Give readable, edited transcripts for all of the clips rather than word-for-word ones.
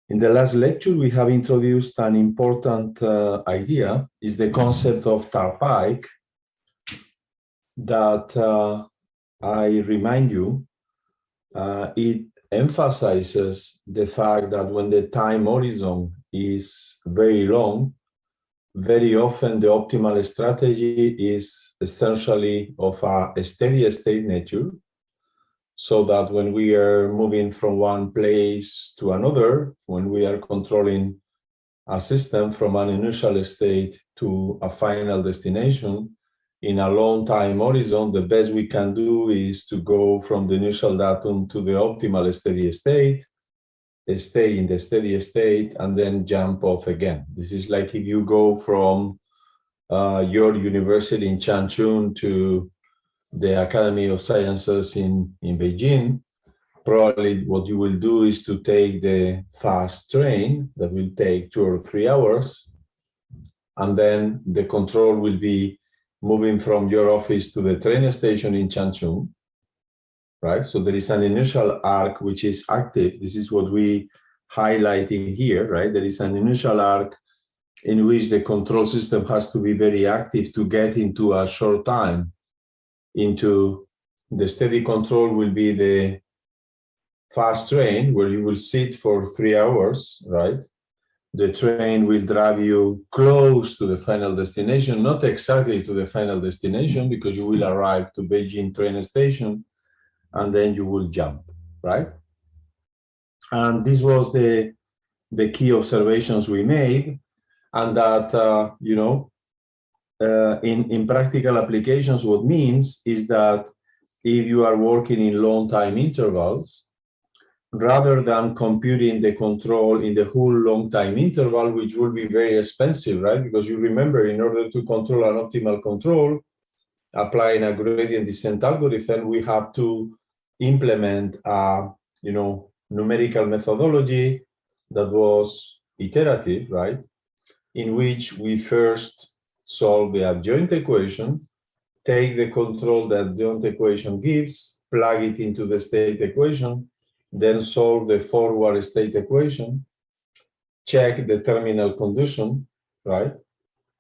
In the last lecture, we have introduced an important idea, is the concept of Turnpike, that I remind you, it emphasizes the fact that when the time horizon is very long, very often the optimal strategy is essentially of a steady state nature, so that when we are moving from one place to another, when we are controlling a system from an initial state to a final destination, in a long time horizon, the best we can do is to go from the initial datum to the optimal steady state, stay in the steady state, and then jump off again. This is like if you go from your university in Changchun to the Academy of Sciences in Beijing. Probably what you will do is to take the fast train that will take 2 or 3 hours, and then the control will be moving from your office to the train station in Changchun, right? So there is an initial arc which is active. This is what we highlighting here, right? There is an initial arc in which the control system has to be very active to get into a short time into the steady control will be the fast train where you will sit for 3 hours, right? The train will drive you close to the final destination, not exactly to the final destination, because you will arrive to Beijing train station and then you will jump, right? And this was the key observations we made, and that, in practical applications, what means is that if you are working in long time intervals, rather than computing the control in the whole long time interval, which will be very expensive, right? Because you remember, in order to control an optimal control, applying a gradient descent algorithm, we have to implement a, numerical methodology that was iterative, right? In which we first solve the adjoint equation, take the control that the adjoint equation gives, plug it into the state equation, then solve the forward state equation, check the terminal condition, right?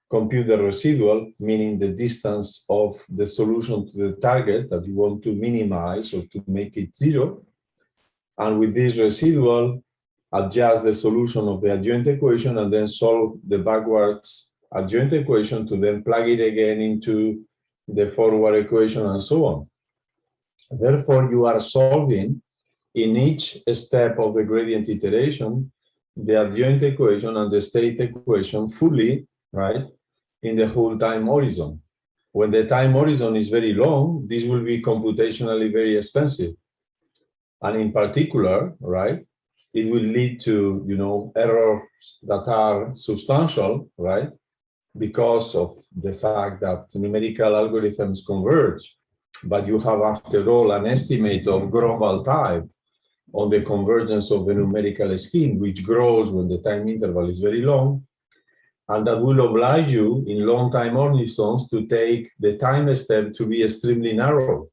Compute the residual, meaning the distance of the solution to the target that you want to minimize or to make it zero. And with this residual, adjust the solution of the adjoint equation and then solve the backwards adjoint equation to then plug it again into the forward equation and so on. Therefore, you are solving in each step of the gradient iteration the adjoint equation and the state equation fully, right, in the whole time horizon. When the time horizon is very long, this will be computationally very expensive. And in particular, right, it will lead to, errors that are substantial, right, because of the fact that numerical algorithms converge, but you have, after all, an estimate of Gromval type on the convergence of the numerical scheme, which grows when the time interval is very long, and that will oblige you in long time horizons to take the time step to be extremely narrow.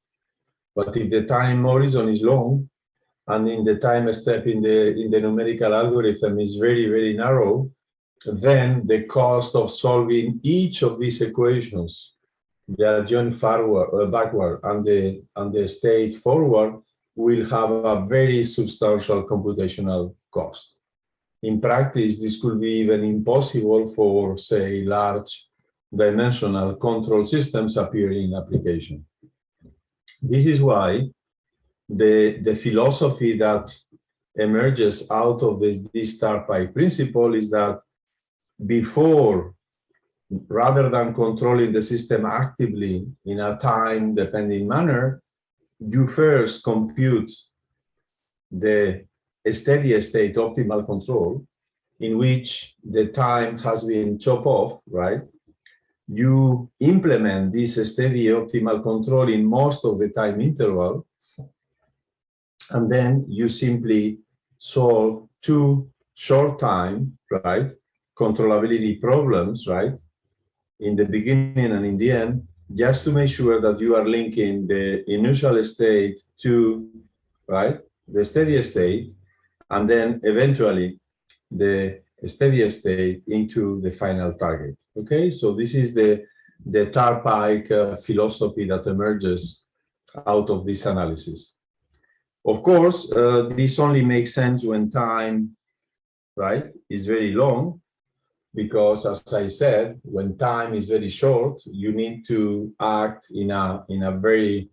But if the time horizon is long, and in the time step in the numerical algorithm is very, very narrow, then the cost of solving each of these equations, the adjoint forward, backward, and the state forward, will have a very substantial computational cost. In practice, this could be even impossible for, say, large dimensional control systems appearing in application. This is why the philosophy that emerges out of this Turnpike principle is that before, rather than controlling the system actively in a time-dependent manner, you first compute the steady state optimal control in which the time has been chopped off, right? You implement this steady optimal control in most of the time interval, and then you simply solve 2 short time, right, controllability problems, right, in the beginning and in the end, just to make sure that you are linking the initial state to, right, the steady state, and then eventually the steady state into the final target. Okay, so this is the Turnpike philosophy that emerges out of this analysis. Of course, this only makes sense when time, right, is very long, because as I said, when time is very short, you need to act in a very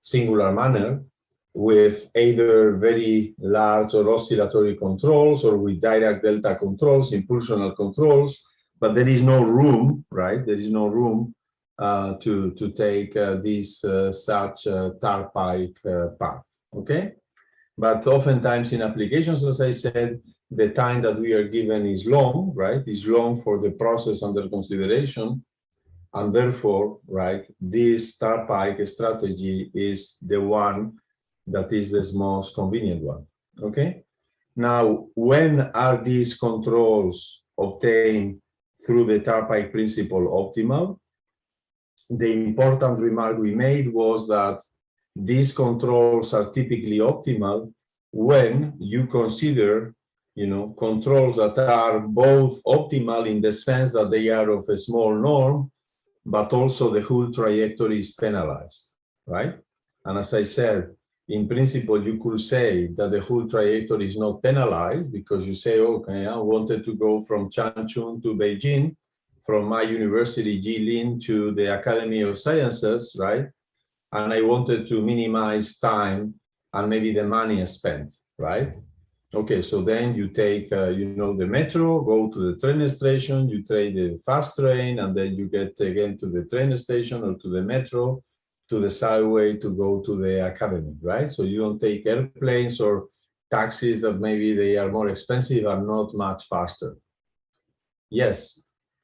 singular manner, with either very large or oscillatory controls, or with direct delta controls, impulsional controls, but there is no room, right? There is no room to take this such Turnpike path, okay? But oftentimes in applications, as I said, the time that we are given is long, right? Is long for the process under consideration. And therefore, right, this Turnpike strategy is the one that is the most convenient one, okay? Now, when are these controls obtained through the Turnpike principle optimal? The important remark we made was that these controls are typically optimal when you consider, controls that are both optimal in the sense that they are of a small norm, but also the whole trajectory is penalized, right? And as I said, in principle, you could say that the whole trajectory is not penalized, because you say, okay, I wanted to go from Changchun to Beijing, from my university, Jilin, to the Academy of Sciences, right? And I wanted to minimize time and maybe the money spent, right? Okay, so then you take, the metro, go to the train station, you take the fast train, and then you get again to the train station or to the metro, to the subway to go to the academy, right? So you don't take airplanes or taxis that maybe they are more expensive and not much faster. Yes,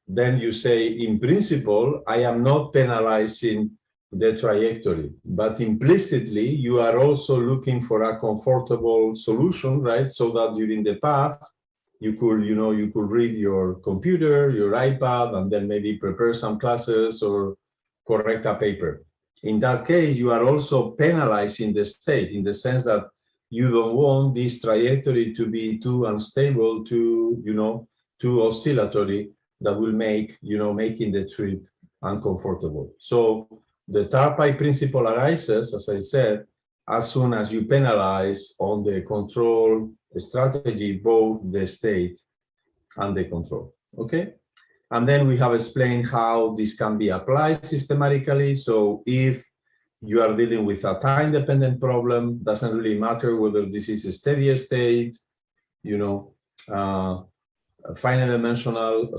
then you say, in principle, I am not penalizing the trajectory, but implicitly you are also looking for a comfortable solution, right? So that during the path you could, you could read your computer, your iPad, and then maybe prepare some classes or correct a paper. In that case, you are also penalizing the state, in the sense that you don't want this trajectory to be too unstable, too oscillatory, that will make, making the trip uncomfortable. So the Turnpike principle arises, as I said, as soon as you penalize on the control strategy both the state and the control, okay? And then we have explained how this can be applied systematically. So if you are dealing with a time-dependent problem, doesn't really matter whether this is a steady state, finite-dimensional,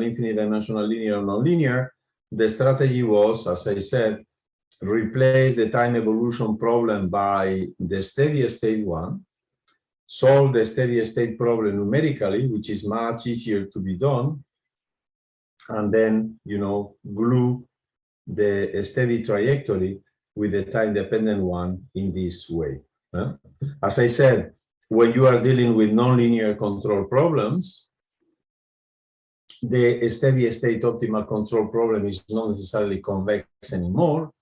infinite-dimensional, linear, or nonlinear. The strategy was, as I said, replace the time evolution problem by the steady state one, solve the steady state problem numerically, which is much easier to be done, and then, glue the steady trajectory with the time-dependent one in this way. As I said, when you are dealing with nonlinear control problems, the steady state optimal control problem is not necessarily convex anymore.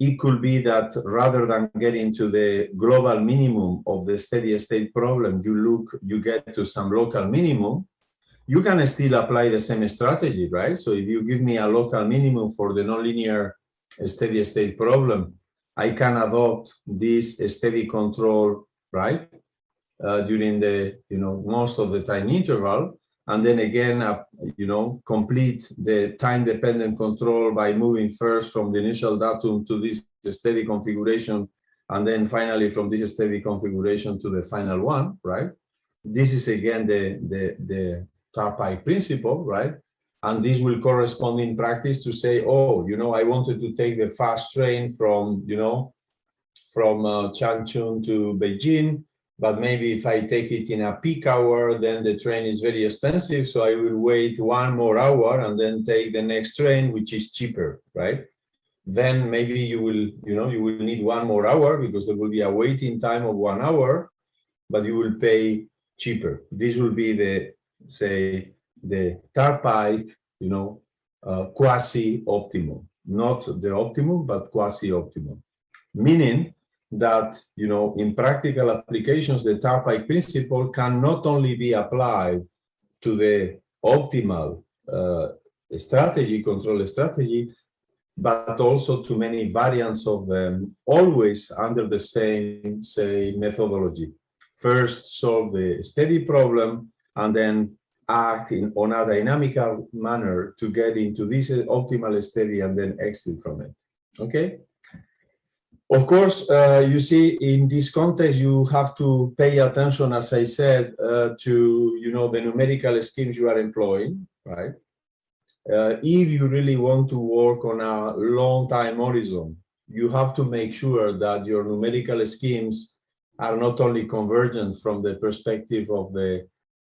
It could be that rather than getting to the global minimum of the steady state problem, you get to some local minimum. You can still apply the same strategy, right? So if you give me a local minimum for the nonlinear steady state problem, I can adopt this steady control, right? During the, most of the time interval. And then again, complete the time-dependent control by moving first from the initial datum to this steady configuration, and then finally from this steady configuration to the final one, right? This is again the Turnpike principle, right? And this will correspond in practice to say, oh, I wanted to take the fast train from, from Changchun to Beijing, but maybe if I take it in a peak hour, then the train is very expensive. So I will wait 1 more hour and then take the next train, which is cheaper, right? Then maybe you will need 1 more hour because there will be a waiting time of 1 hour, but you will pay cheaper. This will be the Turnpike, quasi-optimum, not the optimum, but quasi-optimum. Meaning that, you know, in practical applications, the Turnpike principle can not only be applied to the optimal strategy, control strategy, but also to many variants of them, always under the same, say, methodology. First, solve the steady problem, and then act on a dynamical manner to get into this optimal steady and then exit from it. Okay? Of course, you see, in this context, you have to pay attention, as I said, to, you know, the numerical schemes you are employing, right? If you really want to work on a long time horizon, you have to make sure that your numerical schemes are not only convergent from the perspective of the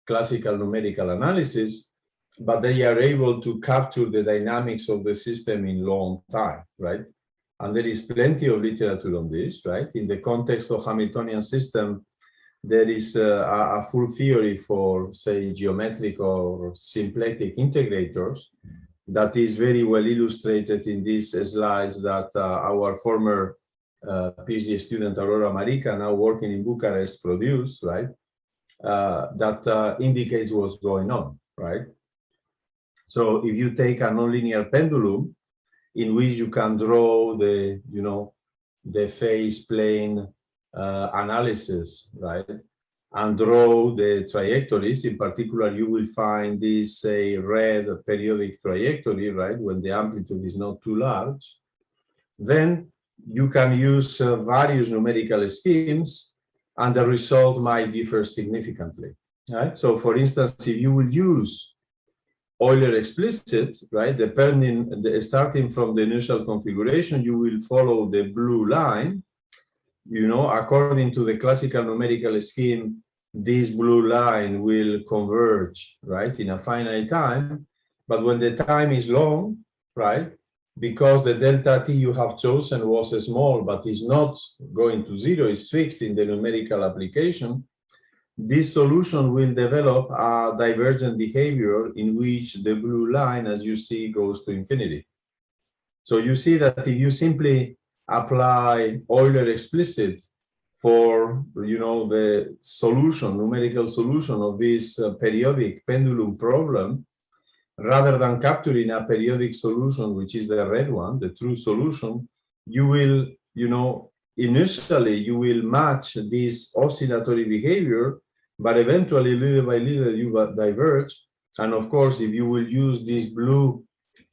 classical numerical analysis, but they are able to capture the dynamics of the system in long time, right? And there is plenty of literature on this, right? In the context of Hamiltonian system, there is a full theory for, say, geometric or symplectic integrators that is very well illustrated in these slides that our former PhD student, Aurora Marica, now working in Bucharest, produced, right? That indicates what's going on, right? So if you take a nonlinear pendulum in which you can draw the, you know, the phase plane analysis, right? And draw the trajectories. In particular, you will find this, say, red periodic trajectory, right, when the amplitude is not too large. Then you can use various numerical schemes, and the result might differ significantly, right? So, for instance, if you will use Euler explicit, right, starting from the initial configuration, you will follow the blue line. You know, according to the classical numerical scheme, this blue line will converge, right, in a finite time. But when the time is long, right, because the delta t you have chosen was small, but is not going to zero, it's fixed in the numerical application, this solution will develop a divergent behavior in which the blue line, as you see, goes to infinity. So you see that if you simply apply Euler explicit for, you know, the solution, numerical solution of this periodic pendulum problem, rather than capturing a periodic solution, which is the red one, the true solution, you will, you know, initially you will match this oscillatory behavior, but eventually little by little you diverge. And of course, if you will use this blue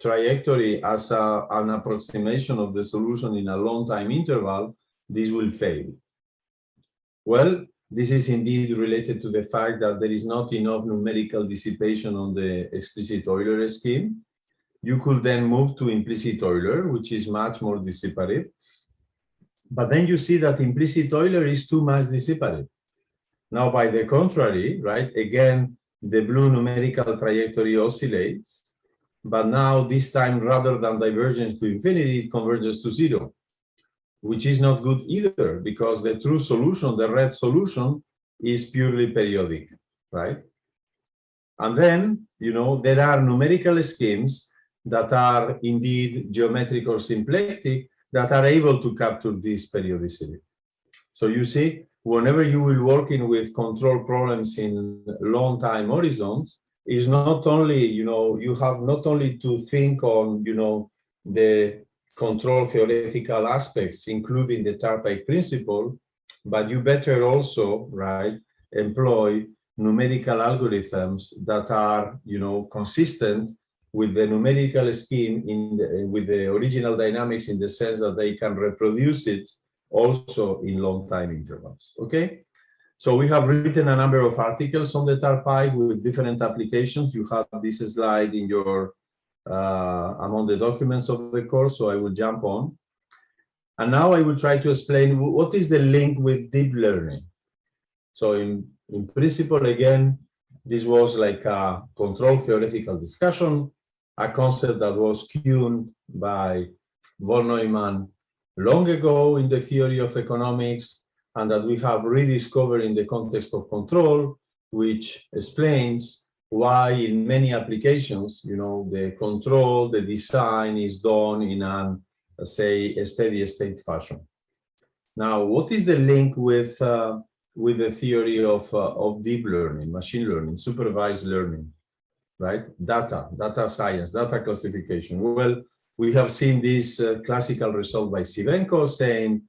trajectory as an approximation of the solution in a long time interval, this will fail. Well, this is indeed related to the fact that there is not enough numerical dissipation on the explicit Euler scheme. You could then move to implicit Euler, which is much more dissipative. But then you see that implicit Euler is too much dissipative. Now, by the contrary, right, again, the blue numerical trajectory oscillates, but now this time, rather than divergence to infinity, it converges to zero, which is not good either, because the true solution, the red solution, is purely periodic, right? And then, you know, there are numerical schemes that are indeed geometric or symplectic that are able to capture this periodicity. So you see, whenever you will working with control problems in long time horizons, is not only, you know, you have not only to think on, you know, the control theoretical aspects, including the Turnpike principle, but you better also, right, employ numerical algorithms that are, you know, consistent with the numerical scheme with the original dynamics, in the sense that they can reproduce it also in long time intervals. Okay, so we have written a number of articles on the Turnpike with different applications. You have this slide in your among the documents of the course, so I will jump on. And now I will try to explain what is the link with deep learning. So in principle, again, this was like a control theoretical discussion, a concept that was coined by von Neumann long ago in the theory of economics, and that we have rediscovered in the context of control, which explains why in many applications, you know, the control, the design is done in an, say, a steady state fashion. Now, what is the link with the theory of deep learning, machine learning, supervised learning, right? Data science, data classification. Well, we have seen this classical result by Sivenko saying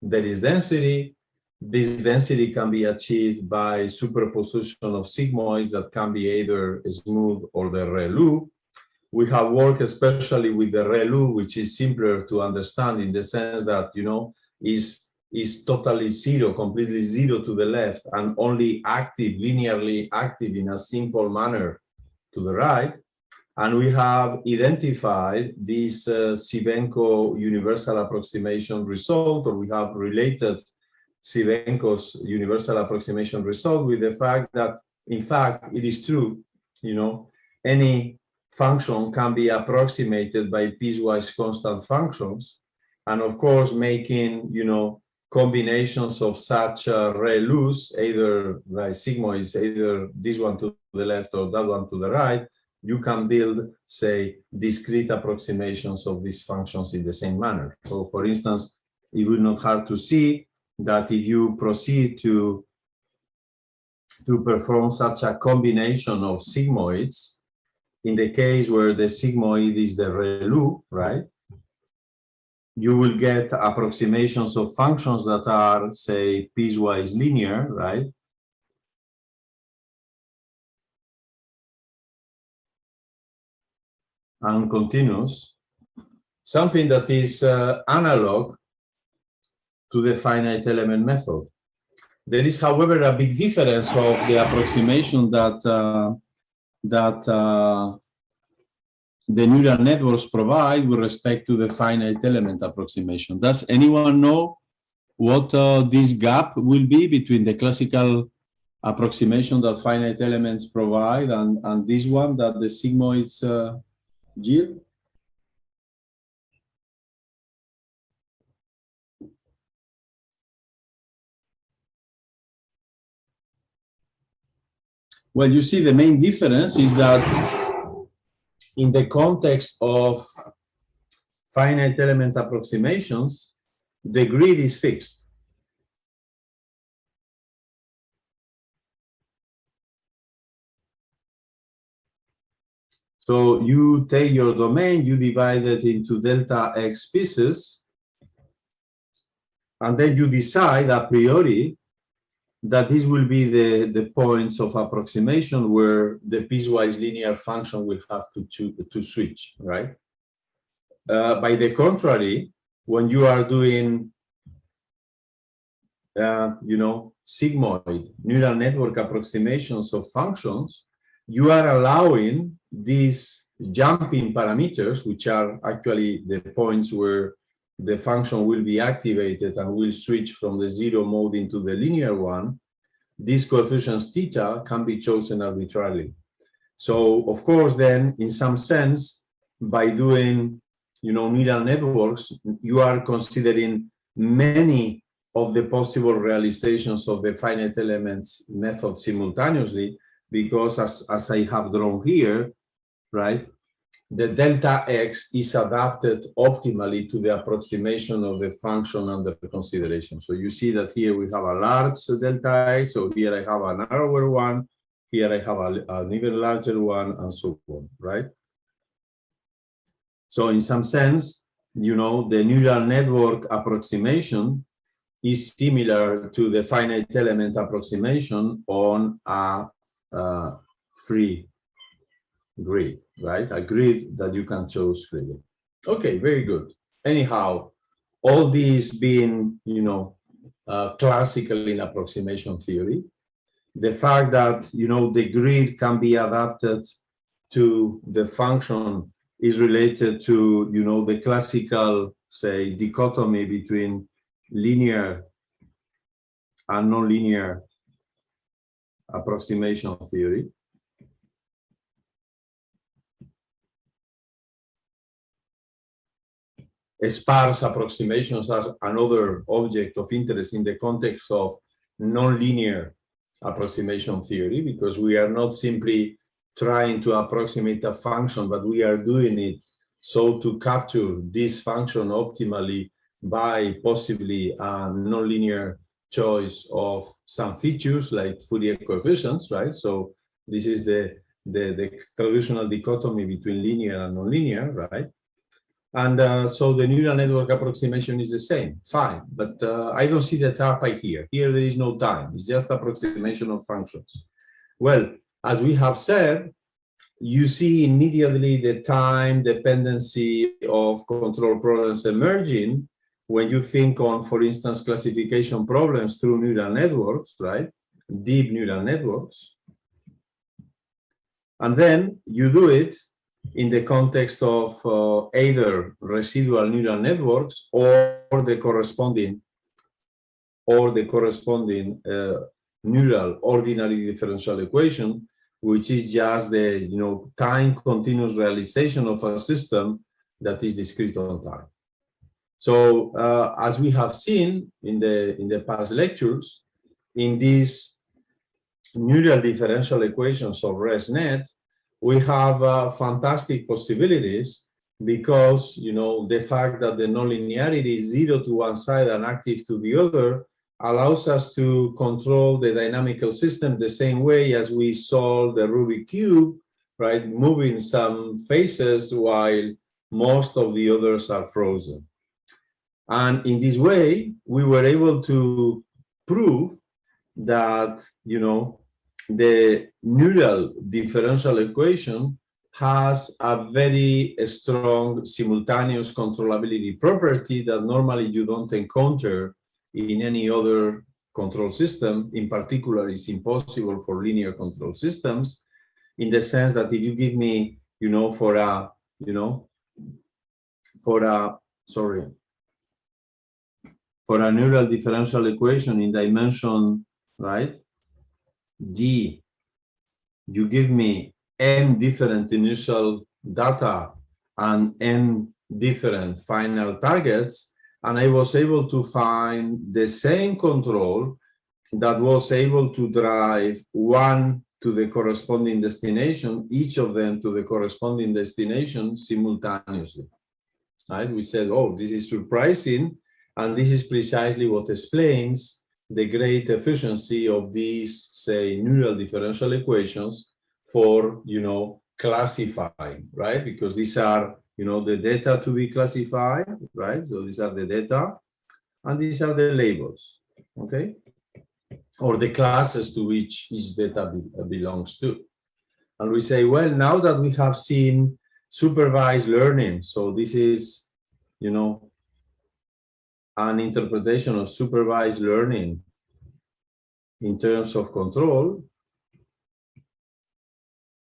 there is density. This density can be achieved by superposition of sigmoids that can be either smooth or the ReLU. We have worked especially with the ReLU, which is simpler to understand in the sense that, you know, is totally zero, completely zero to the left, and only active, linearly active in a simple manner to the right. And we have identified this Sivenko universal approximation result, or we have related Sivenko's universal approximation result with the fact that, in fact, it is true, you know, any function can be approximated by piecewise constant functions. And of course, making, you know, combinations of such ReLUs, either by sigmoids, either this one to the left or that one to the right, you can build, say, discrete approximations of these functions in the same manner. So, for instance, it would not hard to see that if you proceed to perform such a combination of sigmoids, in the case where the sigmoid is the ReLU, right, you will get approximations of functions that are, say, piecewise linear, right? And continuous, something that is analog to the finite element method. There is, however, a big difference of the approximation that the neural networks provide with respect to the finite element approximation. Does anyone know what this gap will be between the classical approximation that finite elements provide and this one that the sigmoids yield? Well, you see, the main difference is that in the context of finite element approximations, the grid is fixed. So you take your domain, you divide it into delta X pieces, and then you decide a priori that this will be the points of approximation where the piecewise linear function will have to switch, right? By the contrary, when you are doing, you know, sigmoid neural network approximations of functions, you are allowing these jumping parameters, which are actually the points where the function will be activated and will switch from the zero mode into the linear one. These coefficients theta can be chosen arbitrarily. So, of course, then, in some sense, by doing, you know, neural networks, you are considering many of the possible realizations of the finite elements method simultaneously, because as I have drawn here, right, the delta X is adapted optimally to the approximation of the function under consideration. So you see that here we have a large delta X, so here I have a narrower one, here I have an even larger one, and so on, right? So in some sense, you know, the neural network approximation is similar to the finite element approximation on a free grid, right? A grid that you can choose freely. Okay, very good. Anyhow, all these being, you know, classical in approximation theory, the fact that, you know, the grid can be adapted to the function is related to, you know, the classical, say, dichotomy between linear and nonlinear approximation theory. Sparse approximations are another object of interest in the context of nonlinear approximation theory, because we are not simply trying to approximate a function, but we are doing it so to capture this function optimally by possibly a nonlinear choice of some features like Fourier coefficients, right? So this is the traditional dichotomy between linear and nonlinear, right? And so the neural network approximation is the same, fine. But I don't see the Turnpike here. Here there is no time. It's just approximation of functions. Well, as we have said, you see immediately the time dependency of control problems emerging when you think on, for instance, classification problems through neural networks, right? Deep neural networks. And then you do it in the context of either residual neural networks or the corresponding neural ordinary differential equation, which is just the time continuous realization of a system that is discrete on time. So as we have seen in the past lectures, in these neural differential equations of ResNet, we have fantastic possibilities because the fact that the nonlinearity is 0 to one side and active to the other allows us to control the dynamical system the same way as we solve the Rubik cube, right? Moving some faces while most of the others are frozen. And in this way, we were able to prove that, the neural differential equation has a very strong simultaneous controllability property that normally you don't encounter in any other control system. In particular, it's impossible for linear control systems, in the sense that if you give me, for a neural differential equation in dimension, right, G, you give me n different initial data and n different final targets, and I was able to find the same control that was able to drive one to the corresponding destination, each of them to the corresponding destination simultaneously. Right? We said, oh, this is surprising, and this is precisely what explains the great efficiency of these, say, neural differential equations for, classifying, right? Because these are, the data to be classified, right? So these are the data, and these are the labels, okay? Or the classes to which each data belongs to. And we say, well, now that we have seen supervised learning, so this is, an interpretation of supervised learning in terms of control,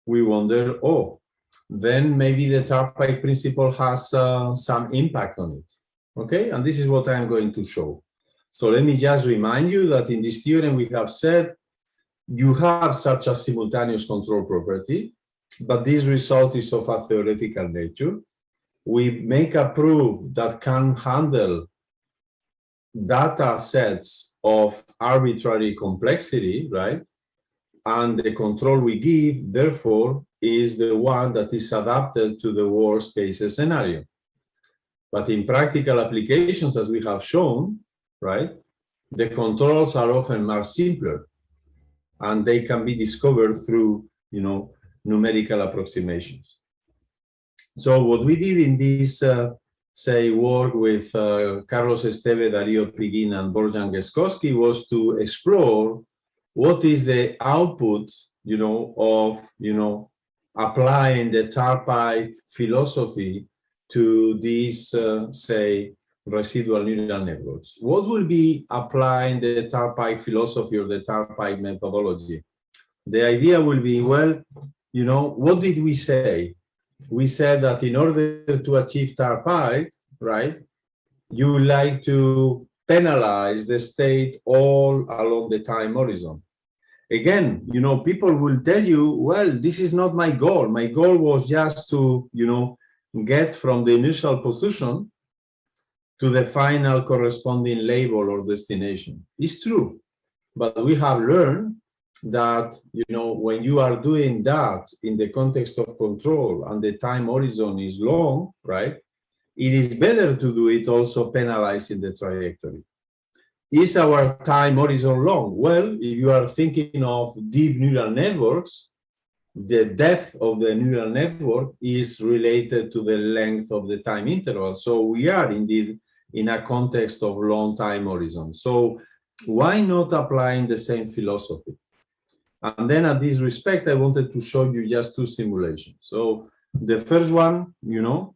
we wonder, oh, then maybe the Turnpike principle has some impact on it, okay? And this is what I'm going to show. So let me just remind you that in this theorem we have said you have such a simultaneous control property, but this result is of a theoretical nature. We make a proof that can handle data sets of arbitrary complexity, right? And the control we give, therefore, is the one that is adapted to the worst case scenario. But in practical applications, as we have shown, right, the controls are often much simpler, and they can be discovered through, numerical approximations. So what we did in this say, work with Carlos Esteve, Dario Piguin, and Borjan Geskowski was to explore what is the output, of, applying the Turnpike philosophy to these, say, residual neural networks. What will be applying the Turnpike philosophy or the Turnpike methodology? The idea will be, well, what did we say? We said that in order to achieve Turnpike, right, you would like to penalize the state all along the time horizon. Again, people will tell you, well, this is not my goal. My goal was just to, get from the initial position to the final corresponding label or destination. It's true, but we have learned that, when you are doing that in the context of control and the time horizon is long, right, it is better to do it also penalizing the trajectory. Is our time horizon long? Well, if you are thinking of deep neural networks, the depth of the neural network is related to the length of the time interval. So we are indeed in a context of long time horizon. So why not applying the same philosophy? And then at this respect, I wanted to show you just two simulations. So the first one, you know,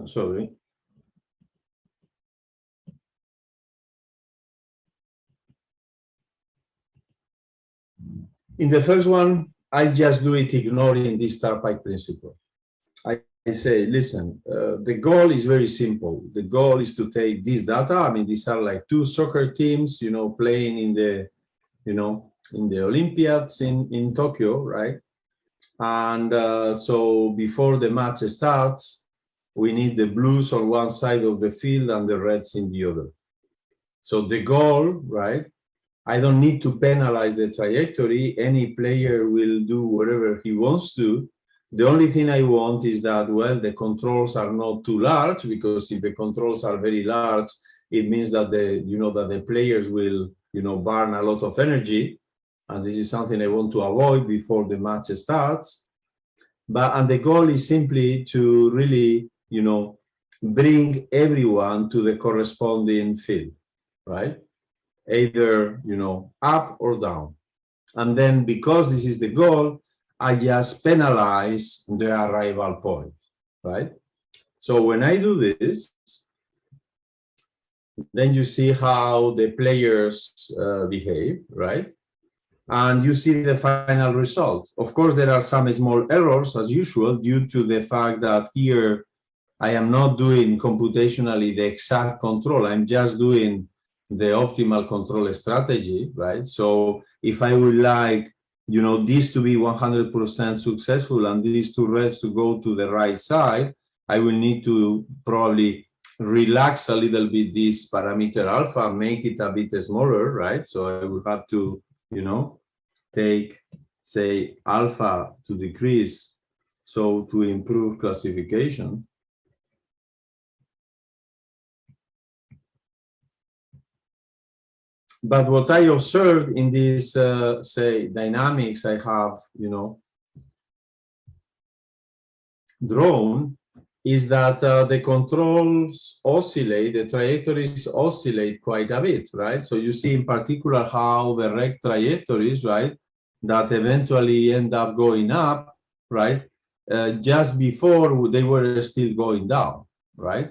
sorry. In the first one, I just do it ignoring this Turnpike principle. I say, listen, the goal is very simple. The goal is to take this data. I mean, these are like two soccer teams, you know, playing in the, you know, in the Olympiads in Tokyo, right? And so before the match starts, we need the blues on one side of the field and the reds in the other. So the goal, right? I don't need to penalize the trajectory. Any player will do whatever he wants to. The only thing I want is that, well, the controls are not too large, because if the controls are very large, it means that the players will, you know, burn a lot of energy. And this is something I want to avoid before the match starts. And the goal is simply to really, you know, bring everyone to the corresponding field, right? Either, you know, up or down. And then because this is the goal, I just penalize the arrival point, right? So when I do this, then you see how the players behave, right? And you see the final result. Of course, there are some small errors, as usual, due to the fact that here I am not doing computationally the exact control. I'm just doing the optimal control strategy, right? So if I would like, you know, this to be 100% successful and these two reds to go to the right side, I will need to probably relax a little bit this parameter alpha, make it a bit smaller, right? So I will have to, you know, take, say, alpha to decrease, so to improve classification. But what I observed in this, say, dynamics I have, you know, drawn, is that the controls oscillate, the trajectories oscillate quite a bit, right? So you see in particular how the rect trajectories, right, that eventually end up going up, right, just before they were still going down, right?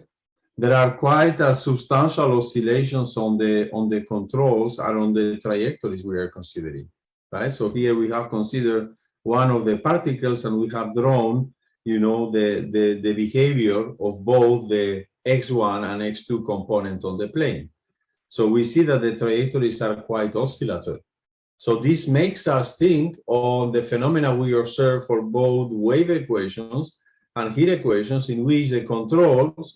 There are quite a substantial oscillations on the controls and on the trajectories we are considering, right? So here we have considered one of the particles, and we have drawn, you know, the behavior of both the x1 and x2 component on the plane. So we see that the trajectories are quite oscillatory. So this makes us think on the phenomena we observe for both wave equations and heat equations, in which the controls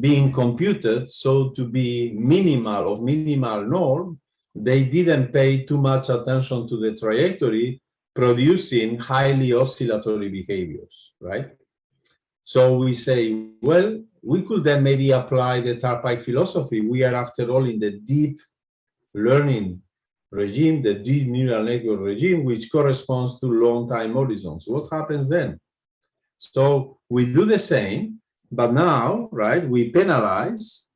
being computed so to be minimal, of minimal norm, they didn't pay too much attention to the trajectory, producing highly oscillatory behaviors, right? So we say, well, we could then maybe apply the Turnpike philosophy. We are, after all, in the deep learning regime, the deep neural network regime, which corresponds to long time horizons. What happens then? So we do the same, but now, right, we penalize,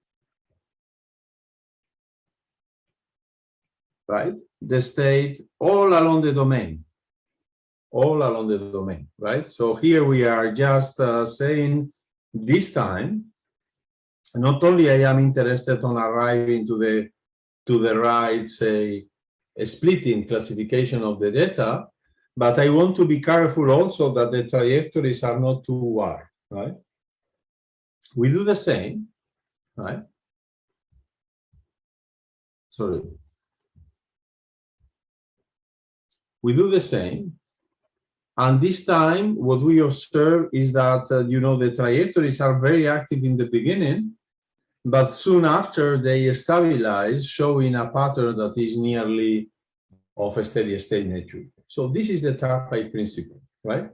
right, the state all along the domain. All along the domain, right? So here we are just saying, this time, not only I am interested on arriving to the right, say, splitting classification of the data, but I want to be careful also that the trajectories are not too wide, right? We do the same, right? Sorry. We do the same. And this time, what we observe is that, you know, the trajectories are very active in the beginning, but soon after they stabilize, showing a pattern that is nearly of a steady state nature. So this is the Turnpike principle, right?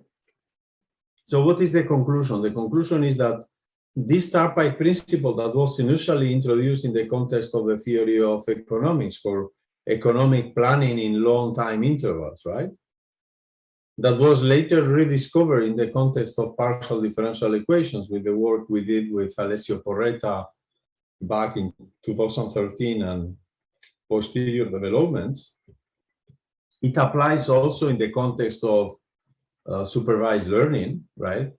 So what is the conclusion? The conclusion is that this Turnpike principle that was initially introduced in the context of the theory of economics for economic planning in long time intervals, right? That was later rediscovered in the context of partial differential equations with the work we did with Alessio Porretta back in 2013 and posterior developments. It applies also in the context of supervised learning, right?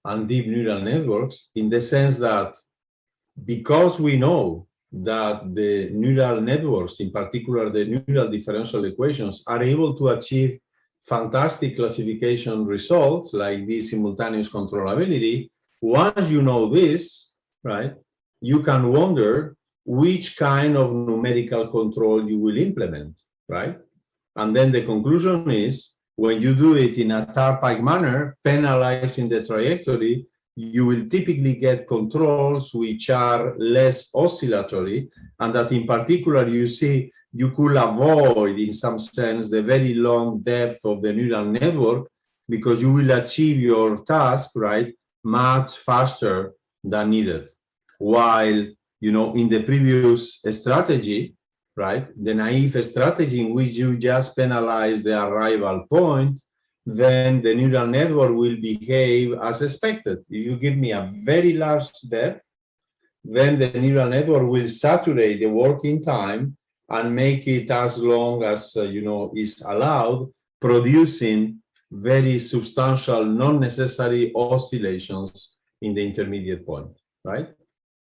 And deep neural networks, in the sense that because we know that the neural networks, in particular the neural differential equations, are able to achieve fantastic classification results like this simultaneous controllability, once you know this, right, you can wonder which kind of numerical control you will implement, right? And then the conclusion is, when you do it in a Turnpike manner, penalizing the trajectory, you will typically get controls which are less oscillatory, and that in particular you see you could avoid, in some sense, the very long depth of the neural network, because you will achieve your task, right, much faster than needed. While, you know, in the previous strategy, right, the naive strategy in which you just penalize the arrival point, then the neural network will behave as expected. If you give me a very large depth, then the neural network will saturate the working time and make it as long as you know, is allowed, producing very substantial, non-necessary oscillations in the intermediate point, right?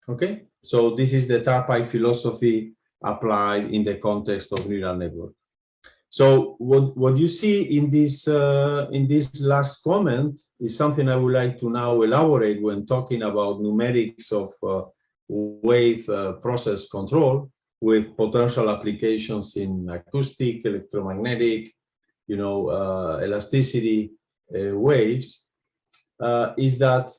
Okay, so this is the Turnpike philosophy applied in the context of neural network. So what you see in this last comment is something I would like to now elaborate when talking about numerics of wave process control with potential applications in acoustic, electromagnetic, you know, elasticity waves, is that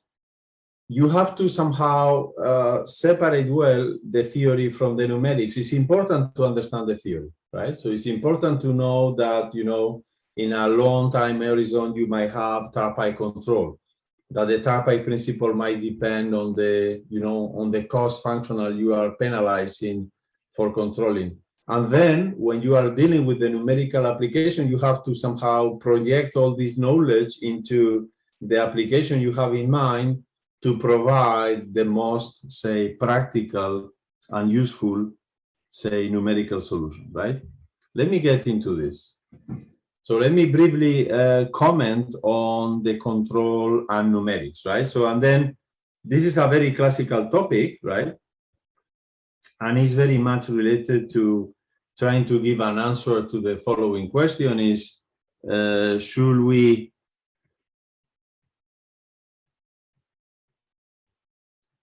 you have to somehow separate well the theory from the numerics. It's important to understand the theory, right? So it's important to know that, you know, in a long time horizon, you might have Turnpike control, that the Turnpike principle might depend on the, you know, on the cost functional you are penalizing for controlling. And then when you are dealing with the numerical application, you have to somehow project all this knowledge into the application you have in mind to provide the most, say, practical and useful, say, numerical solution, right? Let me get into this. So let me briefly comment on the control and numerics, right? So, and then this is a very classical topic, right? And it's very much related to trying to give an answer to the following question is, should we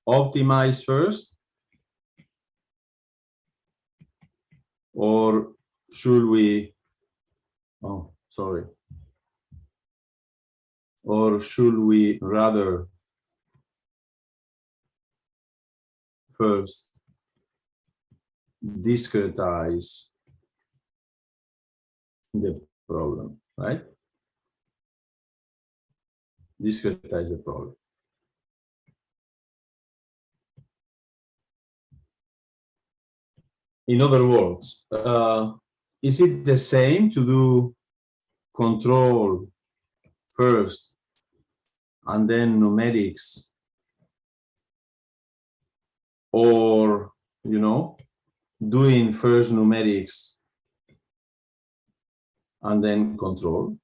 optimize first, or should we, oh, sorry, or should we rather first discretize the problem, right? Discretize the problem. In other words, is it the same to do control first and then numerics, or, you know, doing first numerics and then control?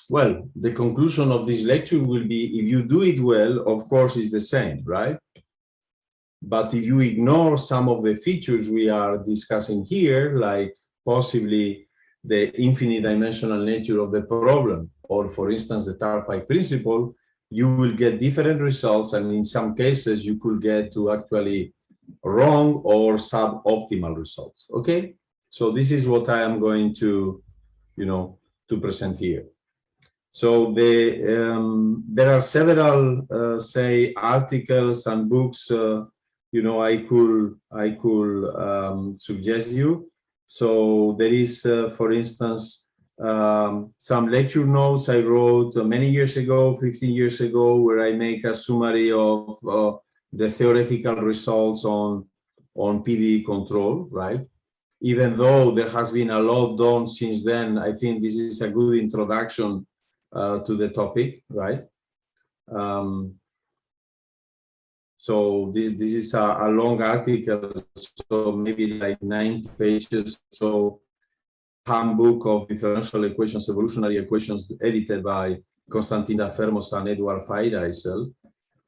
Well, the conclusion of this lecture will be, if you do it well, of course, it's the same, right? But if you ignore some of the features we are discussing here, like possibly the infinite dimensional nature of the problem, or for instance, the Turnpike principle, you will get different results, and in some cases, you could get to actually wrong or suboptimal results, okay? So this is what I am going to, you know, to present here. So there are several, say, articles and books, you know, I could suggest you. So there is, for instance, some lecture notes I wrote many years ago, 15 years ago, where I make a summary of the theoretical results on PDE control, right? Even though there has been a lot done since then, I think this is a good introduction to the topic, right? So this is a long article, so maybe like 90 pages. So handbook of differential equations, evolutionary equations, edited by Konstantina Fermos and Eduard Feiereisel.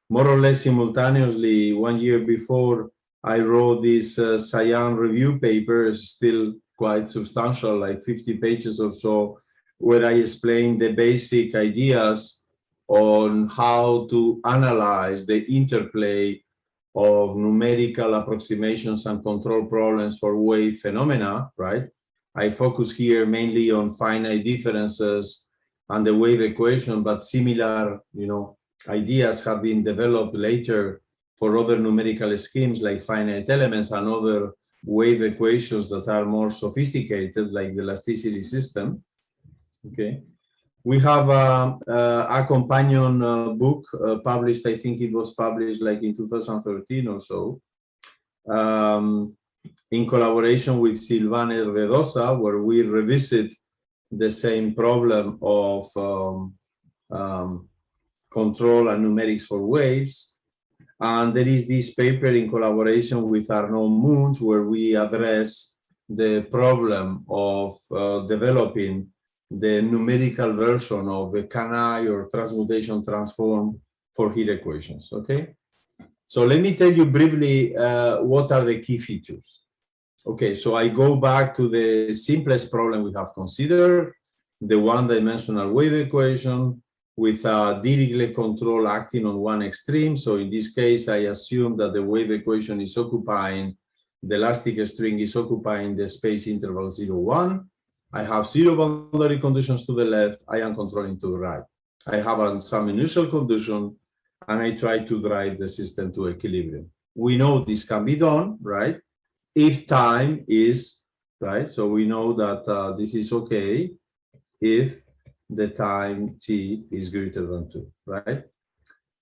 More or less simultaneously, 1 year before, I wrote this Cyan review paper, still quite substantial, like 50 pages or so, where I explain the basic ideas on how to analyze the interplay of numerical approximations and control problems for wave phenomena, right? I focus here mainly on finite differences and the wave equation, but similar, ideas have been developed later for other numerical schemes like finite elements and other wave equations that are more sophisticated, like the elasticity system. Okay. We have a companion book published, I think it was published like in 2013 or so, in collaboration with Silvana Hervedosa, where we revisit the same problem of control and numerics for waves. And there is this paper in collaboration with Arnaud Munch, where we address the problem of developing the numerical version of the Kanai or transmutation transform for heat equations, okay? So let me tell you briefly what are the key features. Okay, so I go back to the simplest problem we have considered, the one-dimensional wave equation with a Dirichlet control acting on one extreme. So in this case, I assume that the wave equation is occupying, the elastic string is occupying the space interval 0, 1. I have 0 boundary conditions to the left, I am controlling to the right. I have some initial condition, and I try to drive the system to equilibrium. We know this can be done, right? If time is, right? So we know that this is okay if the time t is greater than 2, right?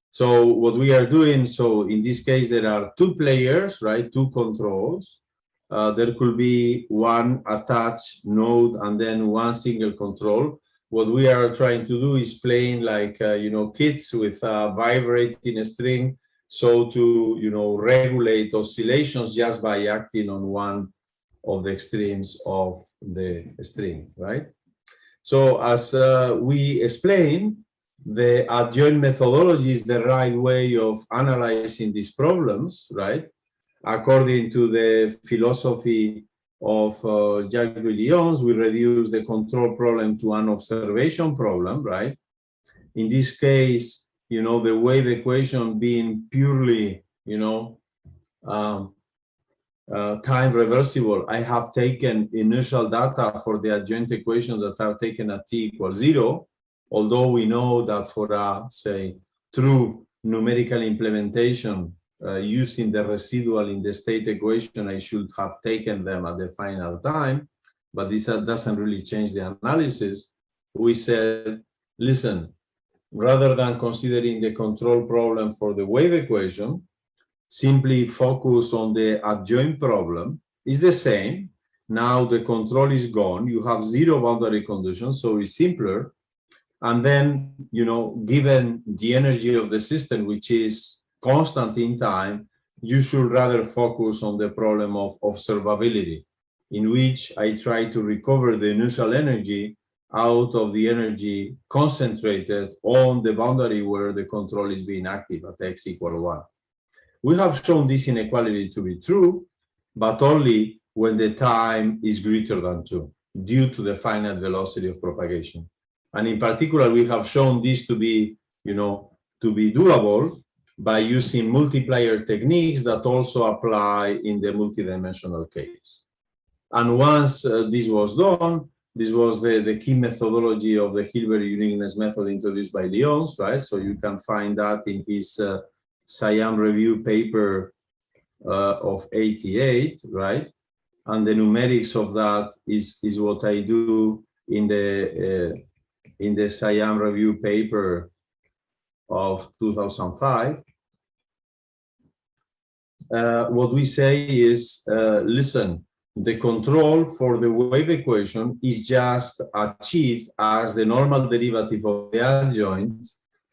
So what we are doing, so in this case, there are two players, right? Two controls. There could be one attached node and then one single control. What we are trying to do is playing like, kids with a vibrating string. So to, regulate oscillations just by acting on one of the extremes of the string, right? So as we explained, the adjoint methodology is the right way of analyzing these problems, right? According to the philosophy of Jacques Lyons, we reduce the control problem to an observation problem, right? In this case, the wave equation being purely, time reversible, I have taken initial data for the adjoint equations that are taken at t equals 0, although we know that for a, say, true numerical implementation using the residual in the state equation, I should have taken them at the final time, but this doesn't really change the analysis. We said, listen, rather than considering the control problem for the wave equation, simply focus on the adjoint problem. Is the same. Now the control is gone. You have 0 boundary conditions, so it's simpler. And then, given the energy of the system, which is constant in time, you should rather focus on the problem of observability, in which I try to recover the initial energy out of the energy concentrated on the boundary where the control is being active at x equal 1. We have shown this inequality to be true, but only when the time is greater than 2, due to the finite velocity of propagation. And in particular, we have shown this to be, to be doable by using multiplier techniques that also apply in the multidimensional case. And once this was done, this was the key methodology of the Hilbert uniqueness method introduced by Lyons, right? So you can find that in his Cyan review paper of 88, right? and the numerics of that is what I do in the Siam review paper of 2005. What we say is, listen, the control for the wave equation is just achieved as the normal derivative of the adjoint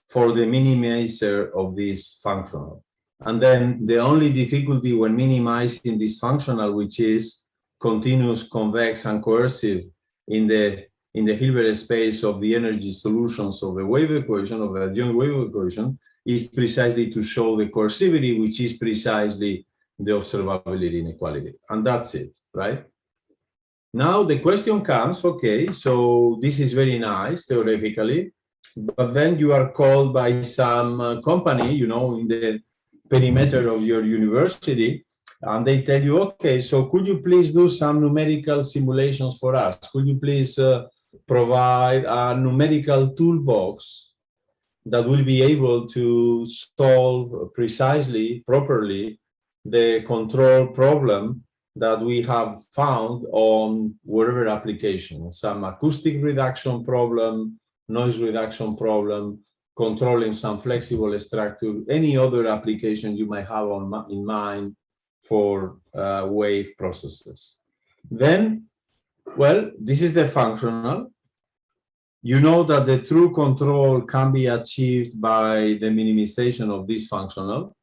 for the minimizer of this functional. And then the only difficulty when minimizing this functional, which is continuous, convex, and coercive in the Hilbert space of the energy solutions of the wave equation, of the adjoint wave equation, is precisely to show the coercivity, which is precisely the observability inequality. And that's it, right? Now the question comes, okay, so this is very nice theoretically, but then you are called by some company, you know, in the perimeter of your university, and they tell you, okay, so could you please do some numerical simulations for us? Could you please provide a numerical toolbox that will be able to solve precisely, properly, the control problem that we have found on whatever application, some acoustic reduction problem, noise reduction problem, controlling some flexible structure, any other application you might have in mind for wave processes. Then, well, this is the functional. You know that the true control can be achieved by the minimization of this functional,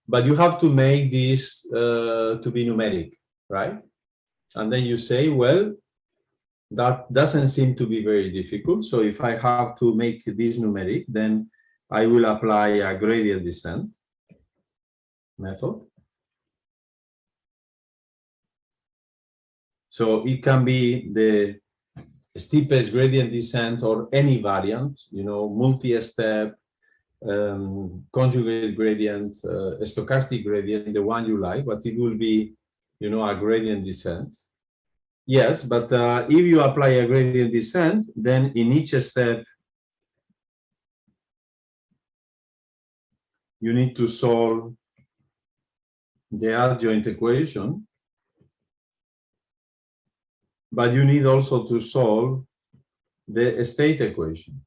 but you have to make this to be numeric, right? And then you say, well, that doesn't seem to be very difficult. So if I have to make this numeric, then I will apply a gradient descent method. So it can be the steepest gradient descent or any variant, you know, multi-step, conjugate gradient, stochastic gradient, the one you like, but it will be, you know, a gradient descent. Yes, but if you apply a gradient descent, then in each step, you need to solve the adjoint equation, but you need also to solve the state equation.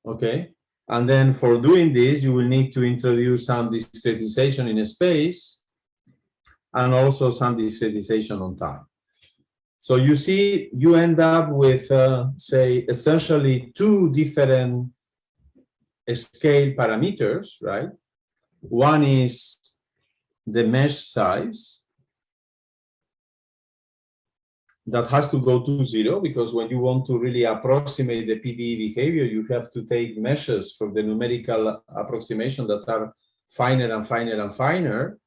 Okay, and then for doing this, you will need to introduce some discretization in space and also some discretization on time. So you see, you end up with, say, essentially two different scale parameters, right? One is the mesh size that has to go to 0, because when you want to really approximate the PDE behavior, you have to take meshes for the numerical approximation that are finer and finer and finer,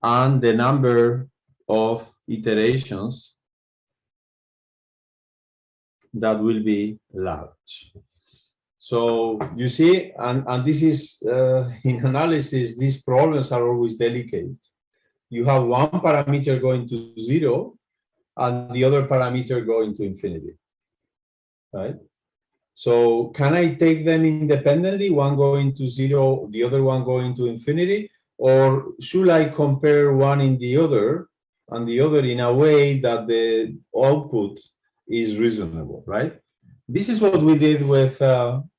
and the number of iterations that will be large. So you see, and this is, in analysis, these problems are always delicate. You have one parameter going to 0, and the other parameter going to infinity, right? So can I take them independently, one going to 0, the other one going to infinity? Or should I compare one in the other and the other in a way that the output is reasonable, right? This is what we did with Silvaner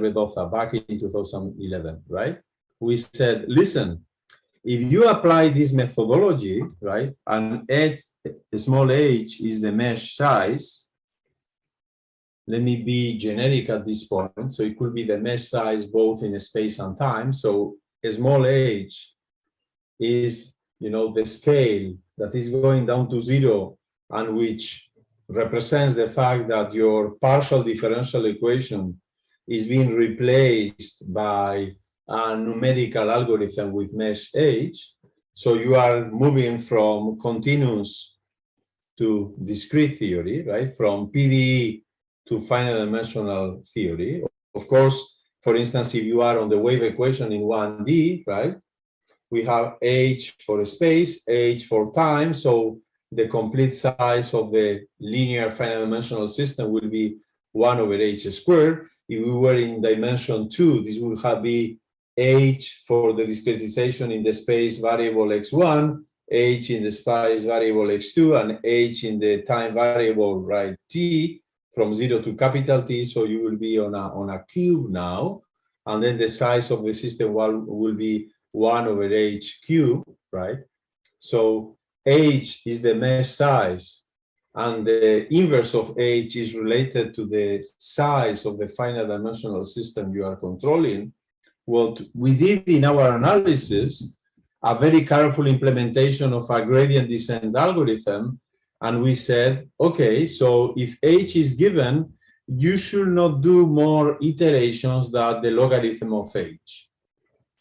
Bedoza back in 2011, right? We said, listen, if you apply this methodology, right, and small h is the mesh size, let me be generic at this point. So it could be the mesh size both in space and time. So small h is, you know, the scale that is going down to 0 and which represents the fact that your partial differential equation is being replaced by a numerical algorithm with mesh h. So you are moving from continuous to discrete theory, right? From PDE to finite-dimensional theory. Of course, for instance, if you are on the wave equation in 1D, right? We have h for space, h for time. So the complete size of the linear finite-dimensional system will be 1 over h squared. If we were in dimension 2, this would have been H for the discretization in the space variable x1, H in the space variable x2, and H in the time variable, right, t, from 0 to capital T. So you will be on a cube now, and then the size of the system will be 1 over H cube, right? So H is the mesh size, and the inverse of H is related to the size of the finite dimensional system you are controlling. What we did in our analysis, a very careful implementation of a gradient descent algorithm, and we said, okay, so if H is given, you should not do more iterations than the logarithm of H.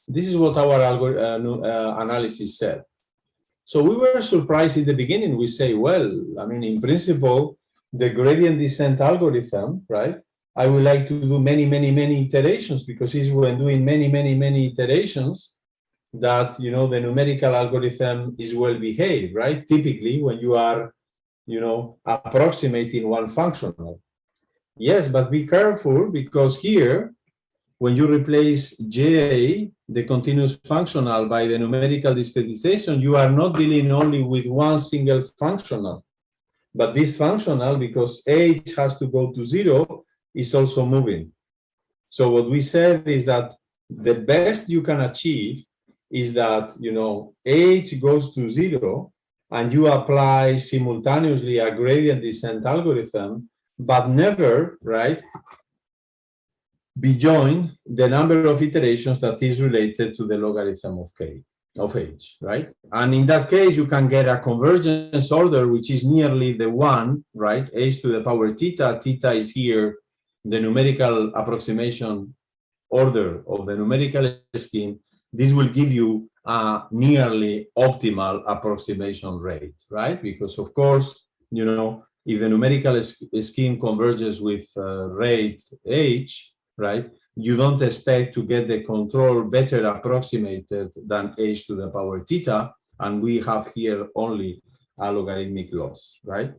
This is what our analysis said. So we were surprised in the beginning. We say, well, I mean, in principle, the gradient descent algorithm, right? I would like to do many, many, many iterations, because it's when doing many, many, many iterations that, you know, the numerical algorithm is well behaved, right? Typically, when you are, you know, approximating one functional. Yes, but be careful, because here, when you replace J, the continuous functional, by the numerical discretization, you are not dealing only with one single functional, but this functional, because H has to go to 0, is also moving. So what we said is that the best you can achieve is that, you know, H goes to 0, and you apply simultaneously a gradient descent algorithm, but never, right, beyond the number of iterations that is related to the logarithm of H, right? And in that case, you can get a convergence order, which is nearly the one, right? H to the power theta. Theta is here, the numerical approximation order of the numerical scheme. This will give you a nearly optimal approximation rate, right? Because of course, you know, if the numerical scheme converges with rate H, right, you don't expect to get the control better approximated than H to the power theta, and we have here only a logarithmic loss, right?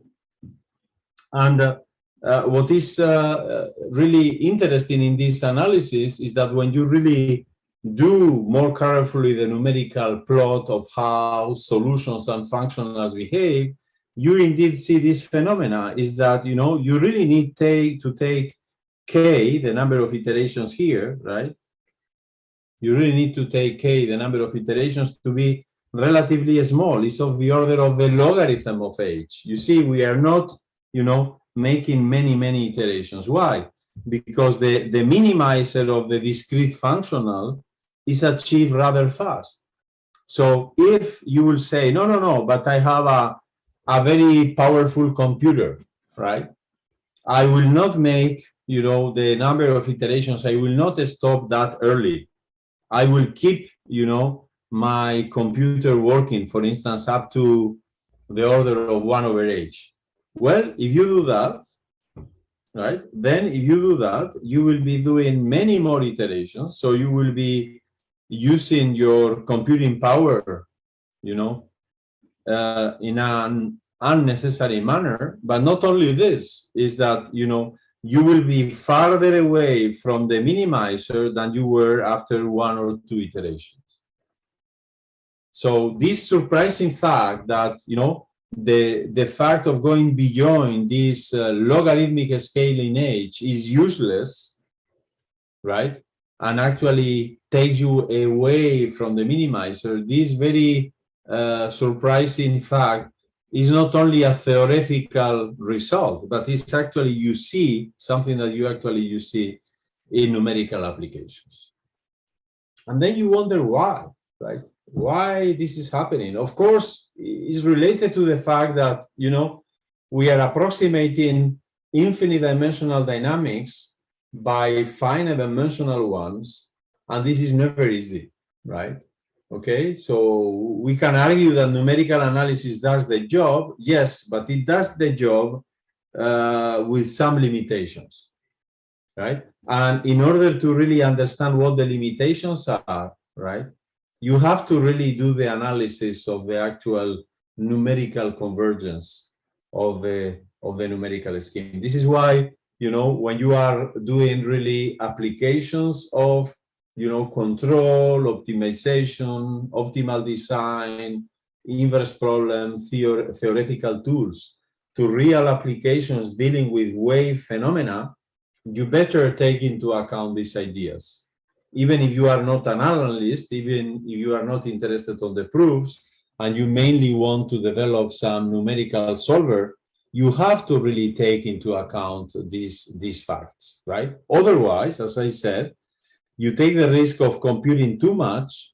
And what is really interesting in this analysis is that when you really do more carefully the numerical plot of how solutions and functionals behave, you indeed see this phenomena, is that, you know, you really need to take K, the number of iterations here, right? You really need to take K, the number of iterations, to be relatively small. It's of the order of the logarithm of H. You see, we are not, you know, making many, many iterations. Why? Because the minimizer of the discrete functional is achieved rather fast. So if you will say, no, no, no, but I have a very powerful computer, right? I will not make, you know, the number of iterations, I will not stop that early. I will keep, you know, my computer working, for instance, up to the order of 1 over H. Well, if you do that, right, then if you do that, you will be doing many more iterations. So you will be using your computing power, you know, in an unnecessary manner. But not only this, is that, you know, you will be farther away from the minimizer than you were after 1 or 2 iterations. So this surprising fact that, you know, the fact of going beyond this logarithmic scale in H is useless, right? And actually takes you away from the minimizer. This very surprising fact is not only a theoretical result, but it's actually, you see something that you see in numerical applications. And then you wonder why, right? Why this is happening? Of course, it's related to the fact that, you know, we are approximating infinite dimensional dynamics by finite dimensional ones, and this is never easy, right? Okay, so we can argue that numerical analysis does the job, yes, but it does the job with some limitations, right? And in order to really understand what the limitations are, right, you have to really do the analysis of the actual numerical convergence of the numerical scheme. This is why, you know, when you are doing really applications of, control, optimization, optimal design, inverse problem, theoretical tools to real applications dealing with wave phenomena, you better take into account these ideas. Even if you are not an analyst, even if you are not interested on the proofs, and you mainly want to develop some numerical solver, you have to really take into account these facts, right? Otherwise, as I said, you take the risk of computing too much,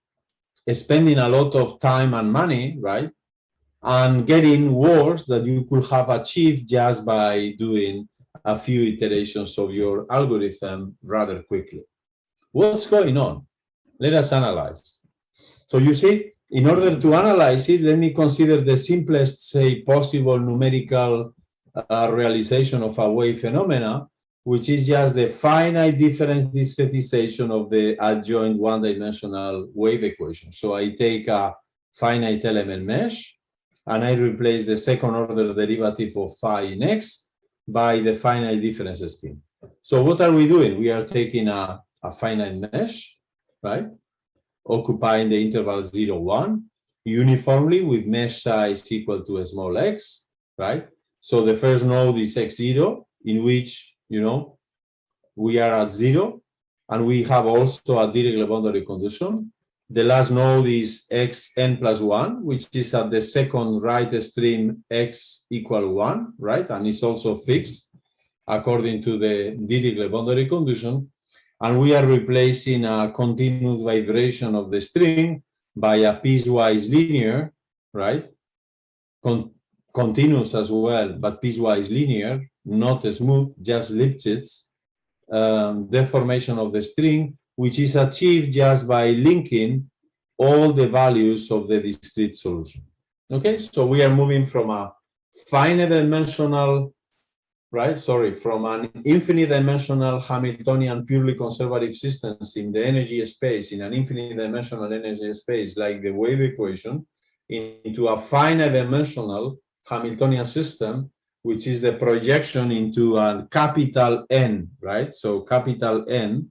spending a lot of time and money, right? And getting worse that you could have achieved just by doing a few iterations of your algorithm rather quickly. What's going on? Let us analyze. So you see, in order to analyze it, let me consider the simplest, say, possible numerical realization of a wave phenomena, which is just the finite difference discretization of the adjoint one-dimensional wave equation. So I take a finite element mesh, and I replace the second order derivative of phi in x by the finite difference scheme. So what are we doing? We are taking a finite mesh, right? Occupying the interval 0, 1, uniformly with mesh size equal to a small x, right? So the first node is x0, in which, we are at 0, and we have also a Dirichlet boundary condition. The last node is xn plus 1, which is at the second right extreme x equal 1, right? And it's also fixed according to the Dirichlet boundary condition. And we are replacing a continuous vibration of the string by a piecewise linear, right? Continuous as well, but piecewise linear, not smooth, just Lipschitz deformation of the string, which is achieved just by linking all the values of the discrete solution. Okay, so we are moving from a finite dimensional, from an infinite dimensional Hamiltonian purely conservative systems in the energy space, in an infinite dimensional energy space like the wave equation, into a finite dimensional Hamiltonian system, which is the projection into a capital N, right? So capital N,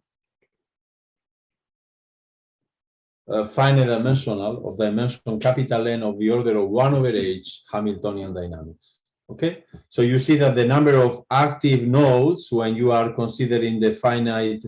finite dimensional of dimension capital N of the order of 1 over h Hamiltonian dynamics. Okay, so you see that the number of active nodes when you are considering the finite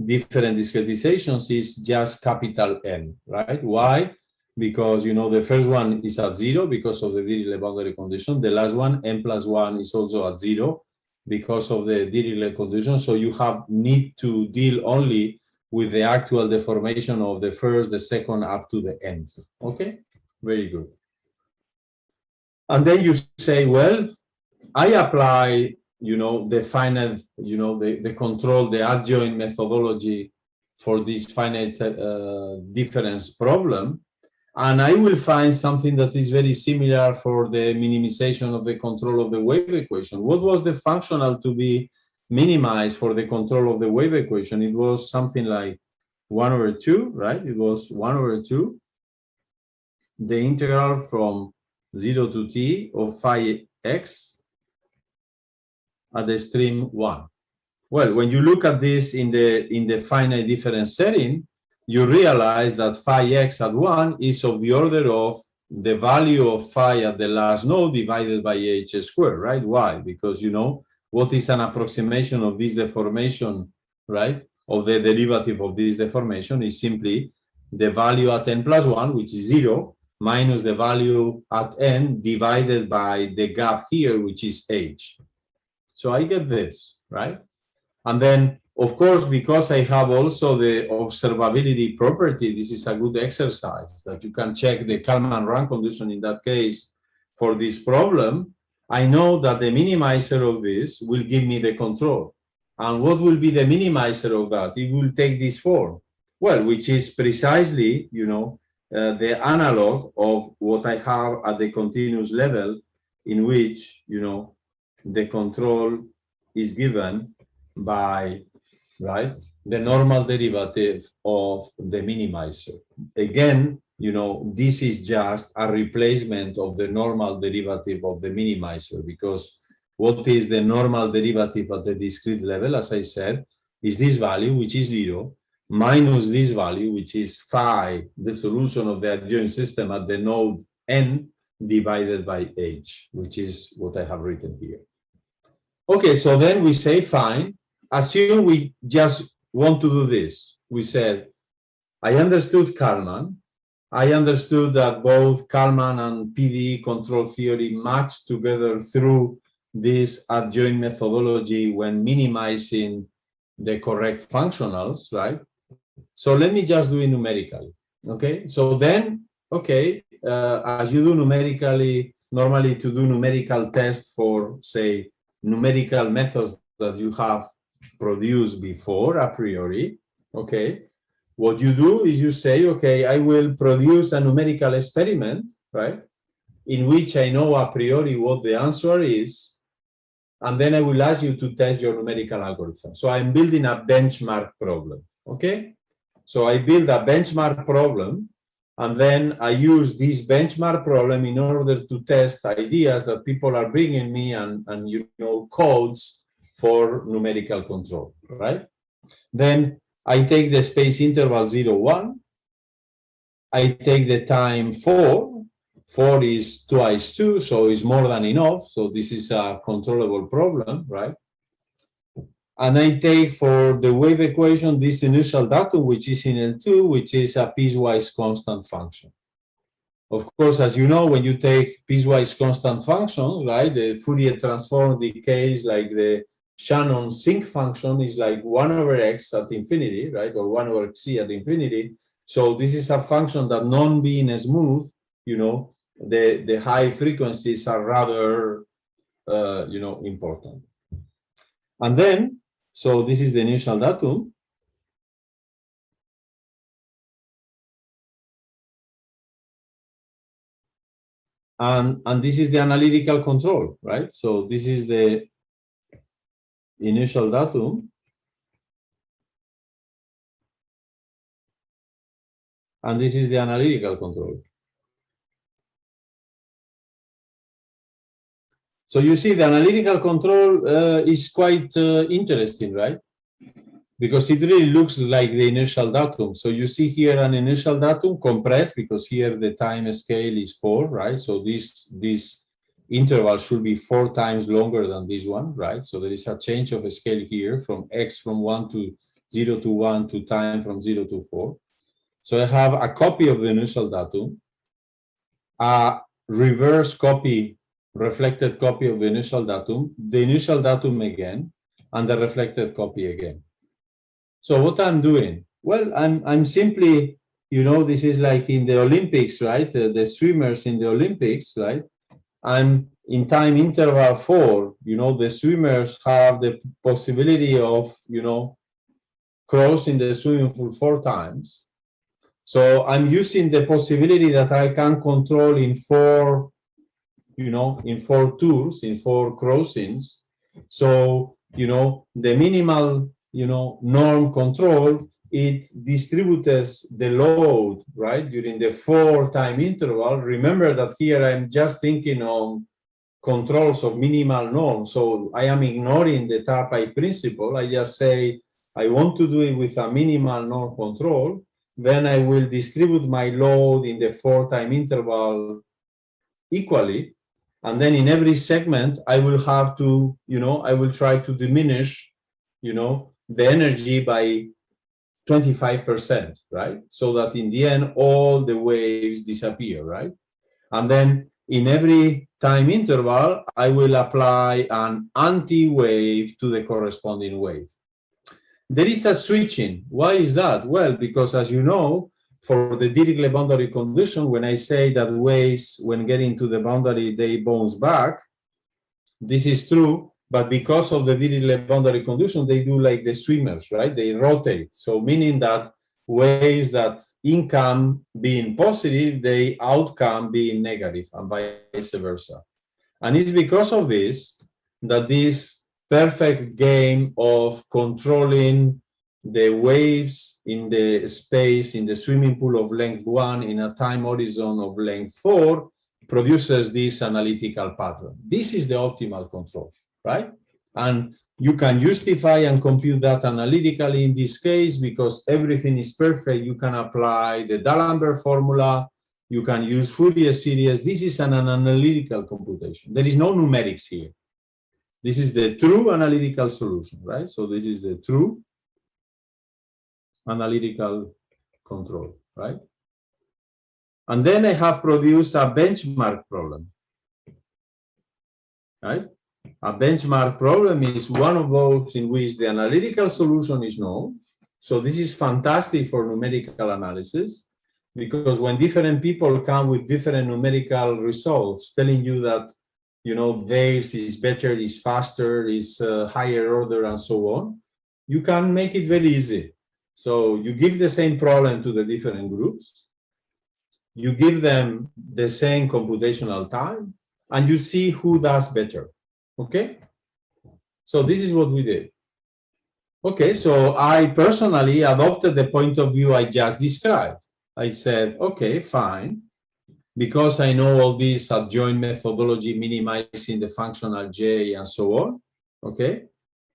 different discretizations is just capital N, right? Why? Because the first one is at 0 because of the Dirichlet boundary condition. The last one, n plus 1, is also at 0 because of the Dirichlet condition. So you need to deal only with the actual deformation of the first, the second, up to the nth. Okay, very good. And then you say, well, I apply, the finite, the control, the adjoint methodology for this finite difference problem. And I will find something that is very similar for the minimization of the control of the wave equation. What was the functional to be minimized for the control of the wave equation? It was something like 1 over 2, right? It was 1 over 2, the integral from 0 to t of phi x at the extreme 1. Well, when you look at this in the finite difference setting, you realize that phi x at 1 is of the order of the value of phi at the last node divided by h squared, right? Why? Because what is an approximation of this deformation, right? Of the derivative of this deformation is simply the value at n plus 1, which is 0, minus the value at n divided by the gap here, which is h. So I get this, right? And then, of course, because I have also the observability property, this is a good exercise that you can check the Kalman run condition in that case for this problem. I know that the minimizer of this will give me the control. And what will be the minimizer of that? It will take this form, well, which is precisely, the analog of what I have at the continuous level, in which, the control is given by, right, the normal derivative of the minimizer. Again, this is just a replacement of the normal derivative of the minimizer, because what is the normal derivative at the discrete level, as I said, is this value, which is 0, minus this value, which is phi, the solution of the adjoint system at the node n divided by h, which is what I have written here. Okay, so then we say, fine, assume we just want to do this. We said, I understood Kalman. I understood that both Kalman and PDE control theory match together through this adjoint methodology when minimizing the correct functionals, right? So let me just do it numerically, okay? So then, okay, as you do numerically, normally to do numerical tests for, say, numerical methods that you have produced before a priori, okay? What you do is you say, okay, I will produce a numerical experiment, right? In which I know a priori what the answer is, and then I will ask you to test your numerical algorithm. So I'm building a benchmark problem, okay? So I build a benchmark problem, and then I use this benchmark problem in order to test ideas that people are bringing me and you know, codes for numerical control, right? Then I take the space interval 0, 1. I take the time 4. 4 is twice 2, so it's more than enough. So this is a controllable problem, right? And I take for the wave equation this initial datum, which is in L2, which is a piecewise constant function. Of course, as you know, when you take piecewise constant function, right, the Fourier transform decays like the Shannon sinc function is like 1 over x at infinity, right, or 1 over c at infinity. So this is a function that non-being smooth, you know, the high frequencies are rather, you know, important. And then, so this is the initial datum. And this is the analytical control, right? So this is the initial datum. And this is the analytical control. So you see the analytical control is quite interesting, right? Because it really looks like the initial datum. So you see here an initial datum compressed because here the time scale is 4, right? So this interval should be 4 times longer than this one, right? So there is a change of scale here from x from 1 to 0 to 1 to time from 0 to 4. So I have a copy of the initial datum, a reverse copy, reflected copy of the initial datum again, and the reflected copy again. So what I'm doing? Well, I'm simply, you know, this is like in the Olympics, right? The swimmers in the Olympics, right? I'm in time interval 4, you know, the swimmers have the possibility of, you know, crossing the swimming pool 4 times. So I'm using the possibility that I can control in 4, you know, in 4 tours, in 4 crossings. So, you know, the minimal, you know, norm control, it distributes the load, right, during the 4 time interval. Remember that here I'm just thinking on controls of minimal norm. So I am ignoring the Turnpike principle. I just say, I want to do it with a minimal norm control. Then I will distribute my load in the 4 time interval equally. And then in every segment, I will have to, you know, I will try to diminish, you know, the energy by 25%, right? So that in the end, all the waves disappear, right? And then in every time interval, I will apply an anti-wave to the corresponding wave. There is a switching. Why is that? Well, because as you know, for the Dirichlet boundary condition, when I say that waves, when getting to the boundary, they bounce back, this is true, but because of the Dirichlet boundary condition, they do like the swimmers, right? They rotate. So meaning that waves that income being positive, they outcome being negative, and vice versa. And it's because of this that this perfect game of controlling the waves in the space, in the swimming pool of length 1, in a time horizon of length 4, produces this analytical pattern. This is the optimal control, right? And You can justify and compute that analytically in this case because everything is perfect. You can apply the D'Alembert formula. You can use Fourier series. This is an analytical computation. There is no numerics here. This is the true analytical solution, right? So this is the true analytical control, right? And then I have produced a benchmark problem, right? A benchmark problem is one of those in which the analytical solution is known. So this is fantastic for numerical analysis because when different people come with different numerical results telling you that, you know, theirs is better, is faster, is higher order, and so on, you can make it very easy. So you give the same problem to the different groups, you give them the same computational time, and you see who does better. Okay? So this is what we did. Okay, so I personally adopted the point of view I just described. I said, okay, fine. Because I know all this adjoint methodology, minimizing the functional J and so on. Okay?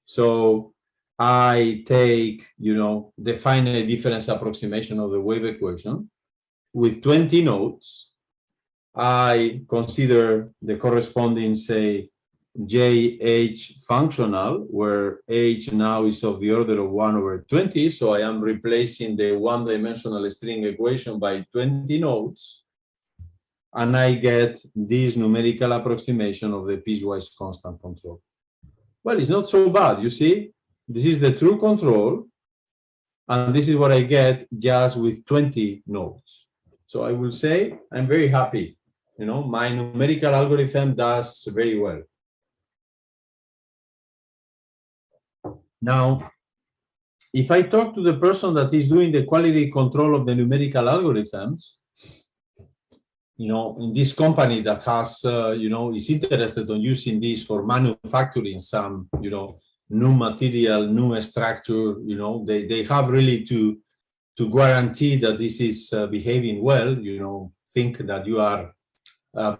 So I take, you know, the finite difference approximation of the wave equation with 20 nodes. I consider the corresponding, say, JH functional, where H now is of the order of 1/20. So I am replacing the one-dimensional string equation by 20 nodes. And I get this numerical approximation of the piecewise constant control. Well, it's not so bad. You see, this is the true control. And this is what I get just with 20 nodes. So I will say I'm very happy. You know, my numerical algorithm does very well. Now, if I talk to the person that is doing the quality control of the numerical algorithms, you know, in this company that has, you know, is interested in using this for manufacturing some, you know, new material, new structure, you know, they have really to guarantee that this is behaving well, you know, think that you are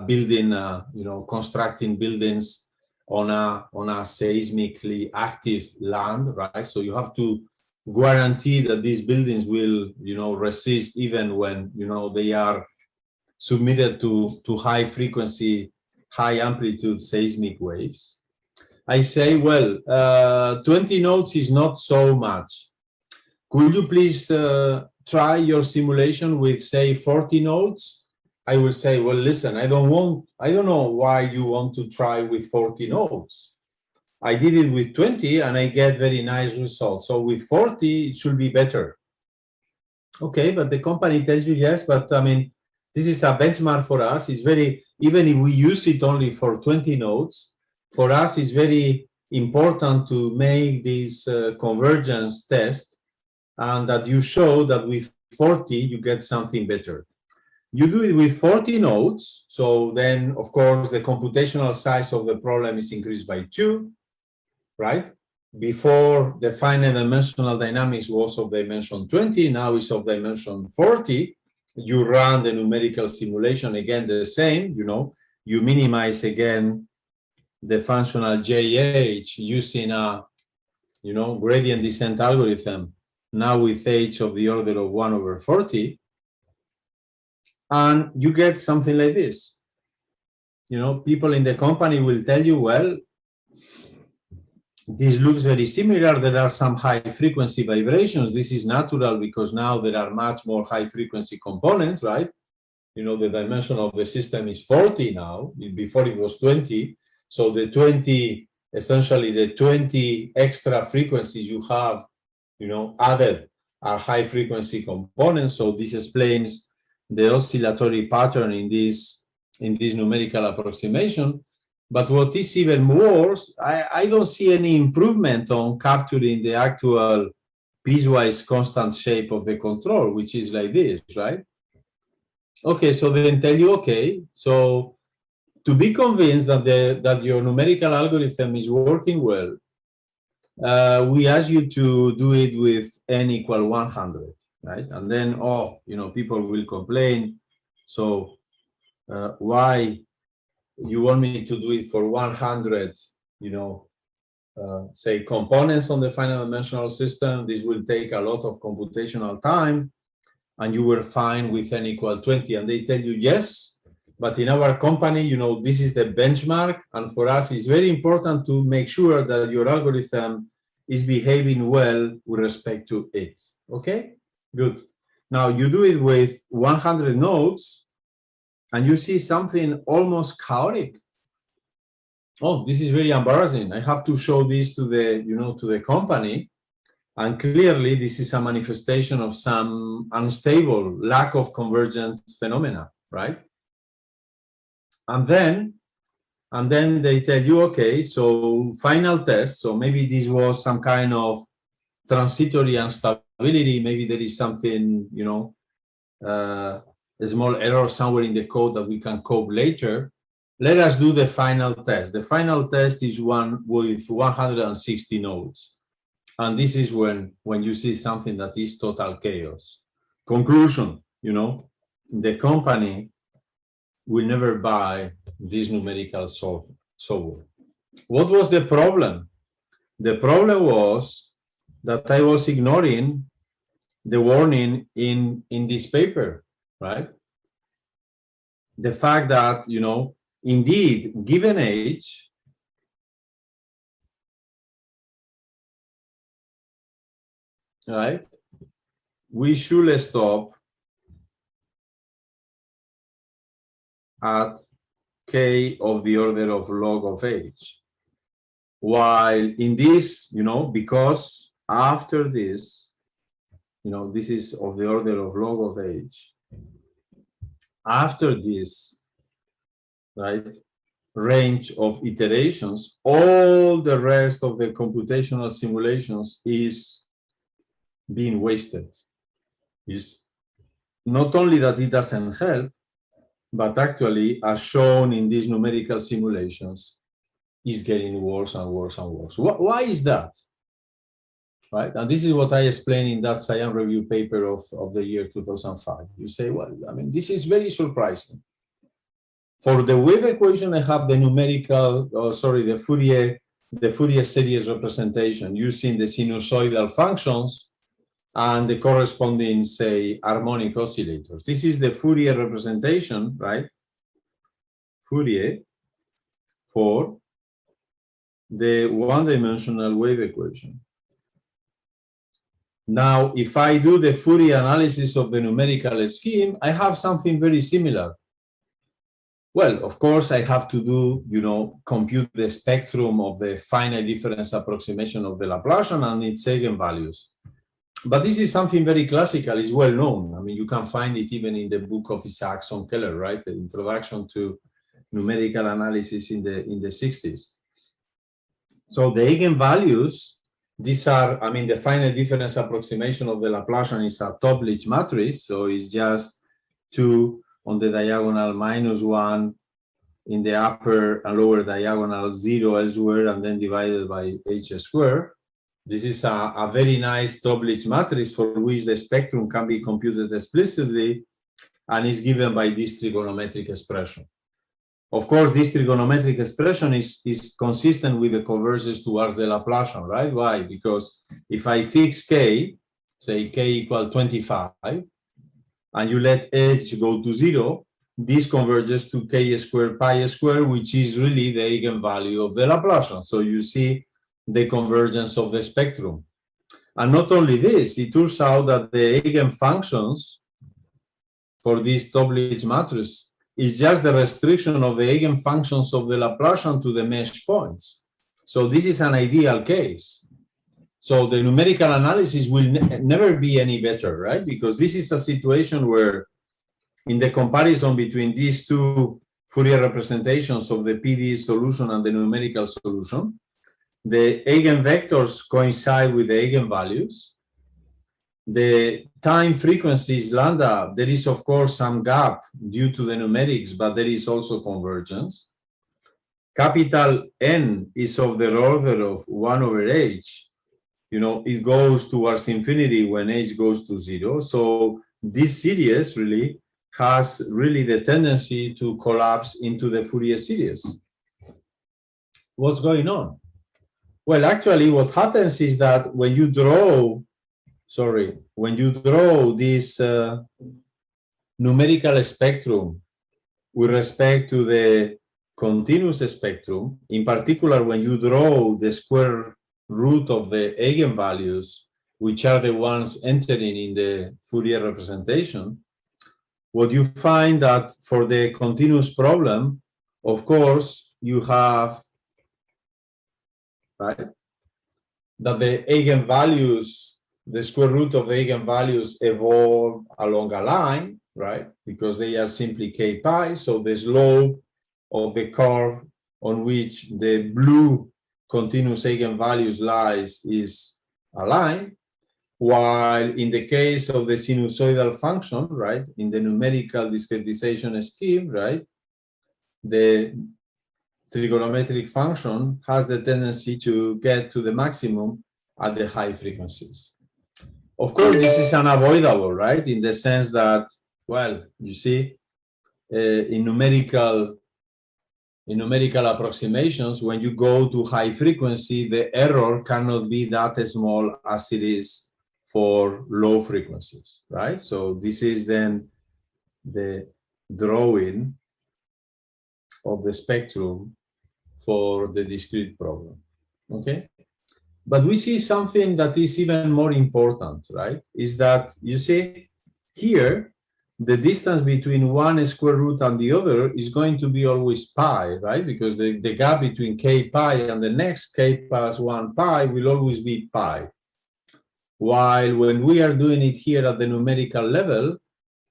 building, you know, constructing buildings on a seismically active land, right? So you have to guarantee that these buildings will, you know, resist even when, you know, they are submitted to high frequency, high amplitude seismic waves. I say, well, 20 nodes is not so much. Could you please try your simulation with, say, 40 nodes? I will say, well, listen, I don't know why you want to try with 40 nodes. I did it with 20 and I get very nice results. So with 40, it should be better. Okay, but the company tells you, yes, but I mean, this is a benchmark for us. It's very, even if we use it only for 20 nodes, for us, it's very important to make this convergence test and that you show that with 40, you get something better. You do it with 40 nodes, so then, of course, the computational size of the problem is increased by 2, right? Before, the finite dimensional dynamics was of dimension 20, now it's of dimension 40. You run the numerical simulation, again, the same, you know, you minimize again the functional JH using a, you know, gradient descent algorithm, now with H of the order of 1/40. And you get something like this. You know, people in the company will tell you, well, this looks very similar. There are some high frequency vibrations. This is natural because now there are much more high frequency components, right? You know, the dimension of the system is 40 now. Before it was 20. So the 20, essentially the 20 extra frequencies you have, you know, added are high frequency components. So this explains the oscillatory pattern in this numerical approximation. But what is even worse, I don't see any improvement on capturing the actual piecewise constant shape of the control, which is like this, right? Okay, so then tell you, okay, so to be convinced that your numerical algorithm is working well, we ask you to do it with n equal 100, right? And then, oh, you know, people will complain. So why you want me to do it for 100, you know, say, components on the finite-dimensional system. This will take a lot of computational time, and you were fine with n equal 20. And they tell you, yes, but in our company, you know, this is the benchmark. And for us, it's very important to make sure that your algorithm is behaving well with respect to it. Okay, good. Now you do it with 100 nodes, and you see something almost chaotic. Oh, this is very embarrassing. I have to show this to the, you know, to the company. And clearly, this is a manifestation of some unstable, lack of convergent phenomena, right? And then they tell you, okay, so final test. So maybe this was some kind of transitory instability. Maybe there is something, you know, a small error somewhere in the code that we can cope later. Let us do the final test. The final test is one with 160 nodes. And this is when you see something that is total chaos. Conclusion, you know, the company will never buy this numerical software. What was the problem? The problem was that I was ignoring the warning in this paper, right? The fact that, you know, indeed, given age, right, we should stop at k of the order of log of h. While in this, you know, because after this, you know, this is of the order of log of h. After this, right, range of iterations, all the rest of the computational simulations is being wasted. Is not only that it doesn't help, but actually, as shown in these numerical simulations, is getting worse and worse and worse. Why is that? Right? And this is what I explained in that Science Review paper of the year 2005. You say, well, I mean, this is very surprising. For the wave equation, I have the numerical, the Fourier series representation using the sinusoidal functions and the corresponding, say, harmonic oscillators. This is the Fourier representation, right? Fourier for the one-dimensional wave equation. Now, if I do the Fourier analysis of the numerical scheme, I have something very similar. Well, of course, I have to do, you know, compute the spectrum of the finite difference approximation of the Laplacian and its eigenvalues. But this is something very classical, it's well known. I mean, you can find it even in the book of Isaacson Keller, right? The introduction to numerical analysis in the 60s. So the eigenvalues, these are, I mean, the finite difference approximation of the Laplacian is a Toplich matrix. So it's just 2 on the diagonal minus 1 in the upper and lower diagonal, 0 elsewhere, and then divided by h squared. This is a very nice Toplich matrix for which the spectrum can be computed explicitly and is given by this trigonometric expression. Of course, this trigonometric expression is consistent with the convergence towards the Laplacian, right? Why? Because if I fix k, say k equal 25, and you let h go to 0, this converges to k squared pi squared, which is really the eigenvalue of the Laplacian. So you see the convergence of the spectrum. And not only this, it turns out that the eigenfunctions for this Toplich matrix is just the restriction of the eigenfunctions of the Laplacian to the mesh points. So this is an ideal case. So the numerical analysis will never be any better, right? Because this is a situation where in the comparison between these two Fourier representations of the PDE solution and the numerical solution, the eigenvectors coincide with the eigenvalues. The time frequency is lambda. There is, of course, some gap due to the numerics, but there is also convergence. Capital N is of the order of 1 over h. You know, it goes towards infinity when h goes to 0. So this series really has the tendency to collapse into the Fourier series. What's going on? Well, actually, what happens is that when you draw, this numerical spectrum with respect to the continuous spectrum, in particular, when you draw the square root of the eigenvalues, which are the ones entering in the Fourier representation, what you find that for the continuous problem, of course, you have, right, that the eigenvalues, the square root of the eigenvalues evolve along a line, right, because they are simply k pi, so the slope of the curve on which the blue continuous eigenvalues lies is a line, while in the case of the sinusoidal function, right, in the numerical discretization scheme, right, the trigonometric function has the tendency to get to the maximum at the high frequencies. Of course, this is unavoidable, right, in the sense that, well, you see, in numerical approximations, when you go to high frequency, the error cannot be that small as it is for low frequencies, right? So this is then the drawing of the spectrum for the discrete problem, okay? But we see something that is even more important, right? Is that, you see, here, the distance between one square root and the other is going to be always pi, right? Because the gap between k pi and the next k plus 1 pi will always be pi. While when we are doing it here at the numerical level,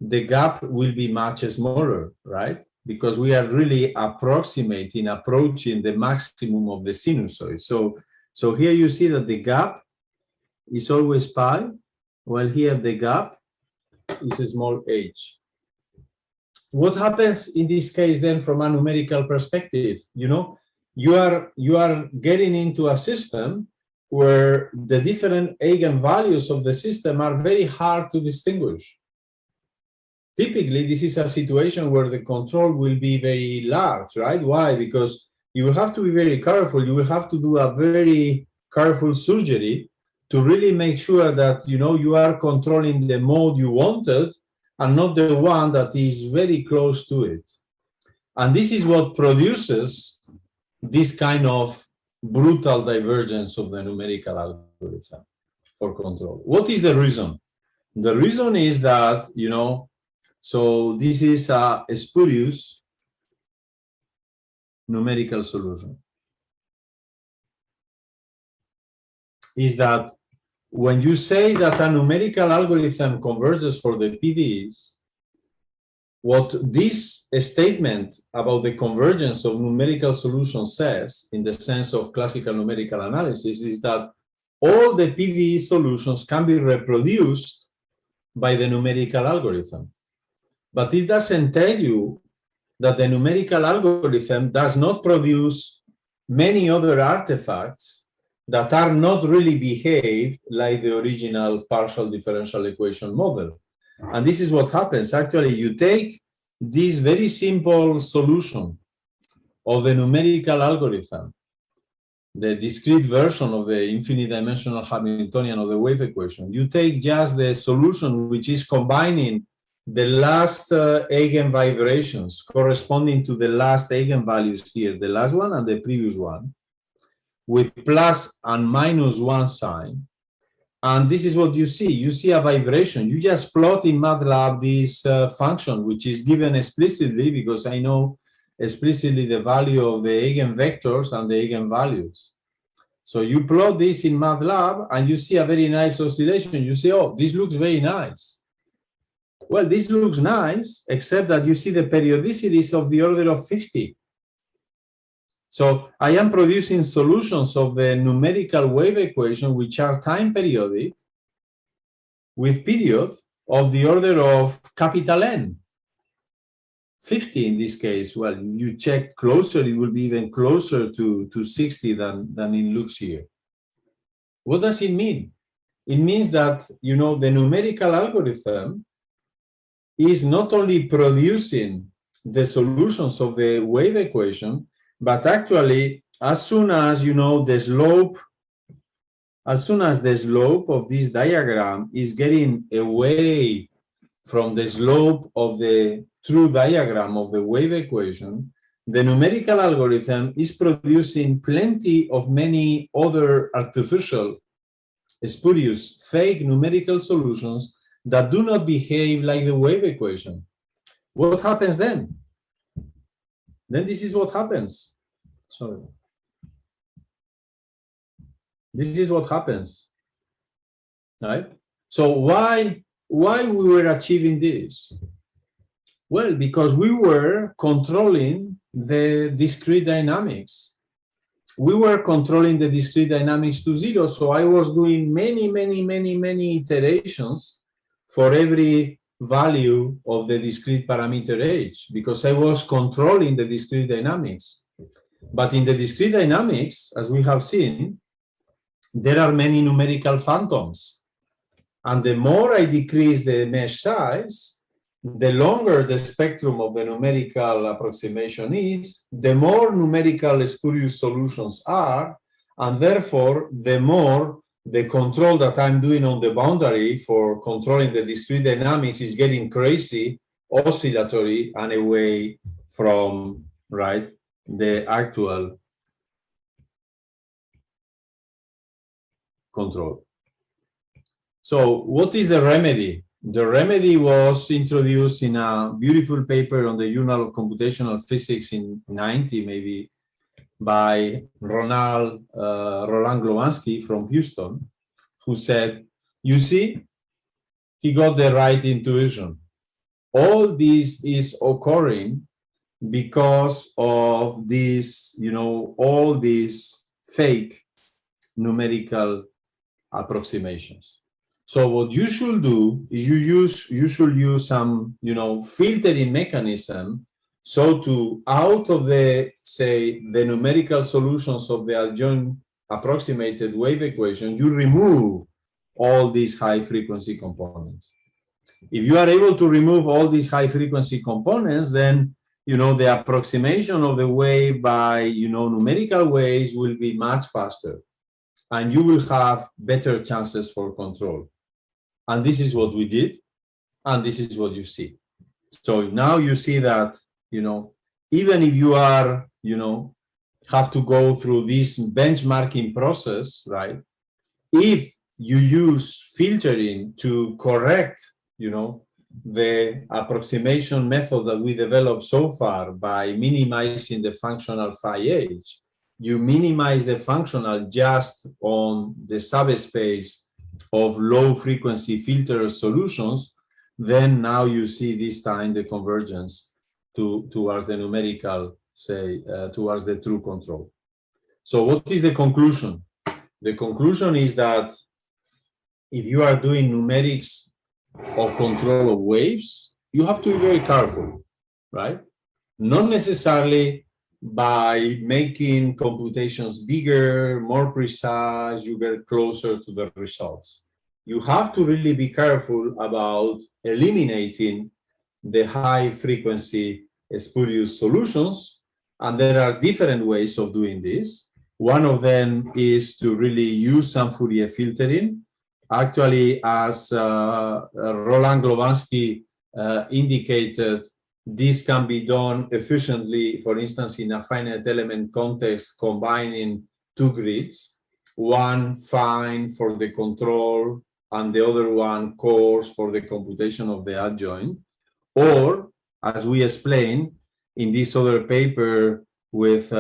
the gap will be much smaller, right? Because we are really approaching the maximum of the sinusoid. So here you see that the gap is always pi, while here the gap is a small h. What happens in this case then from a numerical perspective? You know, you are getting into a system where the different eigenvalues of the system are very hard to distinguish. Typically, this is a situation where the control will be very large, right? Why? Because you will have to be very careful. You will have to do a very careful surgery to really make sure that, you know, you are controlling the mode you wanted and not the one that is very close to it. And this is what produces this kind of brutal divergence of the numerical algorithm for control. What is the reason? The reason is that, you know, so this is a spurious numerical solution. Is that when you say that a numerical algorithm converges for the PDEs, what this statement about the convergence of numerical solutions says, in the sense of classical numerical analysis, is that all the PDE solutions can be reproduced by the numerical algorithm. But it doesn't tell you that the numerical algorithm does not produce many other artifacts that are not really behaved like the original partial differential equation model. And this is what happens. Actually, you take this very simple solution of the numerical algorithm, the discrete version of the infinite dimensional Hamiltonian of the wave equation. You take just the solution which is combining the last eigenvibrations corresponding to the last eigenvalues here, the last one and the previous one, with plus and minus one sign. And this is what you see. You see a vibration. You just plot in MATLAB this function, which is given explicitly because I know explicitly the value of the eigenvectors and the eigenvalues. So you plot this in MATLAB and you see a very nice oscillation. You say, oh, this looks very nice. Well, this looks nice, except that you see the periodicities of the order of 50. So I am producing solutions of the numerical wave equation, which are time periodic, with period of the order of capital N. 50 in this case. Well, you check closer, it will be even closer to 60 than it looks here. What does it mean? It means that, you know, the numerical algorithm is not only producing the solutions of the wave equation, but actually as soon as the slope, as soon as the slope of this diagram is getting away from the slope of the true diagram of the wave equation, the numerical algorithm is producing plenty of many other artificial, spurious, fake numerical solutions that do not behave like the wave equation. What happens then? Then this is what happens. Sorry. This is what happens, right? So why we were achieving this? Well, because we were controlling the discrete dynamics. We were controlling the discrete dynamics to zero. So I was doing many iterations for every value of the discrete parameter h, because I was controlling the discrete dynamics. But in the discrete dynamics, as we have seen, there are many numerical phantoms. And the more I decrease the mesh size, the longer the spectrum of the numerical approximation is, the more numerical spurious solutions are, and therefore the more the control that I'm doing on the boundary for controlling the discrete dynamics is getting crazy, oscillatory, and away from, right, the actual control. So what is the remedy? The remedy was introduced in a beautiful paper on the Journal of Computational Physics in 90, maybe, by Roland Glovansky from Houston, who said, you see, he got the right intuition. All this is occurring because of this, all these fake numerical approximations. So what you should do is you should use some, filtering mechanism. So to, out of the, say, the numerical solutions of the adjoint approximated wave equation, you remove all these high frequency components. If you are able to remove all these high frequency components, then, the approximation of the wave by, numerical ways will be much faster, and you will have better chances for control. And this is what we did, and this is what you see. So now you see that, even if you are, have to go through this benchmarking process, right? If you use filtering to correct, the approximation method that we developed so far by minimizing the functional phi h, you minimize the functional just on the subspace of low frequency filter solutions, then now you see this time the convergence towards the numerical, say, towards the true control. So what is the conclusion? The conclusion is that if you are doing numerics of control of waves, you have to be very careful, right? Not necessarily by making computations bigger, more precise, you get closer to the results. You have to really be careful about eliminating the high frequency spurious solutions. And there are different ways of doing this. One of them is to really use some Fourier filtering. Actually, as Roland Glovansky indicated, this can be done efficiently, for instance, in a finite element context, combining two grids, one fine for the control and the other one coarse for the computation of the adjoint. Or, as we explained in this other paper with,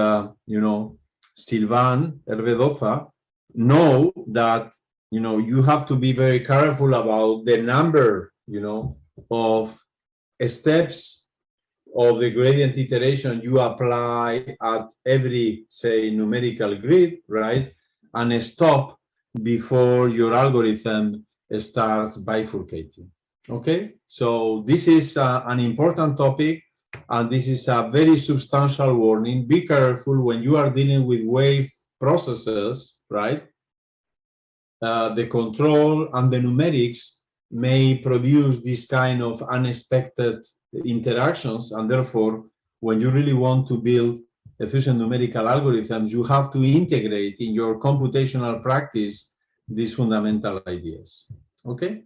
Sylvain Hervé-Doffa, know that, you have to be very careful about the number, of steps of the gradient iteration you apply at every, say, numerical grid, right? And stop before your algorithm starts bifurcating. Okay, so this is an important topic, and this is a very substantial warning. Be careful when you are dealing with wave processes, right? The control and the numerics may produce this kind of unexpected interactions, and therefore, when you really want to build efficient numerical algorithms, you have to integrate in your computational practice these fundamental ideas. Okay?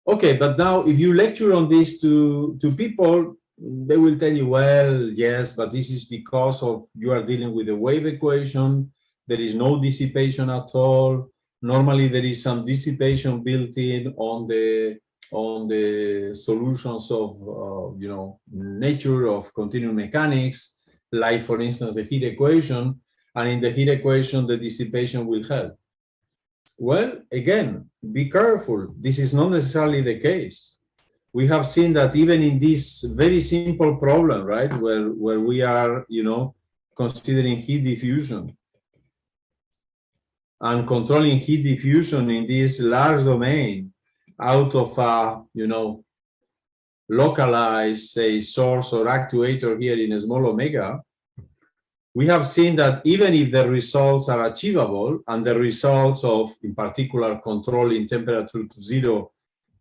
Okay, but now if you lecture on this to people, they will tell you, well, yes, but this is because of you are dealing with a wave equation. There is no dissipation at all. Normally, there is some dissipation built in on the solutions of nature of continuum mechanics, like for instance the heat equation. And in the heat equation, the dissipation will help. Well, again, be careful. This is not necessarily the case. We have seen that even in this very simple problem, right, where we are, considering heat diffusion and controlling heat diffusion in this large domain out of a, localized, say, source or actuator here in a small omega, we have seen that even if the results are achievable and the results of, in particular, controlling temperature to zero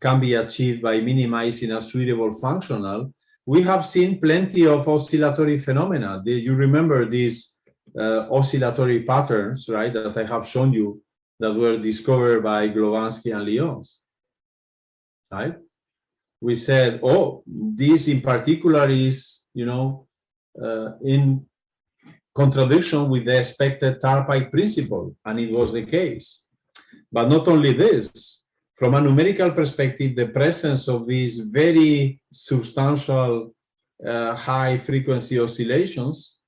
can be achieved by minimizing a suitable functional, we have seen plenty of oscillatory phenomena. You remember these oscillatory patterns, right, that I have shown you that were discovered by Glovansky and Lyons, right? We said, oh, this in particular is, in contradiction with the expected Turnpike principle, and it was the case. But not only this, from a numerical perspective, the presence of these very substantial high frequency oscillations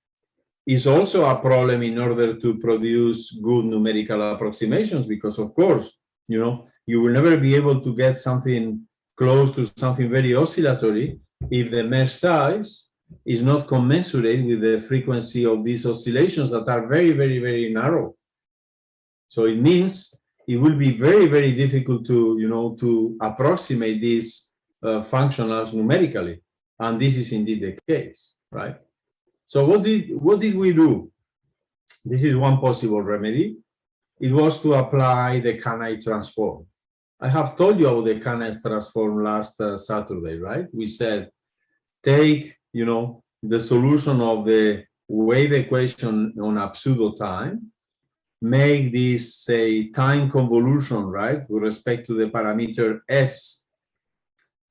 is also a problem in order to produce good numerical approximations, because of course, you will never be able to get something close to something very oscillatory if the mesh size is not commensurate with the frequency of these oscillations that are very, very, very narrow. So it means it will be very, very difficult to, to approximate these functionals numerically. And this is indeed the case, right? So what did we do? This is one possible remedy. It was to apply the Kanai transform. I have told you about the Kanai transform last Saturday, right? We said, take, the solution of the wave equation on a pseudo time, make this, say, time convolution, right, with respect to the parameter S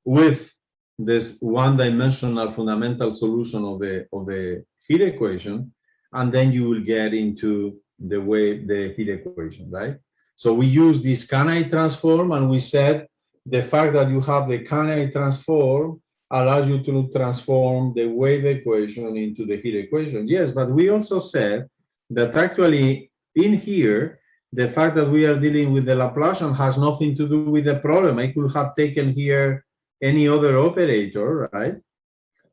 with this one-dimensional fundamental solution of the heat equation, and then you will get into the heat equation, right? So we use this Kanai transform, and we said the fact that you have the Kanai transform allows you to transform the wave equation into the heat equation. Yes, but we also said that actually in here, the fact that we are dealing with the Laplacian has nothing to do with the problem. I could have taken here any other operator, right?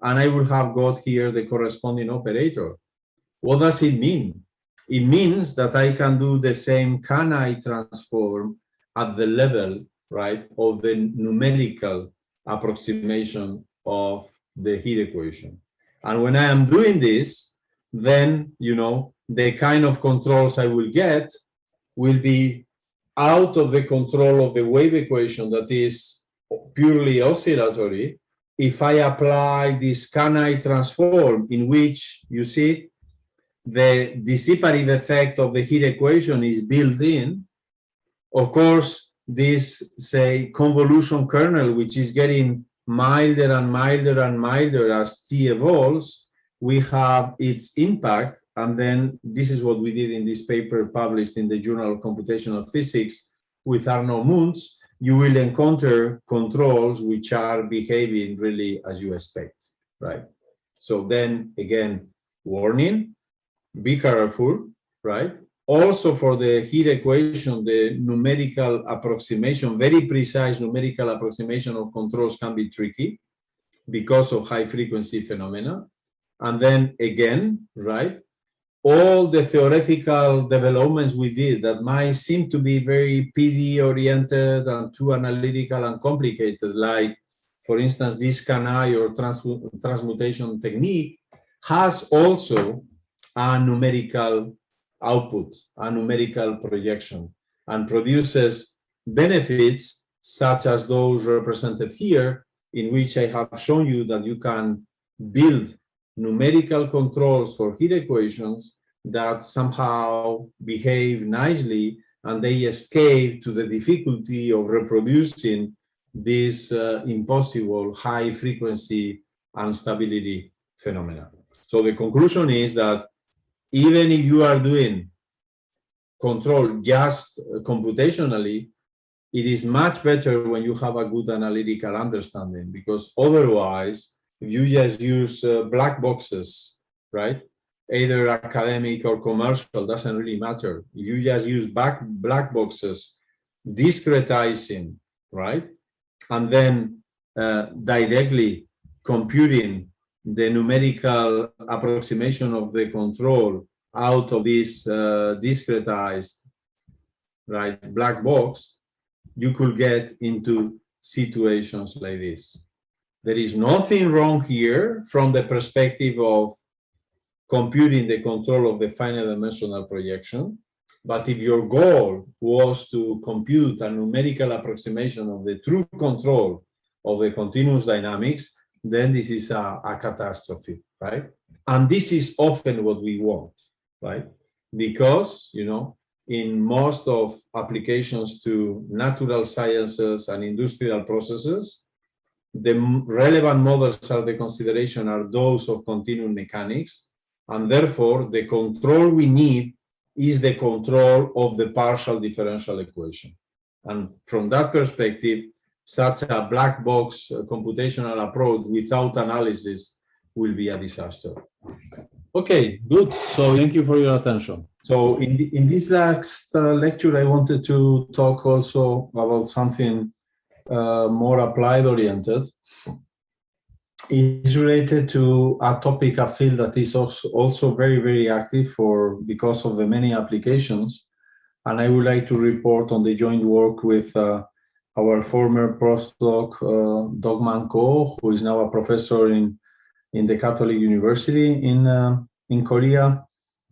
And I would have got here the corresponding operator. What does it mean? It means that I can do the same Kanai transform at the level, right, of the numerical approximation of the heat equation. And when I am doing this, then, the kind of controls I will get will be out of the control of the wave equation that is purely oscillatory. If I apply this Kanai transform, in which, you see, the dissipative effect of the heat equation is built in, of course, this, say, convolution kernel, which is getting milder and milder and milder as t evolves, we have its impact. And then this is what we did in this paper published in the Journal of Computational Physics with Arno Muntz. You will encounter controls which are behaving really as you expect, right? So then again, warning, be careful, right? Also for the heat equation, the numerical approximation, very precise numerical approximation of controls can be tricky because of high frequency phenomena. And then again, right, all the theoretical developments we did that might seem to be very PD oriented and too analytical and complicated, like, for instance, this Kanai or transmutation technique, has also a numerical output, a numerical projection, and produces benefits such as those represented here, in which I have shown you that you can build numerical controls for heat equations that somehow behave nicely and they escape to the difficulty of reproducing this impossible high frequency instability phenomena. So the conclusion is that even if you are doing control just computationally, it is much better when you have a good analytical understanding, because otherwise, if you just use black boxes, right? Either academic or commercial, doesn't really matter. If you just use black boxes, discretizing, right? And then directly computing the numerical approximation of the control out of this discretized, right, black box, you could get into situations like this. There is nothing wrong here from the perspective of computing the control of the finite dimensional projection. But if your goal was to compute a numerical approximation of the true control of the continuous dynamics, then this is a catastrophe, right? And this is often what we want, right? Because, you know, in most of applications to natural sciences and industrial processes, the relevant models under consideration are those of continuum mechanics, and therefore the control we need is the control of the partial differential equation. And from that perspective, such a black box computational approach without analysis will be a disaster. Okay, good. So thank you for your attention. So in this next lecture, I wanted to talk also about something more applied oriented. It's related to a topic, a field that is also very, very active because of the many applications. And I would like to report on the joint work with our former postdoc, Dogman Ko, who is now a professor in the Catholic University in Korea,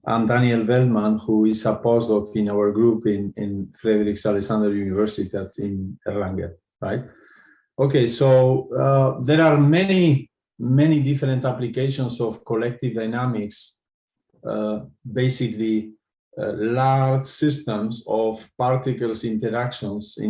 and Daniel Veldman, who is a postdoc in our group in Friedrich Alexander University in Erlangen, right? Okay, so there are many different applications of collective dynamics, basically large systems of particles in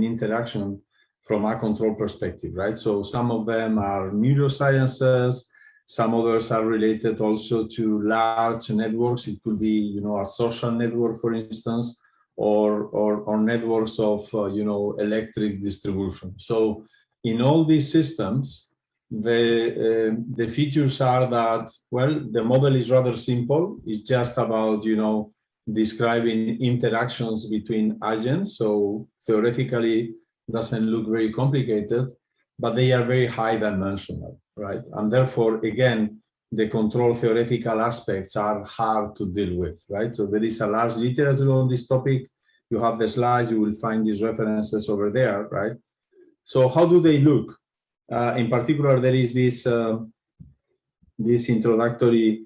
interaction from a control perspective, right? So some of them are neurosciences, some others are related also to large networks. It could be, you know, a social network, for instance, or networks of, you know, electric distribution. So in all these systems, the features are that, well, the model is rather simple. It's just about, you know, describing interactions between agents. So theoretically, doesn't look very complicated, but they are very high dimensional, right? And therefore, again, the control theoretical aspects are hard to deal with, right? So there is a large literature on this topic. You have the slides, you will find these references over there, right? So how do they look? In particular, there is this, this introductory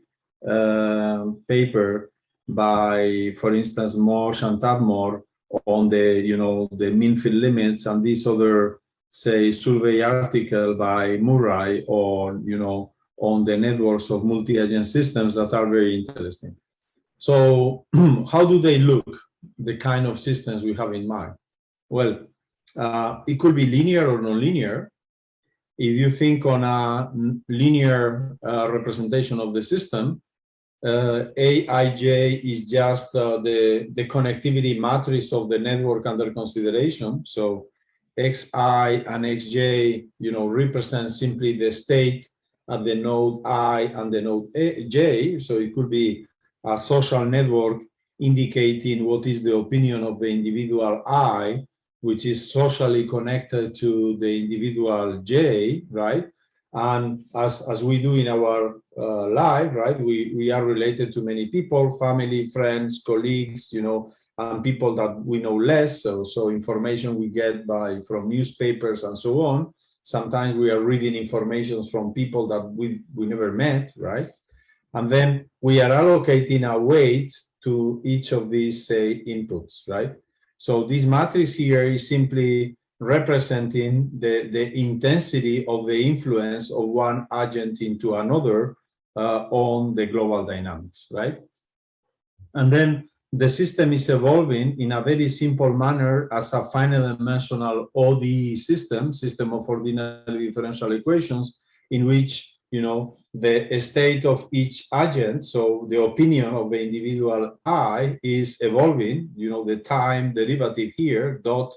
paper by, for instance, Mosh and Tadmore on the, you know, the mean field limits, and this other, say, survey article by Murray on, you know, on the networks of multi-agent systems that are very interesting. So how do they look, the kind of systems we have in mind? Well, it could be linear or nonlinear. If you think on a linear representation of the system, Aij is just the connectivity matrix of the network under consideration. So Xi and Xj, you know, represent simply the state at the node I and the node J. So it could be a social network indicating what is the opinion of the individual I, which is socially connected to the individual J, right? And as we do in our life, right, we are related to many people, family, friends, colleagues, you know, and people that we know less. So information we get from newspapers and so on. Sometimes we are reading information from people that we never met, right? And then we are allocating a weight to each of these, say, inputs, right? So this matrix here is simply representing the intensity of the influence of one agent into another on the global dynamics, right? And then the system is evolving in a very simple manner as a finite-dimensional ODE system of ordinary differential equations, in which, you know, the state of each agent, so the opinion of the individual I, is evolving. You know, the time derivative here, dot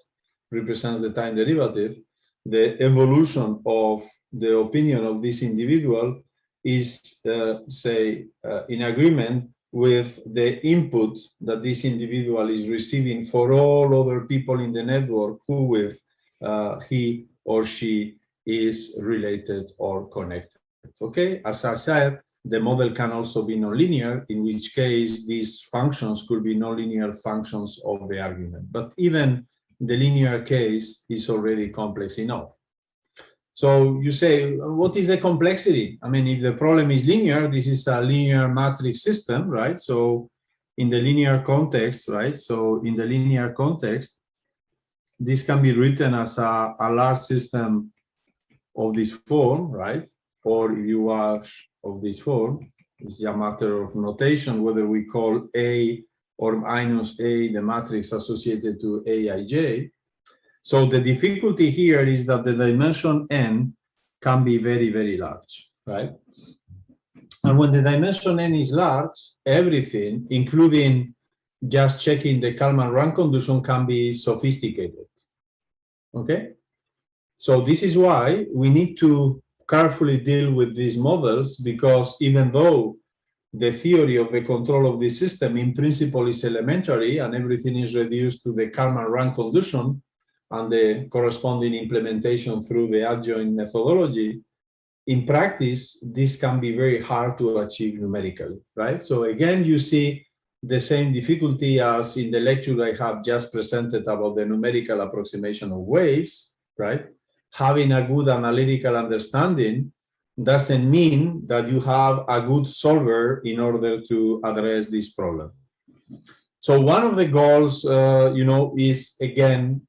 represents the time derivative. The evolution of the opinion of this individual is, in agreement with the input that this individual is receiving for all other people in the network who with he or she is related or connected. Okay, as I said, the model can also be nonlinear, in which case these functions could be nonlinear functions of the argument. But even the linear case is already complex enough. So you say, what is the complexity? I mean, if the problem is linear, this is a linear matrix system, right? So in the linear context, right? So in the linear context, this can be written as a large system of this form, right? Or if you are of this form, it's a matter of notation, whether we call A or minus A the matrix associated to Aij. So the difficulty here is that the dimension n can be very, very large, right? And when the dimension n is large, everything, including just checking the Kalman rank condition, can be sophisticated, okay? So this is why we need to carefully deal with these models, because even though the theory of the control of the system in principle is elementary and everything is reduced to the Kalman rank condition and the corresponding implementation through the adjoint methodology, in practice, this can be very hard to achieve numerically, right? So again, you see the same difficulty as in the lecture I have just presented about the numerical approximation of waves, right? Having a good analytical understanding doesn't mean that you have a good solver in order to address this problem. So one of the goals, you know, is again,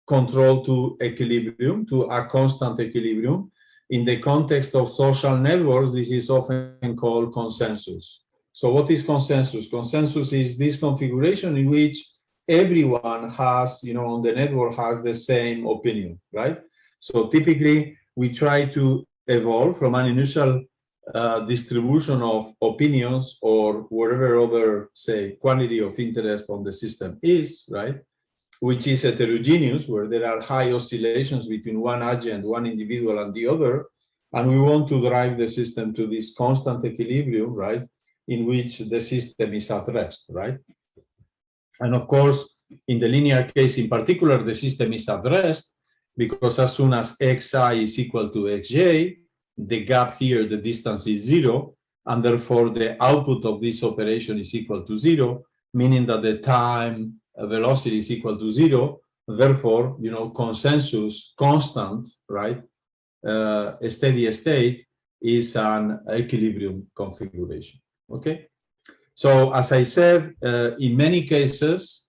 control to equilibrium, to a constant equilibrium. In the context of social networks, this is often called consensus. So what is consensus? Consensus is this configuration in which everyone has, you know, on the network has the same opinion, right? So typically we try to evolve from an initial distribution of opinions or whatever other, say, quantity of interest on the system is, right? Which is heterogeneous, where there are high oscillations between one agent, one individual, and the other. And we want to drive the system to this constant equilibrium, right, in which the system is at rest, right? And of course, in the linear case in particular, the system is at rest because as soon as xi is equal to xj, the gap here, the distance is 0, and therefore the output of this operation is equal to 0, meaning that the time velocity is equal to 0. Therefore, you know, consensus constant, right? A steady state is an equilibrium configuration. Okay. So as I said, in many cases,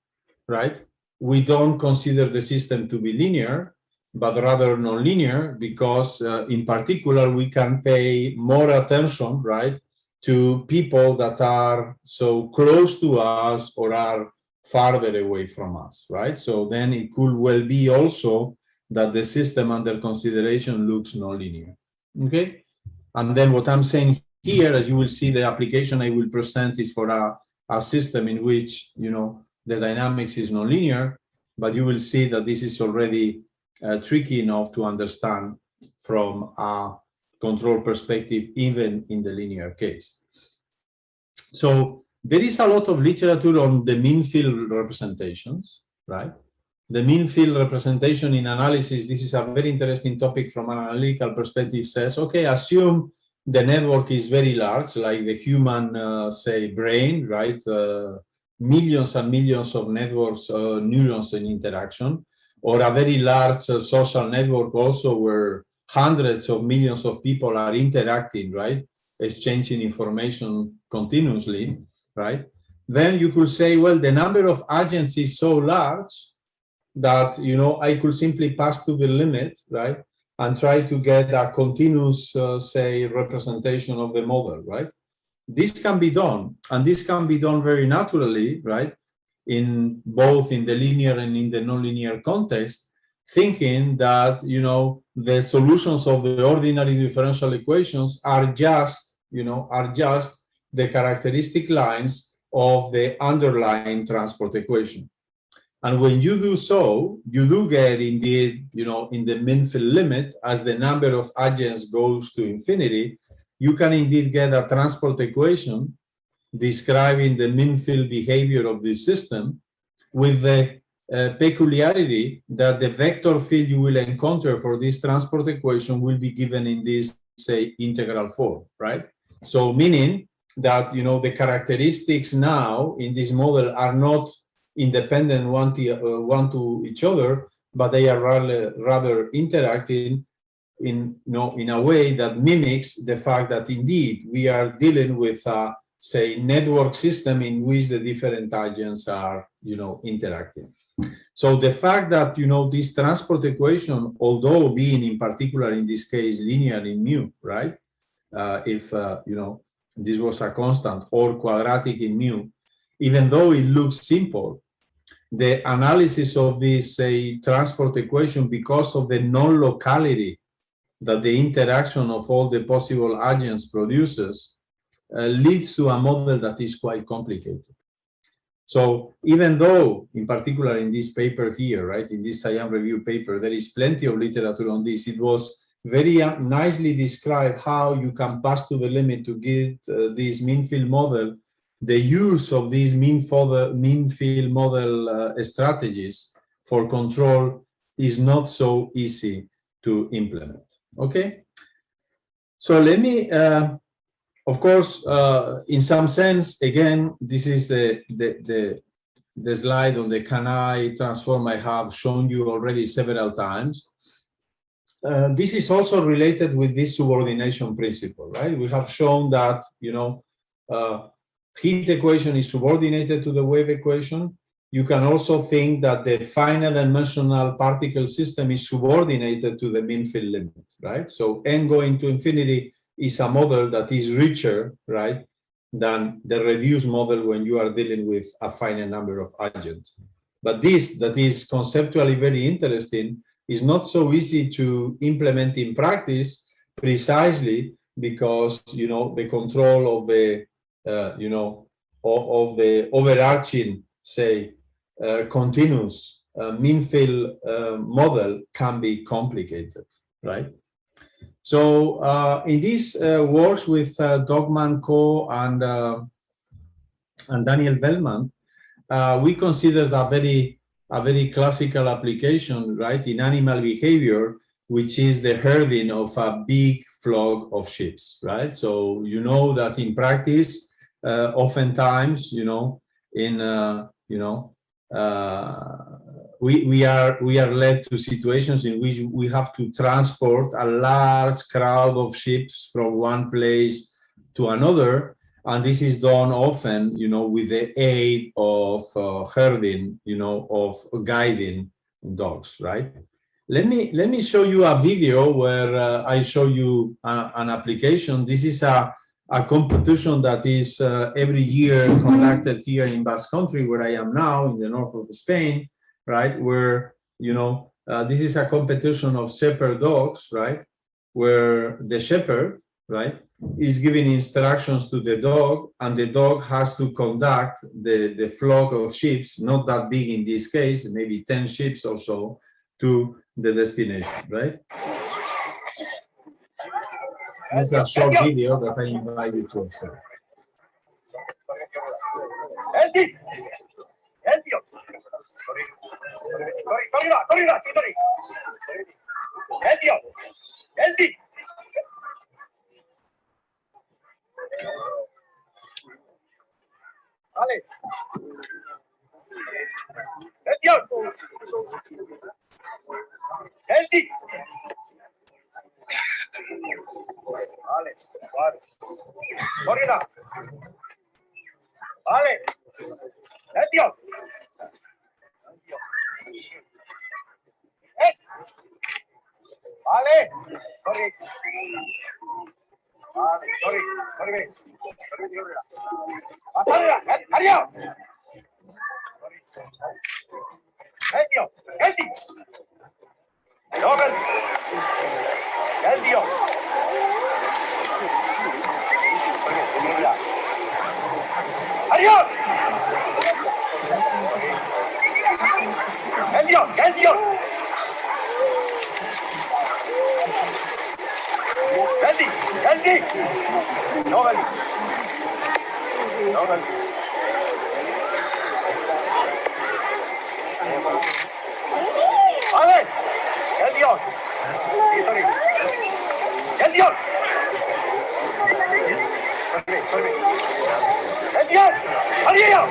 right, we don't consider the system to be linear, but rather nonlinear, because in particular, we can pay more attention, right, to people that are so close to us or are farther away from us, right? So then it could well be also that the system under consideration looks nonlinear, okay? And then what I'm saying here, as you will see, the application I will present is for a system in which, you know, the dynamics is nonlinear, but you will see that this is already tricky enough to understand from a control perspective, even in the linear case. So there is a lot of literature on the mean field representations, right? The mean field representation in analysis, this is a very interesting topic from an analytical perspective, says, okay, assume the network is very large, like the human, say, brain, right? Millions and millions of networks, neurons in interaction, or a very large social network also where hundreds of millions of people are interacting, right? Exchanging information continuously, right? Then you could say, well, the number of agents is so large that, you know, I could simply pass to the limit, right? and try to get a continuous, say, representation of the model, right? This can be done, and this can be done very naturally, right? In both in the linear and in the nonlinear context, thinking that, you know, the solutions of the ordinary differential equations are just, you know, are just the characteristic lines of the underlying transport equation. And when you do so, you do get indeed, you know, in the mean field limit, as the number of agents goes to infinity, you can indeed get a transport equation describing the mean field behavior of this system, with the peculiarity that the vector field you will encounter for this transport equation will be given in this, say, integral form, right? So meaning that, you know, the characteristics now in this model are not independent one to each other, but they are rather interacting in, you know, in a way that mimics the fact that indeed we are dealing with a, say, network system in which the different agents are, you know, interacting. So the fact that, you know, this transport equation, although being in particular in this case linear in mu, right? If, you know, this was a constant or quadratic in mu, even though it looks simple, the analysis of this, say, transport equation, because of the non-locality that the interaction of all the possible agents produces, leads to a model that is quite complicated. So even though, in particular in this paper here, right, in this Cyan review paper, there is plenty of literature on this, it was very nicely described how you can pass to the limit to get this mean field model. The use of these mean field model strategies for control is not so easy to implement. Okay, so let me, of course, in some sense, again, this is the slide on the can I transform I have shown you already several times. This is also related with this subordination principle, right? We have shown that, you know, heat equation is subordinated to the wave equation. You can also think that the finite-dimensional particle system is subordinated to the mean field limit, right? So n going to infinity is a model that is richer, right, than the reduced model when you are dealing with a finite number of agents. But this, that is conceptually very interesting, is not so easy to implement in practice, precisely because, you know, the control of the, you know, of the overarching, say, continuous mean field model can be complicated, right? So in this works with Dogman, Co. and Daniel Bellman, we considered a very classical application, right, in animal behavior, which is the herding of a big flock of sheep, right? So you know that in practice, oftentimes, you know, in you know, we are led to situations in which we have to transport a large crowd of sheep from one place to another, and this is done often, you know, with the aid of herding, you know, of guiding dogs, right? Let me show you a video where I show you an application. This is a competition that is every year conducted here in Basque Country, where I am now, in the north of Spain, right? Where, you know, this is a competition of shepherd dogs, right? Where the shepherd, right, is giving instructions to the dog, and the dog has to conduct the flock of sheep, not that big in this case, maybe 10 sheep or so, to the destination, right? This is a short video that I invite you to observe. Vale. Atención. Eldi. Vale, vale. Corrida. Vale. Atención. Es. Vale. Vale. Sorry. Vale, sorry. Sorry. Pasarla. Adiós. Adiós. Adiós. Logan. Adiós. Adiós. Adiós. Adiós. Andy, Andy. Logan. Logan. Vale. Adiós. Sorry. Adiós. Sorry. Adiós. Adiós.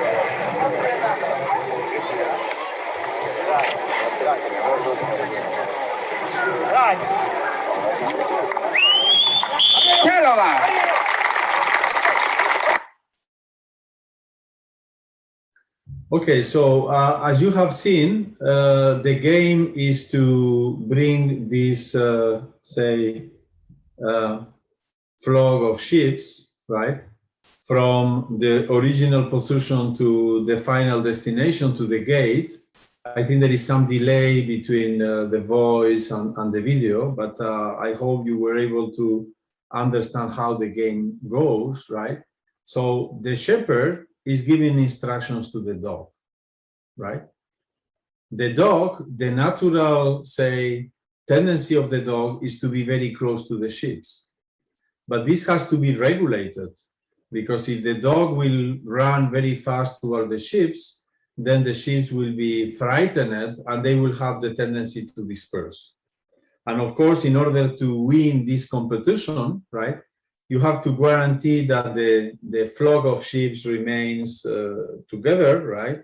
Right. Se lo da. Okay, so as you have seen, the game is to bring this, flock of ships, right, from the original position to the final destination, to the gate. I think there is some delay between the voice and the video, but I hope you were able to understand how the game goes, right? So the shepherd is giving instructions to the dog, right? The dog, the natural, tendency of the dog is to be very close to the ships. But this has to be regulated, because if the dog will run very fast toward the ships, then the ships will be frightened and they will have the tendency to disperse. And of course, in order to win this competition, right, you have to guarantee that the flock of ships remains together, right,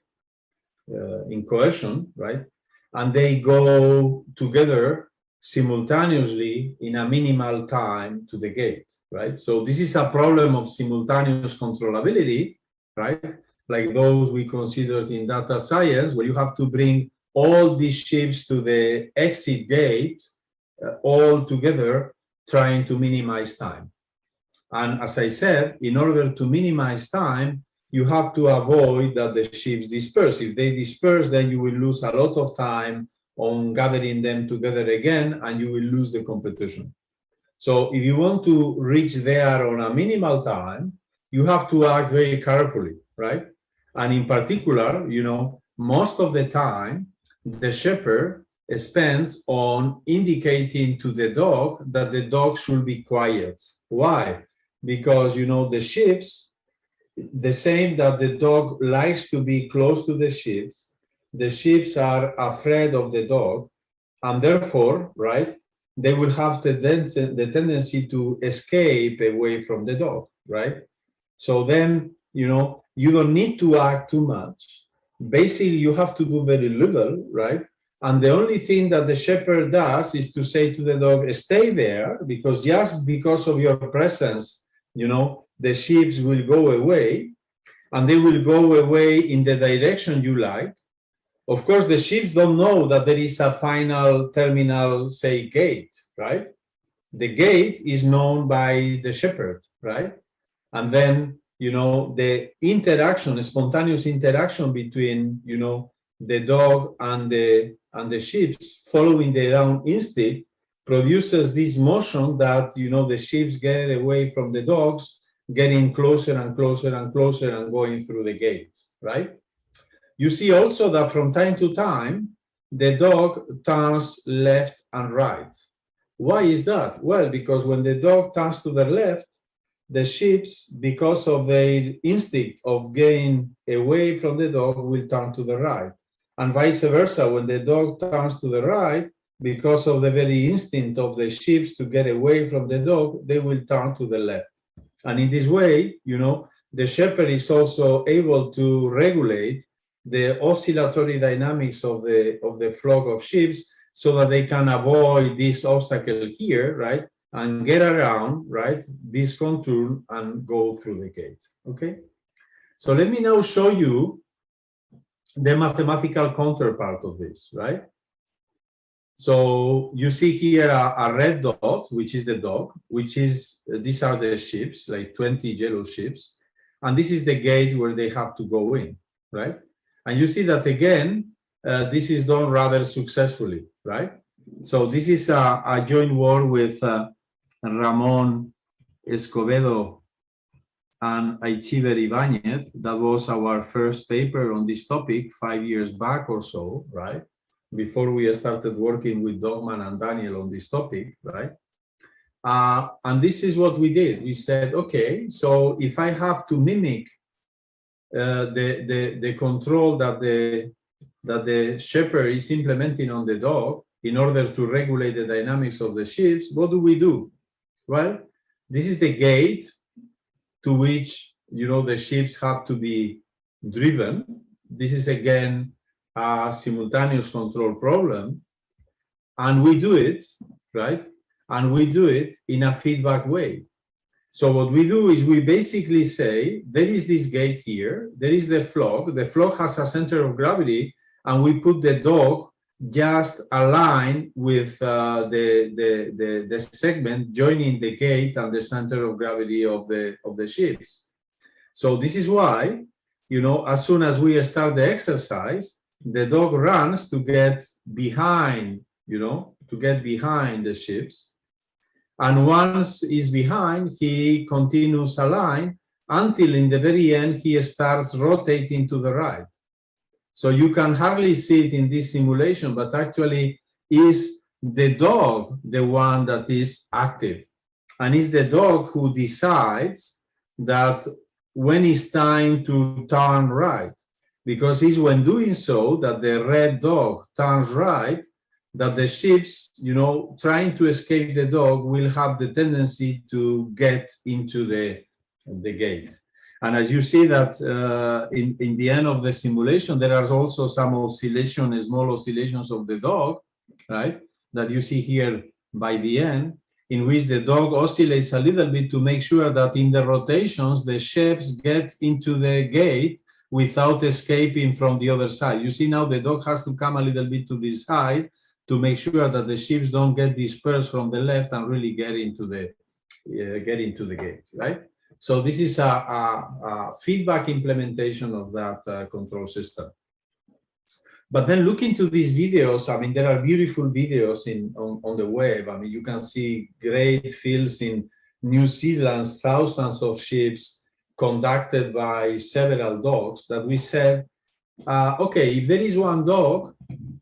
in cohesion, right, and they go together simultaneously in a minimal time to the gate, right? So this is a problem of simultaneous controllability, right? Like those we considered in data science, where you have to bring all these ships to the exit gate all together, trying to minimize time. And as I said, in order to minimize time, you have to avoid that the ships disperse. If they disperse, then you will lose a lot of time on gathering them together again, and you will lose the competition. So if you want to reach there on a minimal time, you have to act very carefully, right? And in particular, you know, most of the time, the shepherd spends on indicating to the dog that the dog should be quiet. Why? Because, you know, the ships, the same that the dog likes to be close to the ships are afraid of the dog, and therefore, right, they will have the tendency to escape away from the dog, right? So then, you know, you don't need to act too much. Basically, you have to do very little, right? And the only thing that the shepherd does is to say to the dog, stay there, because just because of your presence, you know, the ships will go away, and they will go away in the direction you like. Of course, the ships don't know that there is a final terminal, say, gate, right? The gate is known by the shepherd, right? And then, you know, the interaction, the spontaneous interaction between, you know, the dog and the ships, following their own instinct, produces this motion that, you know, the ships get away from the dogs, getting closer and closer and closer and going through the gate, right? You see also that from time to time, the dog turns left and right. Why is that? Well, because when the dog turns to the left, the ships, because of their instinct of getting away from the dog, will turn to the right. And vice versa, when the dog turns to the right, because of the very instinct of the ships to get away from the dog, they will turn to the left. And in this way, you know, the shepherd is also able to regulate the oscillatory dynamics of the flock of ships, so that they can avoid this obstacle here, right, and get around, right, this contour and go through the gate. Okay, so let me now show you the mathematical counterpart of this, right? So you see here a red dot, which is the dog, which is, these are the ships, like 20 yellow ships. And this is the gate where they have to go in, right? And you see that again, this is done rather successfully, right? So this is a joint work with Ramon Escobedo and Aichiber Ibanez. That was our first paper on this topic 5 years back or so, right? Before we started working with Dogman and Daniel on this topic, right? And this is what we did. We said, okay, so if I have to mimic the control that the shepherd is implementing on the dog in order to regulate the dynamics of the ships, what do we do? Well, this is the gate to which, you know, the ships have to be driven. This is again a simultaneous control problem, and we do it, right? And we do it in a feedback way. So what we do is we basically say, there is this gate here, there is the flock has a center of gravity, and we put the dog just aligned with the segment joining the gate and the center of gravity of the ships. So this is why, you know, as soon as we start the exercise, the dog runs to get behind, you know, to get behind the ships. And once he's behind, he continues aligned until in the very end, he starts rotating to the right. So you can hardly see it in this simulation, but actually is the dog the one that is active. And it's the dog who decides that when it's time to turn right, because it's when doing so that the red dog turns right, that the ships, you know, trying to escape the dog will have the tendency to get into the gate. And as you see that in the end of the simulation, there are also some oscillation, small oscillations of the dog, right? That you see here by the end, in which the dog oscillates a little bit to make sure that in the rotations, the ships get into the gate without escaping from the other side. You see now the dog has to come a little bit to this side to make sure that the ships don't get dispersed from the left and really get into the gate, right? So this is a feedback implementation of that control system. But then look into these videos. I mean, there are beautiful videos on the web. I mean, you can see great fields in New Zealand, thousands of ships conducted by several dogs that we said, okay, if there is one dog,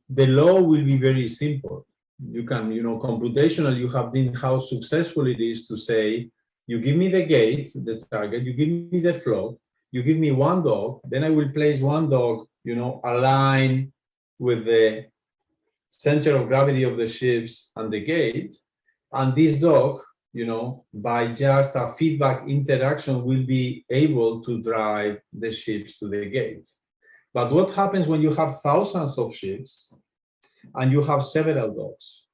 the law will be very simple. You can, you know, computational, you have been how successful it is to say, you give me the gate, the target, you give me the flow, you give me one dog, then I will place one dog, you know, aligned with the center of gravity of the ships and the gate. And this dog, you know, by just a feedback interaction will be able to drive the ships to the gate. But what happens when you have thousands of ships and you have several dogs?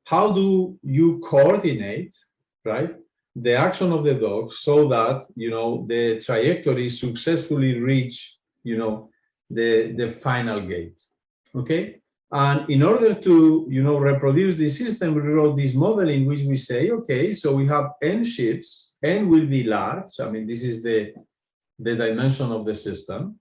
How do you coordinate, right, the action of the dog so that, you know, the trajectory successfully reach, you know, the final gate, okay? And in order to, you know, reproduce this system, we wrote this model in which we say, okay, so we have n ships, n will be large. I mean, this is the dimension of the system,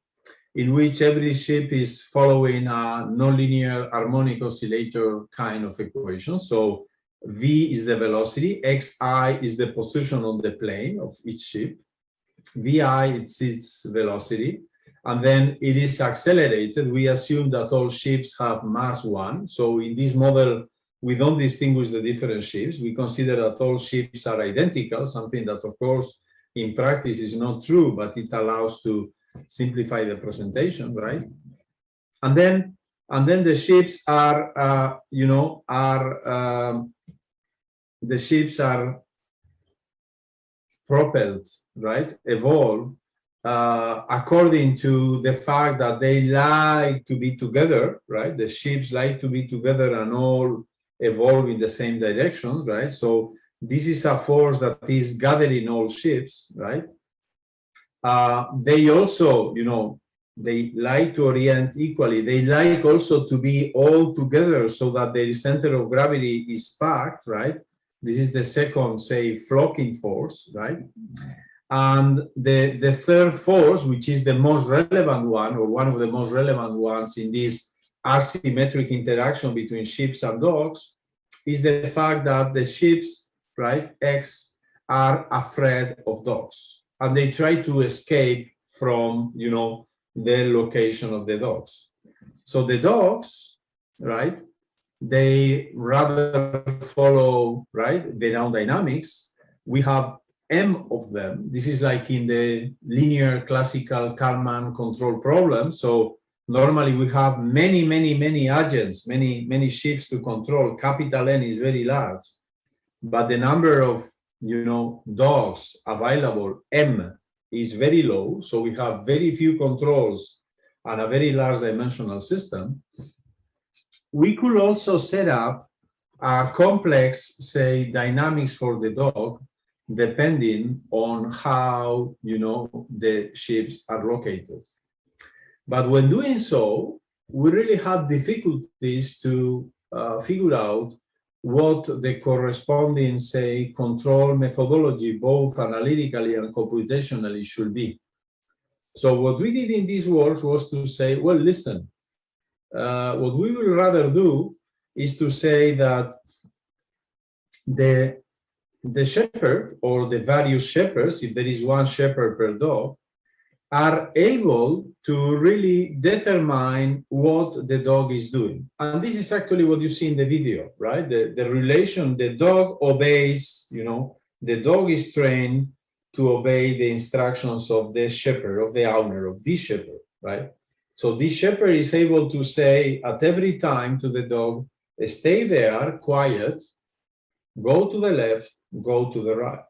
in which every ship is following a nonlinear harmonic oscillator kind of equation. So V is the velocity, xi is the position on the plane of each ship, vi it's its velocity, and then it is accelerated. We assume that all ships have mass 1. So in this model, we don't distinguish the different ships. We consider that all ships are identical, something that, of course, in practice is not true, but it allows to simplify the presentation, right? And then the ships are, you know, the ships are propelled, right? Evolve according to the fact that they like to be together, right? The ships like to be together and all evolve in the same direction, right? So this is a force that is gathering all ships, right? They also, you know, they like to orient equally. They like also to be all together so that their center of gravity is packed, right? This is the second, say, flocking force, right? And the third force, which is the most relevant one, or one of the most relevant ones in this asymmetric interaction between ships and dogs, is the fact that the ships, right, X, are afraid of dogs. And they try to escape from, you know, the location of the dogs. So the dogs, right, they rather follow, right, their own dynamics. We have M of them. This is like in the linear classical Kalman control problem. So normally we have many agents, many ships to control. Capital N is very large, but the number of, you know, dogs available, M, is very low. So we have very few controls and a very large dimensional system. We could also set up a complex, say, dynamics for the dog, depending on how, you know, the ships are located. But when doing so, we really had difficulties to figure out what the corresponding, say, control methodology, both analytically and computationally, should be. So what we did in these works was to say, well, listen, what we will rather do is to say that the shepherd, or the various shepherds, if there is one shepherd per dog, are able to really determine what the dog is doing. And this is actually what you see in the video, right? The relation, the dog obeys, you know, the dog is trained to obey the instructions of the shepherd, of the owner, of this shepherd, right? So this shepherd is able to say at every time to the dog, stay there, quiet, go to the left, go to the right.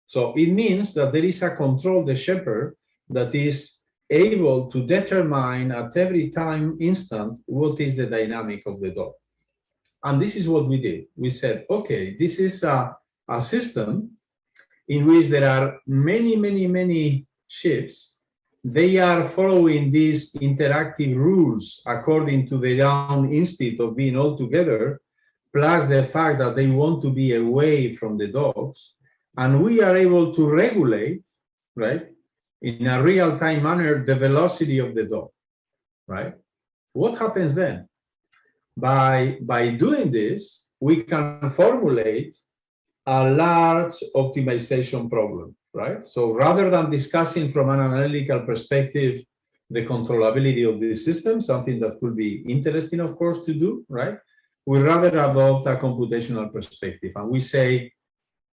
So it means that there is a control, the shepherd, that is able to determine at every time instant what is the dynamic of the dog. And this is what we did. We said, okay, this is a system in which there are many ships. They are following these interactive rules according to their own instinct of being all together, plus the fact that they want to be away from the dogs. And we are able to regulate, right, in a real-time manner, the velocity of the dog, right? What happens then? By doing this, we can formulate a large optimization problem, right? So rather than discussing from an analytical perspective the controllability of the system, something that could be interesting, of course, to do, right? We rather adopt a computational perspective. And we say,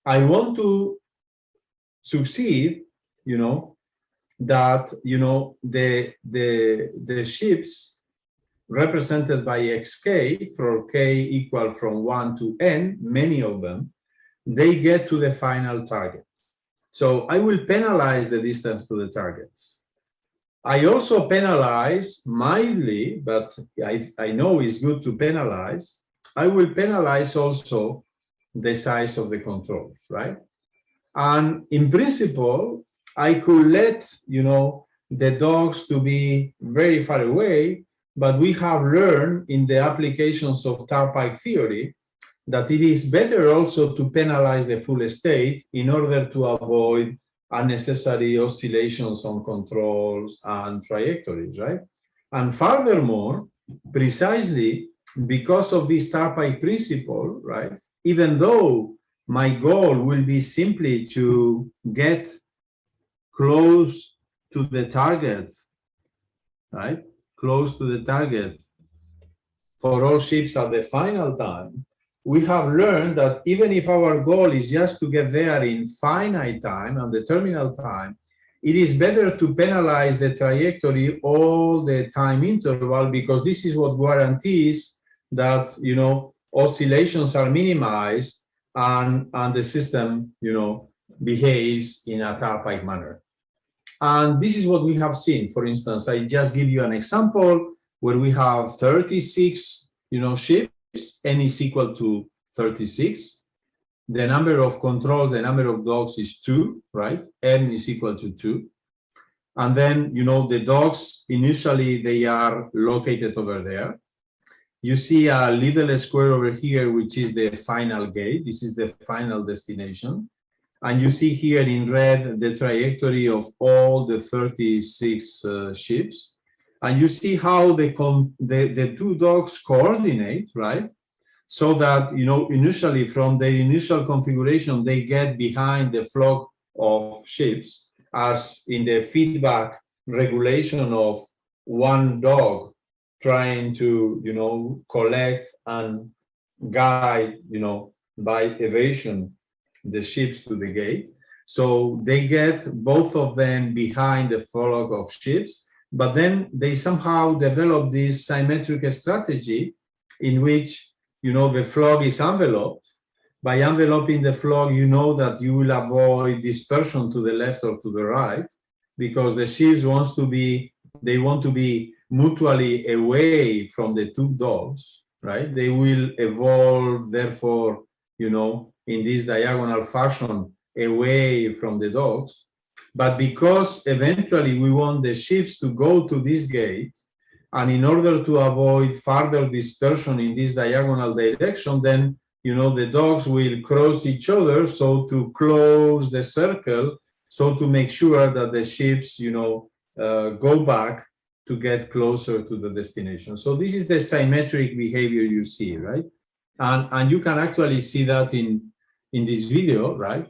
I want to succeed, you know, that, you know, the ships represented by xk, for k equal from 1 to n, many of them, they get to the final target. So I will penalize the distance to the targets. I also penalize mildly, but I know it's good to penalize. I will penalize also the size of the controls, right? And in principle, I could let, you know, the dogs to be very far away, but we have learned in the applications of Turnpike theory that it is better also to penalize the full state in order to avoid unnecessary oscillations on controls and trajectories, right? And furthermore, precisely because of this Turnpike principle, right, even though my goal will be simply to get close to the target, right? Close to the target for all ships at the final time, we have learned that even if our goal is just to get there in finite time and the terminal time, it is better to penalize the trajectory all the time interval, because this is what guarantees that, you know, oscillations are minimized and the system, you know, behaves in a Turnpike manner. And this is what we have seen. For instance, I just give you an example where we have 36, you know, ships, n is equal to 36. The number of controls, the number of dogs is 2, right? N is equal to 2. And then, you know, the dogs, initially, they are located over there. You see a little square over here, which is the final gate. This is the final destination. And you see here in red the trajectory of all the 36 ships. And you see how the two dogs coordinate, right? So that, you know, initially from the initial configuration, they get behind the flock of ships, as in the feedback regulation of one dog trying to, you know, collect and guide, you know, by evasion, the ships to the gate. So they get both of them behind the flock of ships, but then they somehow develop this symmetric strategy in which, you know, the flock is enveloped. By enveloping the flock, you know that you will avoid dispersion to the left or to the right, because the ships want to be mutually away from the two dogs, right? They will evolve, therefore, you know, in this diagonal fashion away from the dogs. But because eventually we want the ships to go to this gate, and in order to avoid further dispersion in this diagonal direction, then, you know, the dogs will cross each other, so to close the circle, so to make sure that the ships, you know, go back to get closer to the destination. So this is the symmetric behavior you see, right? And you can actually see that in this video, right?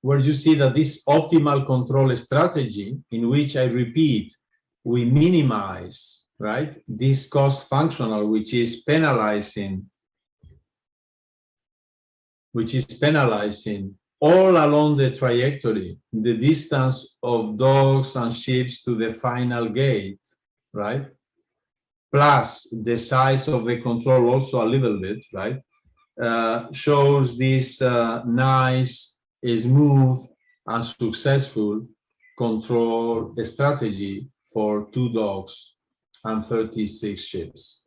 Where you see that this optimal control strategy, in which, I repeat, we minimize, right, this cost functional, which is penalizing all along the trajectory, the distance of dogs and ships to the final gate, right? Plus the size of the control also a little bit, right? Shows this nice, smooth, and successful control strategy for 2 dogs and 36 ships.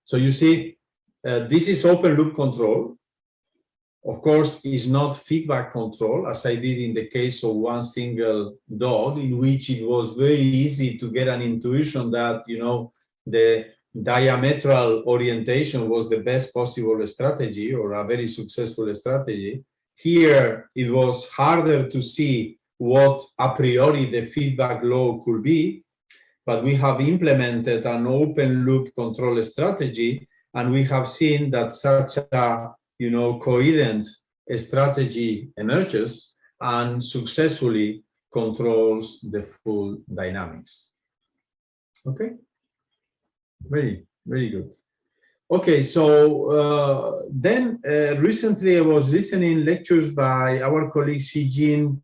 So you see, this is open loop control. Of course, is not feedback control, as I did in the case of one single dog, in which it was very easy to get an intuition that, you know, the diametral orientation was the best possible strategy, or a very successful strategy. Here, it was harder to see what a priori the feedback law could be, but we have implemented an open loop control strategy, and we have seen that such a, you know, coherent strategy emerges and successfully controls the full dynamics. Okay, very, very good. Okay, so then recently I was listening lectures by our colleague Xi Jin,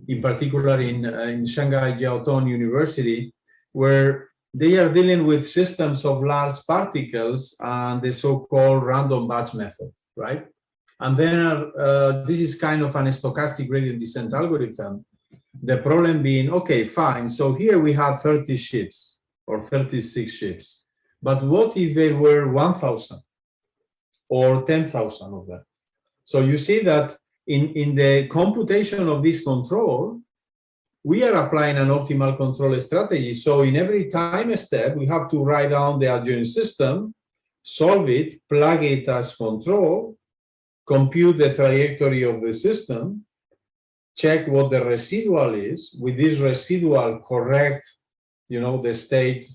in particular in Shanghai Jiao Tong University, where they are dealing with systems of large particles and the so-called random batch method, right? And then this is kind of an stochastic gradient descent algorithm. The problem being, okay, fine, so here we have 30 ships or 36 ships. But what if there were 1,000 or 10,000 of them? So you see that in the computation of this control, we are applying an optimal control strategy. So in every time step, we have to write down the adjoint system, solve it, plug it as control, compute the trajectory of the system, check what the residual is. With this residual, correct, you know, the state,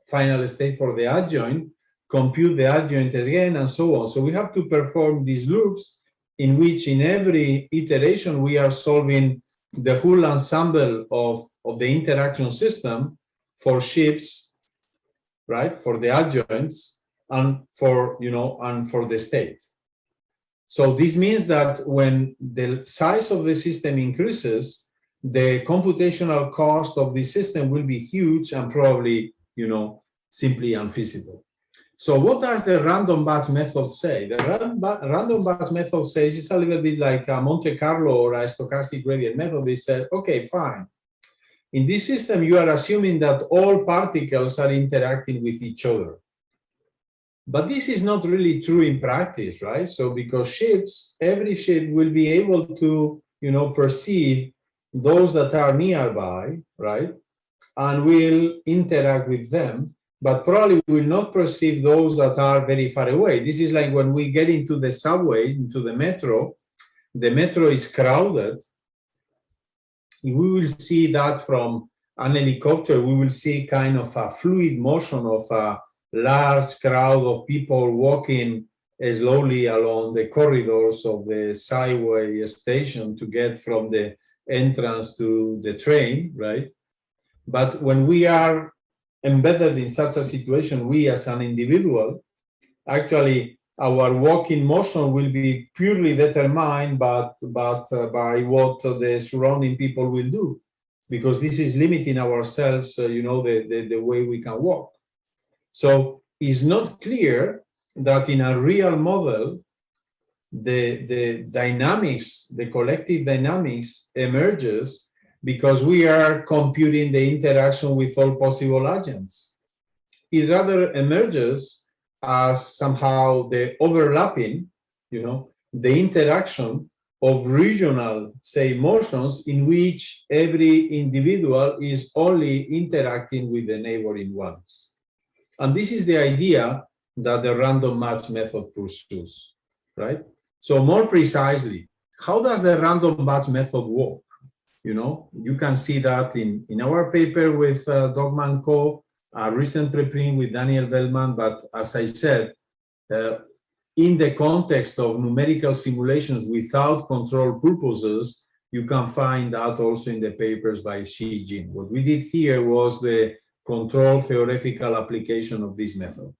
final state for the adjoint, compute the adjoint again, and so on. So we have to perform these loops in which in every iteration we are solving the whole ensemble of the interaction system for ships, right, for the adjoints, and for, you know, and for the state. So this means that when the size of the system increases, the computational cost of the system will be huge and probably, you know, simply unfeasible. So what does the random batch method say? The random batch method says it's a little bit like a Monte Carlo or a stochastic gradient method. It says, okay, fine. In this system, you are assuming that all particles are interacting with each other. But this is not really true in practice, right? So because ships, every ship will be able to perceive those that are nearby, right? And will interact with them, but probably will not perceive those that are very far away. This is like when we get into the subway, into the metro is crowded. We will see that from an helicopter. We will see kind of a fluid motion of a large crowd of people walking slowly along the corridors of the subway station to get from the entrance to the train, right? But when we are embedded in such a situation, we as an individual, actually our walking motion will be purely determined by what the surrounding people will do, because this is limiting ourselves, the way we can walk. So it's not clear that in a real model, the dynamics, the collective dynamics emerges because we are computing the interaction with all possible agents. It rather emerges as somehow the overlapping, the interaction of regional, say, motions in which every individual is only interacting with the neighboring ones. And this is the idea that the random match method pursues, right? So more precisely, how does the random match method work? You can see that in our paper with Dogman Co., a recent preprint with Daniel Bellman, but as I said, in the context of numerical simulations without control purposes, you can find that also in the papers by Xi Jin. What we did here was the control theoretical application of this method.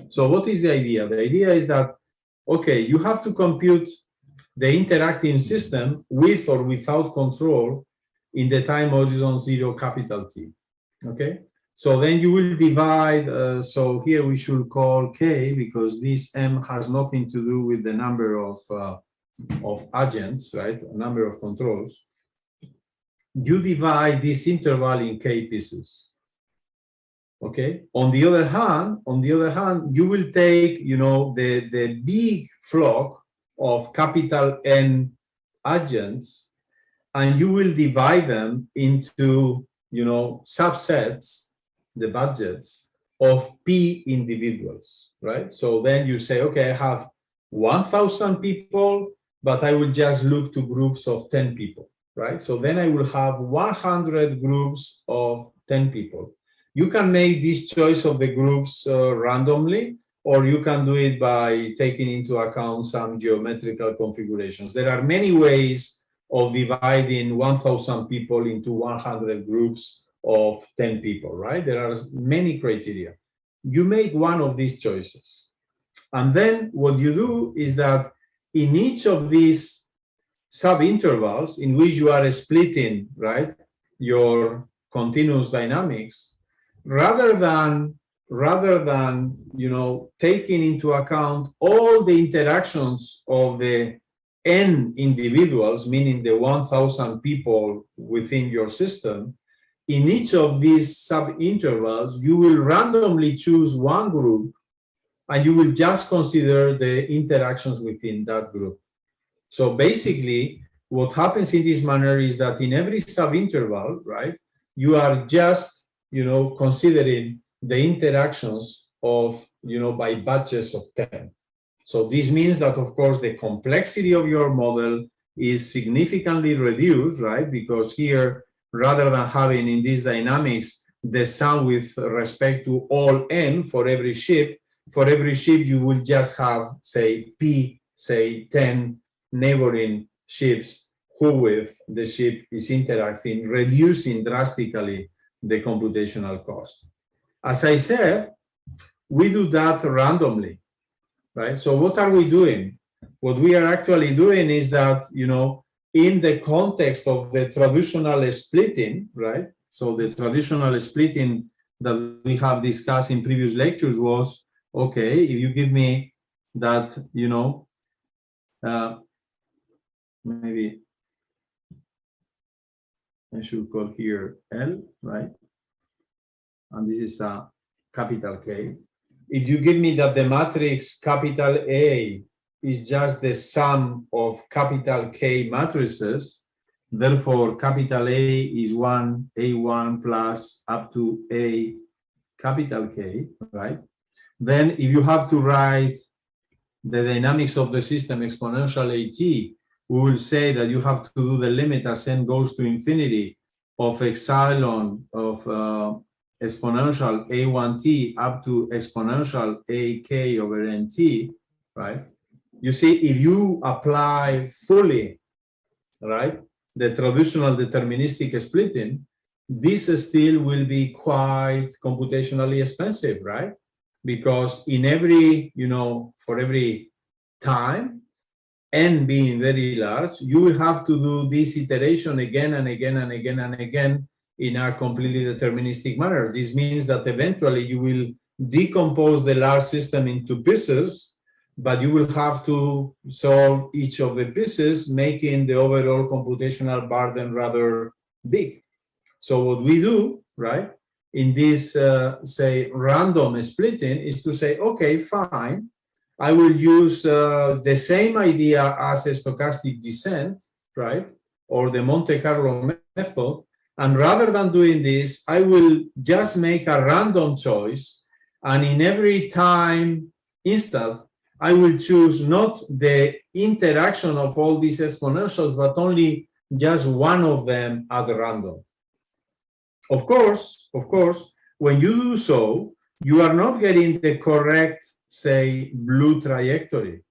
So what is the idea? The idea is that, okay, you have to compute the interacting system with or without control in the time horizon 0 capital T, okay? So then you will divide, so here we should call K, because this M has nothing to do with the number of agents, right? A number of controls. You divide this interval in K pieces, okay? On the other hand, you will take, the big flock of capital N agents, and you will divide them into, subsets, the budgets of P individuals, right? So then you say, okay, I have 1,000 people, but I will just look to groups of 10 people, right? So then I will have 100 groups of 10 people. You can make this choice of the groups randomly, or you can do it by taking into account some geometrical configurations. There are many ways of dividing 1,000 people into 100 groups of 10 people, right? There are many criteria. You make one of these choices. And then what you do is that in each of these subintervals in which you are splitting, right, your continuous dynamics, rather than taking into account all the interactions of the N individuals, meaning the 1,000 people within your system, in each of these subintervals, you will randomly choose one group and you will just consider the interactions within that group. So basically, what happens in this manner is that in every subinterval, right, you are just, considering the interactions of, by batches of 10. So this means that, of course, the complexity of your model is significantly reduced, right? Because here, rather than having in these dynamics the sum with respect to all N for every ship you will just have, say, P, say 10 neighboring ships who with the ship is interacting, reducing drastically the computational cost. As I said, we do that randomly, right? So what are we doing? What we are actually doing is that, in the context of the traditional splitting, right? So the traditional splitting that we have discussed in previous lectures was, okay, if you give me that, maybe I should call here L, right? And this is a capital K. If you give me that the matrix capital A is just the sum of capital K matrices. Therefore, capital A is 1, A1 plus up to A capital K, right? Then if you have to write the dynamics of the system exponential AT, we will say that you have to do the limit as n goes to infinity of epsilon of exponential A1t up to exponential AK over NT, right? You see, if you apply fully, right, the traditional deterministic splitting, this still will be quite computationally expensive, right? Because in every, for every time, n being very large, you will have to do this iteration again and again and again and again in a completely deterministic manner. This means that eventually you will decompose the large system into pieces, but you will have to solve each of the pieces, making the overall computational burden rather big. So what we do, right, in this, say, random splitting is to say, okay, fine, I will use the same idea as a stochastic descent, right, or the Monte Carlo method, and rather than doing this, I will just make a random choice, and in every time instant, I will choose not the interaction of all these exponentials, but only just one of them at random. Of course, when you do so, you are not getting the correct, say, blue trajectory,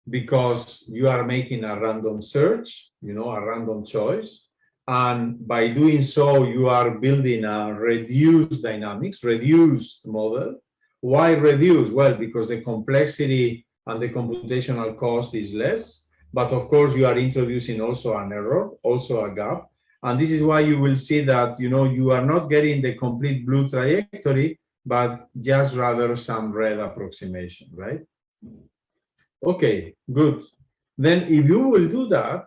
because you are making a random search, a random choice. And by doing so, you are building a reduced dynamics, reduced model. Why reduced? Well, because the complexity and the computational cost is less. But of course, you are introducing also an error, also a gap. And this is why you will see that, you are not getting the complete blue trajectory, but just rather some red approximation, right? Okay, good. Then if you will do that,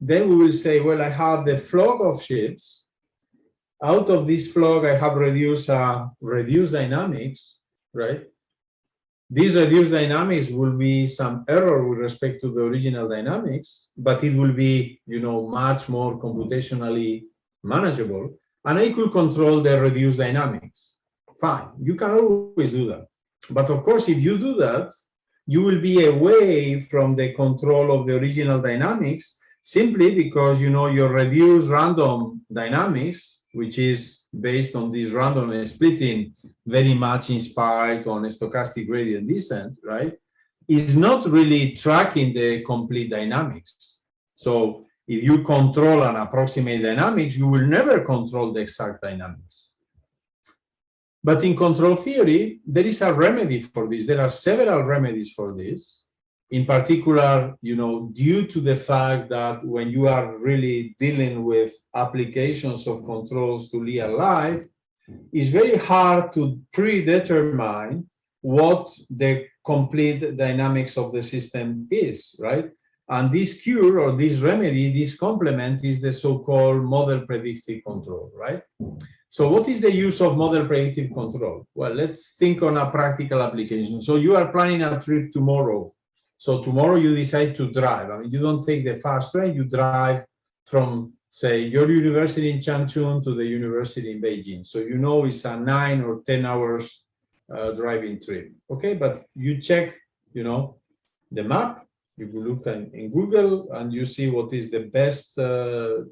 then we will say, well, I have the flock of ships. Out of this flock, I have reduced dynamics, right? This reduced dynamics will be some error with respect to the original dynamics, but it will be, much more computationally manageable. And I could control the reduced dynamics. Fine, you can always do that. But of course, if you do that, you will be away from the control of the original dynamics, simply because, your reduced random dynamics, which is based on this random splitting, very much inspired on a stochastic gradient descent, right, is not really tracking the complete dynamics. So if you control and approximate dynamics, you will never control the exact dynamics. But in control theory, there is a remedy for this. There are several remedies for this. In particular, due to the fact that when you are really dealing with applications of controls to real life, it's very hard to predetermine what the complete dynamics of the system is, right? And this cure or this remedy, this complement is the so-called model predictive control, right? So what is the use of model predictive control? Well, let's think on a practical application. So you are planning a trip tomorrow. So tomorrow you decide to drive. I mean, you don't take the fast train, you drive from, say, your university in Changchun to the university in Beijing. So it's a 9 or 10 hours driving trip. Okay, but you check, the map, you look in Google and you see what is the best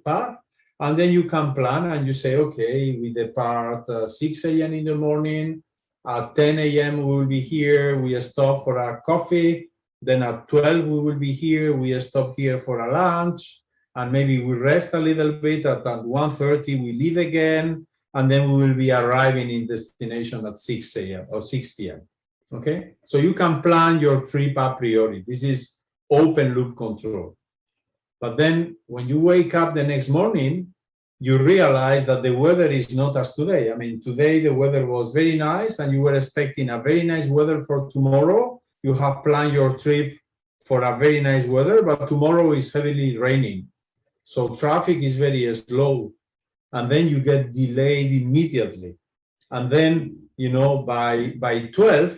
path. And then you can plan and you say, okay, we depart 6 a.m. in the morning. At 10 a.m. we will be here. We stop for a coffee. Then at 12 we will be here. We stop here for a lunch. And maybe we rest a little bit. At 1:30 we leave again. And then we will be arriving in destination at 6 a.m. or 6 p.m. Okay? So you can plan your trip a priori. This is open loop control. But then when you wake up the next morning, you realize that the weather is not as today. I mean, today the weather was very nice and you were expecting a very nice weather for tomorrow. You have planned your trip for a very nice weather, but tomorrow is heavily raining. So traffic is very slow. And then you get delayed immediately. And then, by 12,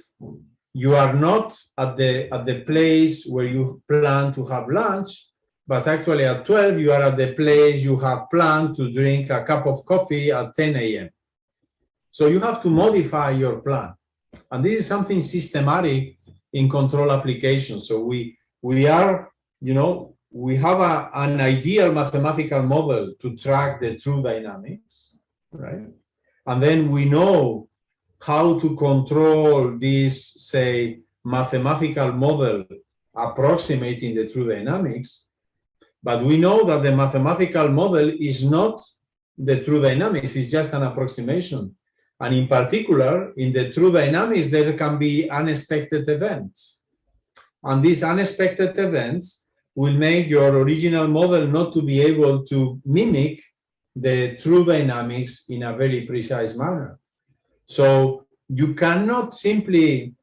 you are not at the place where you plan to have lunch, but actually at 12, you are at the place you have planned to drink a cup of coffee at 10 a.m. So you have to modify your plan. And this is something systematic in control applications. So we are, we have an ideal mathematical model to track the true dynamics, right? And then we know how to control this, say, mathematical model approximating the true dynamics. But we know that the mathematical model is not the true dynamics, it's just an approximation. And in particular, in the true dynamics, there can be unexpected events. And these unexpected events will make your original model not to be able to mimic the true dynamics in a very precise manner. So you cannot simply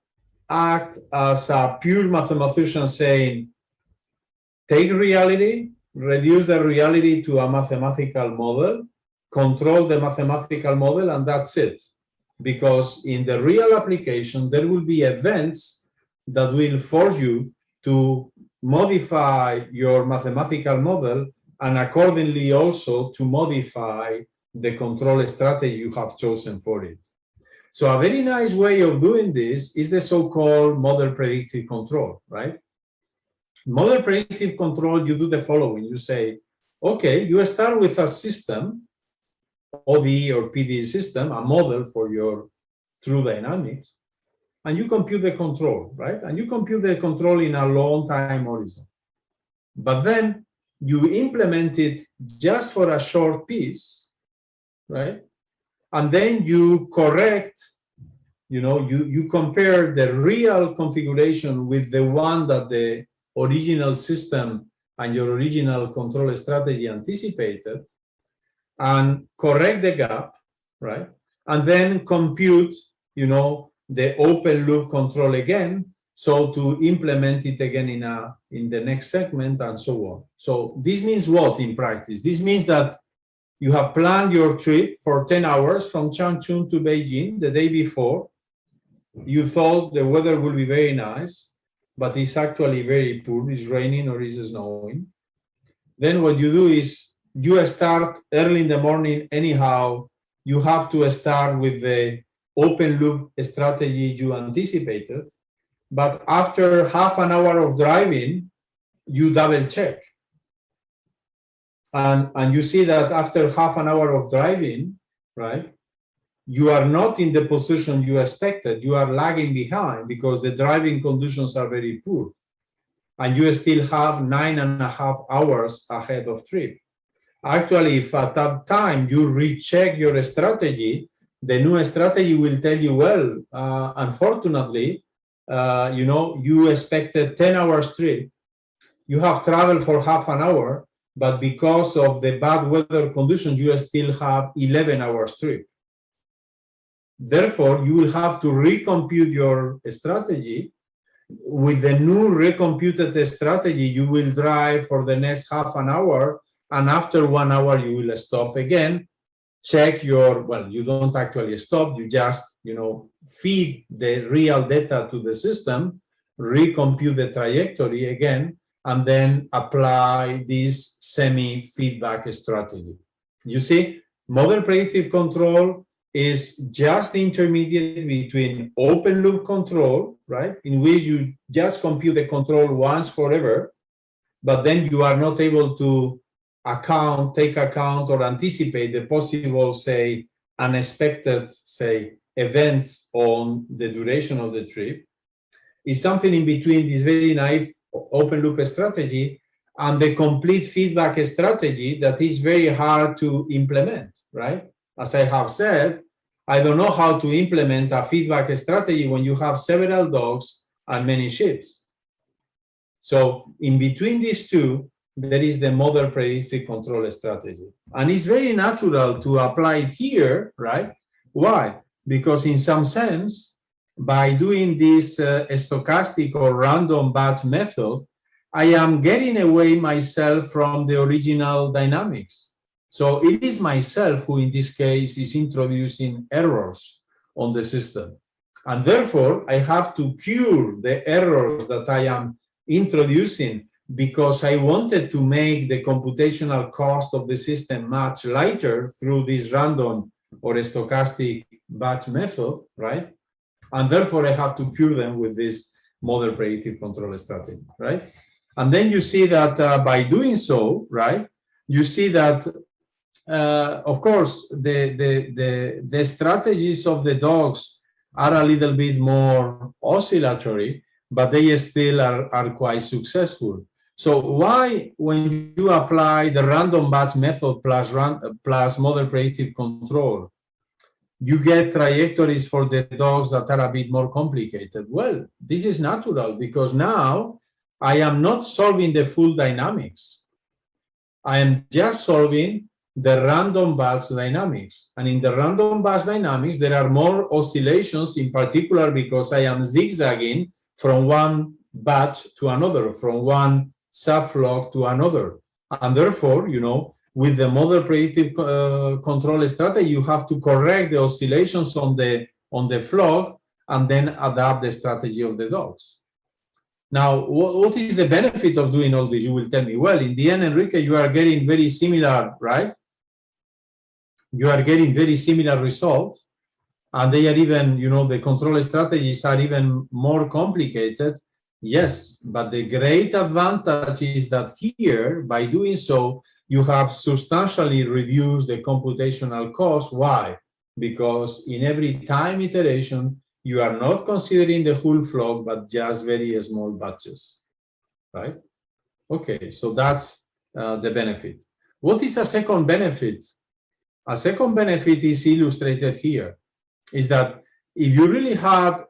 act as a pure mathematician saying, take reality, reduce the reality to a mathematical model, control the mathematical model, and that's it. Because in the real application, there will be events that will force you to modify your mathematical model and accordingly also to modify the control strategy you have chosen for it. So a very nice way of doing this is the so-called model predictive control, right? Model predictive control, you do the following. You say, okay, you start with a system, ODE or PD system, a model for your true dynamics, and you compute the control, right? And you compute the control in a long time horizon. But then you implement it just for a short piece, right? And then you correct, you compare the real configuration with the one that the original system and your original control strategy anticipated, and correct the gap, right? And then compute, the open loop control again, so to implement it again in the next segment and so on. So this means what in practice? This means that you have planned your trip for 10 hours from Changchun to Beijing the day before. You thought the weather will be very nice, but it's actually very poor. It's raining or it's snowing. Then what you do is you start early in the morning anyhow. You have to start with the open loop strategy you anticipated. But after half an hour of driving, you double check. And you see that after half an hour of driving, right, you are not in the position you expected. You are lagging behind because the driving conditions are very poor. And you still have 9.5 hours ahead of trip. Actually, if at that time you recheck your strategy, the new strategy will tell you, well, unfortunately, you expected 10 hours trip. You have traveled for half an hour, but because of the bad weather conditions, you still have 11 hours trip. Therefore, you will have to recompute your strategy. With the new recomputed strategy, you will drive for the next half an hour, and after 1 hour, you will stop again, check you don't actually stop, you just, feed the real data to the system, recompute the trajectory again, and then apply this semi-feedback strategy. You see, model predictive control is just the intermediate between open loop control, right, in which you just compute the control once forever, but then you are not able to take account or anticipate the possible, say, unexpected, say, events on the duration of the trip. Is something in between this very naive open loop strategy and the complete feedback strategy that is very hard to implement, right? As I have said, I don't know how to implement a feedback strategy when you have several dogs and many sheep. So in between these two, there is the model predictive control strategy. And it's very natural to apply it here, right? Why? Because in some sense, by doing this stochastic or random batch method, I am getting away myself from the original dynamics. So it is myself who, in this case, is introducing errors on the system. And therefore, I have to cure the errors that I am introducing because I wanted to make the computational cost of the system much lighter through this random or stochastic batch method, right? And therefore, I have to cure them with this model predictive control strategy, right? And then you see that by doing so, right, you see that, of course, the strategies of the dogs are a little bit more oscillatory, but they still are quite successful. So why, when you apply the random batch method plus model predictive control, you get trajectories for the dogs that are a bit more complicated? Well, this is natural because now I am not solving the full dynamics. I am just solving the random batch dynamics. And in the random batch dynamics, there are more oscillations, in particular because I am zigzagging from one batch to another, from one subflock to another. And therefore, you know, with the model predictive control strategy, you have to correct the oscillations on the flock and then adapt the strategy of the dogs. Now, what is the benefit of doing all this? You will tell me. Well, in the end, Enrique, you are getting very similar, right? You are getting very similar results. And they are even, you know, the control strategies are even more complicated. Yes, but the great advantage is that here, by doing so, you have substantially reduced the computational cost. Why? Because in every time iteration, you are not considering the whole flock, but just very small batches, right? Okay, so that's the benefit. What is a second benefit? A second benefit is illustrated here, is that if you really had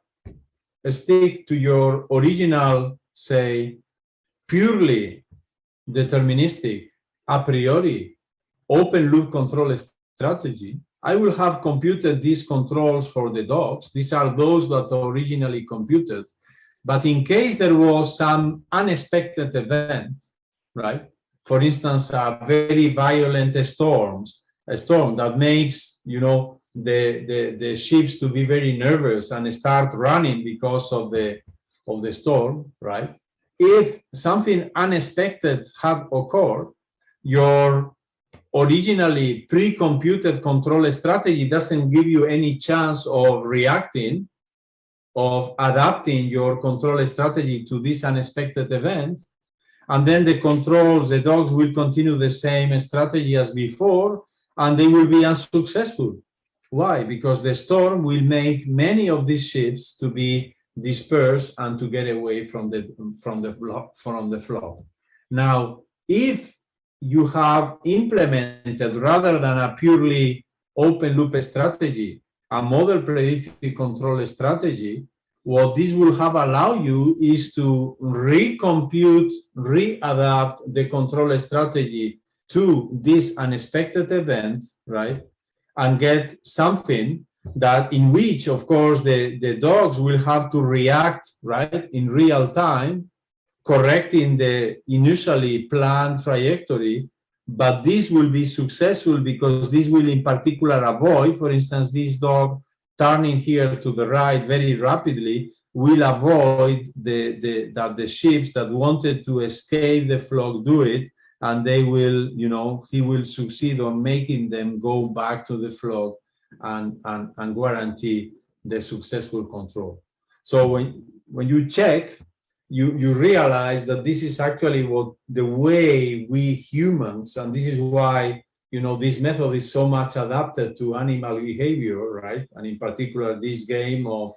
stick to your original, say, purely deterministic, a priori, open loop control strategy, I will have computed these controls for the dogs. These are those that are originally computed. But in case there was some unexpected event, right? For instance, a very violent storm that makes, you know, the ships to be very nervous and start running because of the storm, right? If something unexpected have occurred, your originally pre-computed control strategy doesn't give you any chance of reacting, of adapting your control strategy to this unexpected event. And then the controls, the dogs will continue the same strategy as before, and they will be unsuccessful. Why? Because the storm will make many of these ships to be dispersed and to get away from the flock. Now, if you have implemented, rather than a purely open loop strategy, a model predictive control strategy, what this will have allowed you is to recompute, readapt the control strategy to this unexpected event, right? And get something that in which, of course, the dogs will have to react, right, in real time, correcting the initially planned trajectory. But this will be successful because this will in particular avoid, for instance, this dog turning here to the right very rapidly will avoid that the ships that wanted to escape the flock do it, and they will, you know, he will succeed on making them go back to the flock and guarantee the successful control. So when you check, you realize that this is actually what the way we humans, and this is why, you know, this method is so much adapted to animal behavior, right? And in particular, this game of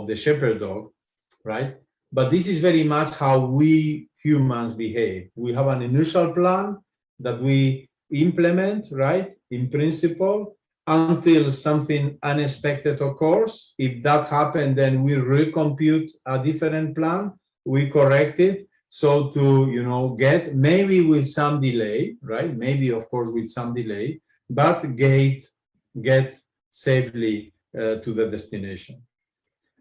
the shepherd dog, right? But this is very much how we humans behave. We have an initial plan that we implement, right, in principle, until something unexpected occurs. If that happened, then we recompute a different plan, we correct it, so to, you know, get, maybe with some delay, right, maybe of course with some delay, but get safely to the destination.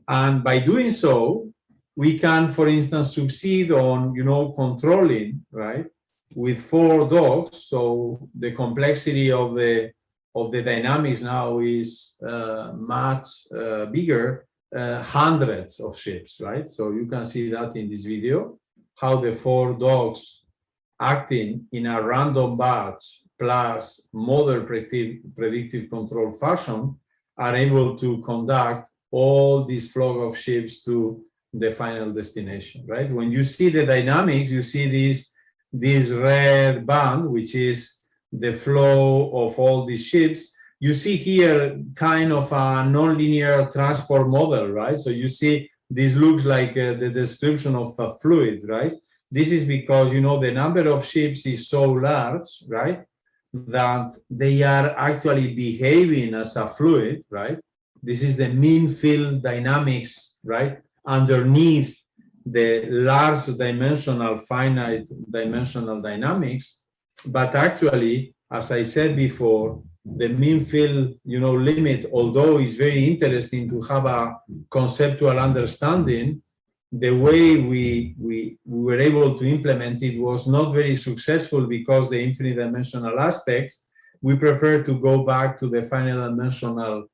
And by doing so, we can, for instance, succeed on, you know, controlling, right, with 4 dogs. So the complexity of the dynamics now is much bigger. hundreds of ships, right? So you can see that in this video, how the 4 dogs acting in a random batch plus model predictive control fashion are able to conduct all this flow of ships to the final destination, right? When you see the dynamics, you see this red band, which is the flow of all these ships. You see here kind of a nonlinear transport model, right? So you see this looks like the description of a fluid, right? This is because, you know, the number of ships is so large, right, that they are actually behaving as a fluid, right? This is the mean field dynamics, right, underneath the large dimensional, finite dimensional dynamics. But actually, as I said before, the mean field, you know, limit, although is very interesting to have a conceptual understanding, the way we were able to implement it was not very successful because the infinite dimensional aspects. We prefer to go back to the finite dimensional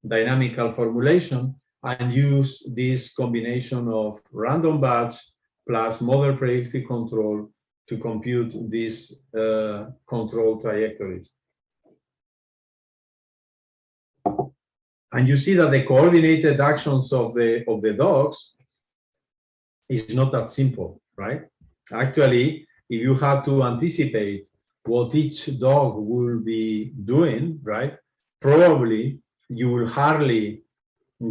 dynamical formulation and use this combination of random batch plus model predictive control to compute these control trajectories. And you see that the coordinated actions of the dogs is not that simple, right? Actually, if you have to anticipate what each dog will be doing, right, probably you will hardly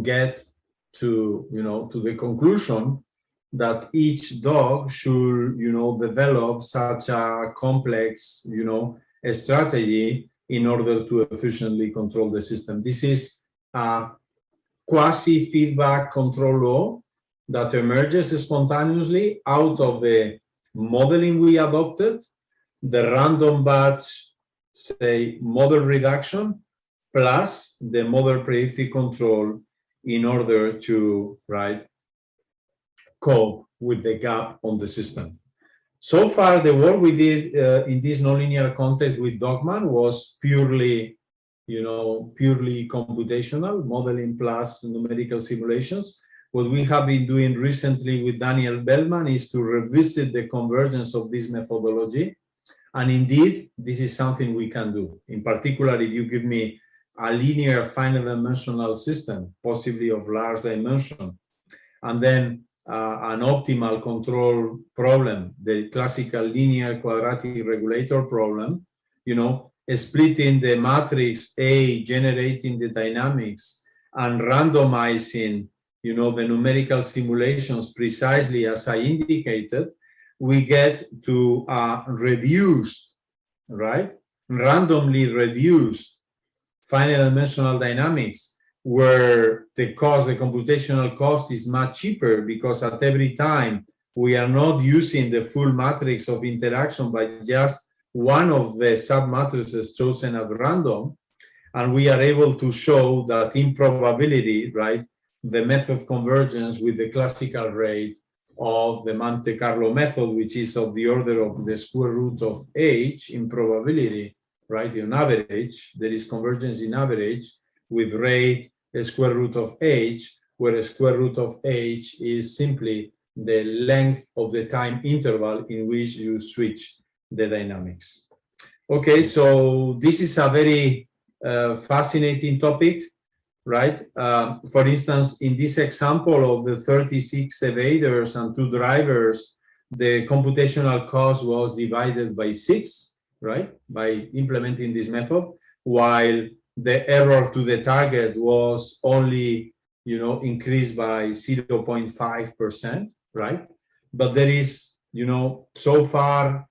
get to, you know, to the conclusion that each dog should, you know, develop such a complex, you know, a strategy in order to efficiently control the system. This is a quasi-feedback control law that emerges spontaneously out of the modeling we adopted, the random batch, say, model reduction, plus the model predictive control in order to, right, cope with the gap on the system. So far, the work we did in this nonlinear context with Dogman was purely, you know, purely computational, modeling plus numerical simulations. What we have been doing recently with Daniel Bellman is to revisit the convergence of this methodology. And indeed, this is something we can do. In particular, if you give me a linear finite dimensional system, possibly of large dimension, and then an optimal control problem, the classical linear quadratic regulator problem, you know, splitting the matrix A, generating the dynamics, and randomizing, you know, the numerical simulations precisely as I indicated, we get to a reduced, right, randomly reduced finite dimensional dynamics, where the cost, the computational cost is much cheaper because at every time we are not using the full matrix of interaction by just one of the submatrices chosen at random, and we are able to show that in probability, right, the method convergence with the classical rate of the Monte Carlo method, which is of the order of the square root of h in probability, right? On average, there is convergence in average with rate a square root of h, where a square root of h is simply the length of the time interval in which you switch the dynamics. Okay, so this is a very fascinating topic, right? For instance, in this example of the 36 evaders and 2 drivers, the computational cost was divided by 6, right? By implementing this method, while the error to the target was only, you know, increased by 0.5%, right? But there is, you know, so far,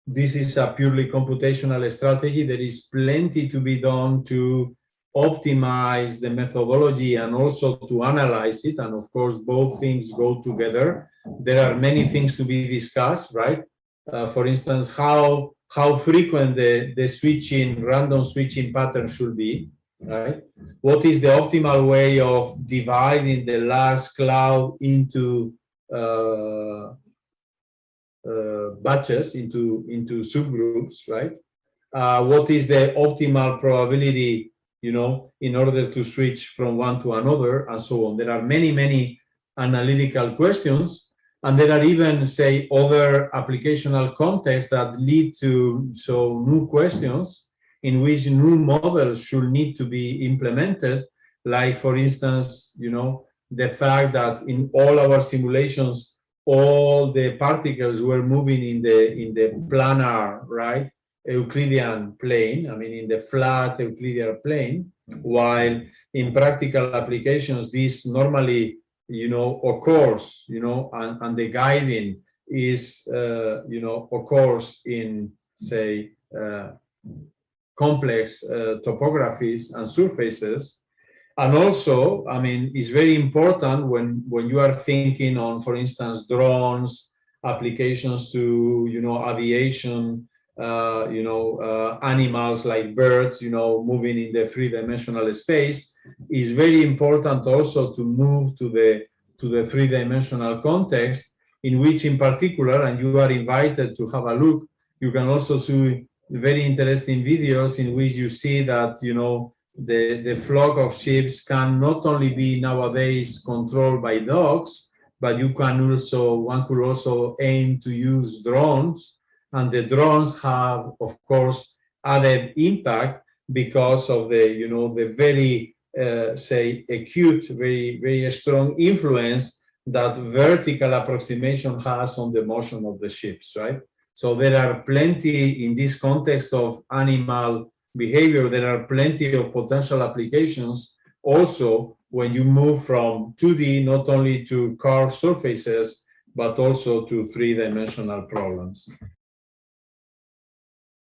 this is a purely computational strategy. There is plenty to be done to optimize the methodology and also to analyze it. And of course, both things go together. There are many things to be discussed, right? For instance, how frequent the switching, random switching pattern should be, right? What is the optimal way of dividing the large cloud into batches, into subgroups, right? What is the optimal probability you know, in order to switch from one to another and so on. There are many, many analytical questions, and there are even, say, other applicational contexts that lead to new questions in which new models should need to be implemented, like, for instance, you know, the fact that in all our simulations, all the particles were moving in the planar, right, Euclidean plane, I mean, in the flat Euclidean plane, while in practical applications, this normally, you know, occurs, you know, and the guiding is, you know, occurs in, say, complex topographies and surfaces. And also, I mean, it's very important when you are thinking on, for instance, drones, applications to, you know, aviation, you know, animals like birds, you know, moving in the three-dimensional space, is very important also to move to the three-dimensional context, in which in particular, and you are invited to have a look, you can also see very interesting videos in which you see that, you know, the flock of sheep can not only be nowadays controlled by dogs, but one could also aim to use drones, and the drones have, of course, added impact because of the, you know, the very, say, acute, very, very strong influence that vertical approximation has on the motion of the ships, right? So there are plenty, in this context of animal behavior, there are plenty of potential applications also when you move from 2D not only to curved surfaces, but also to three-dimensional problems.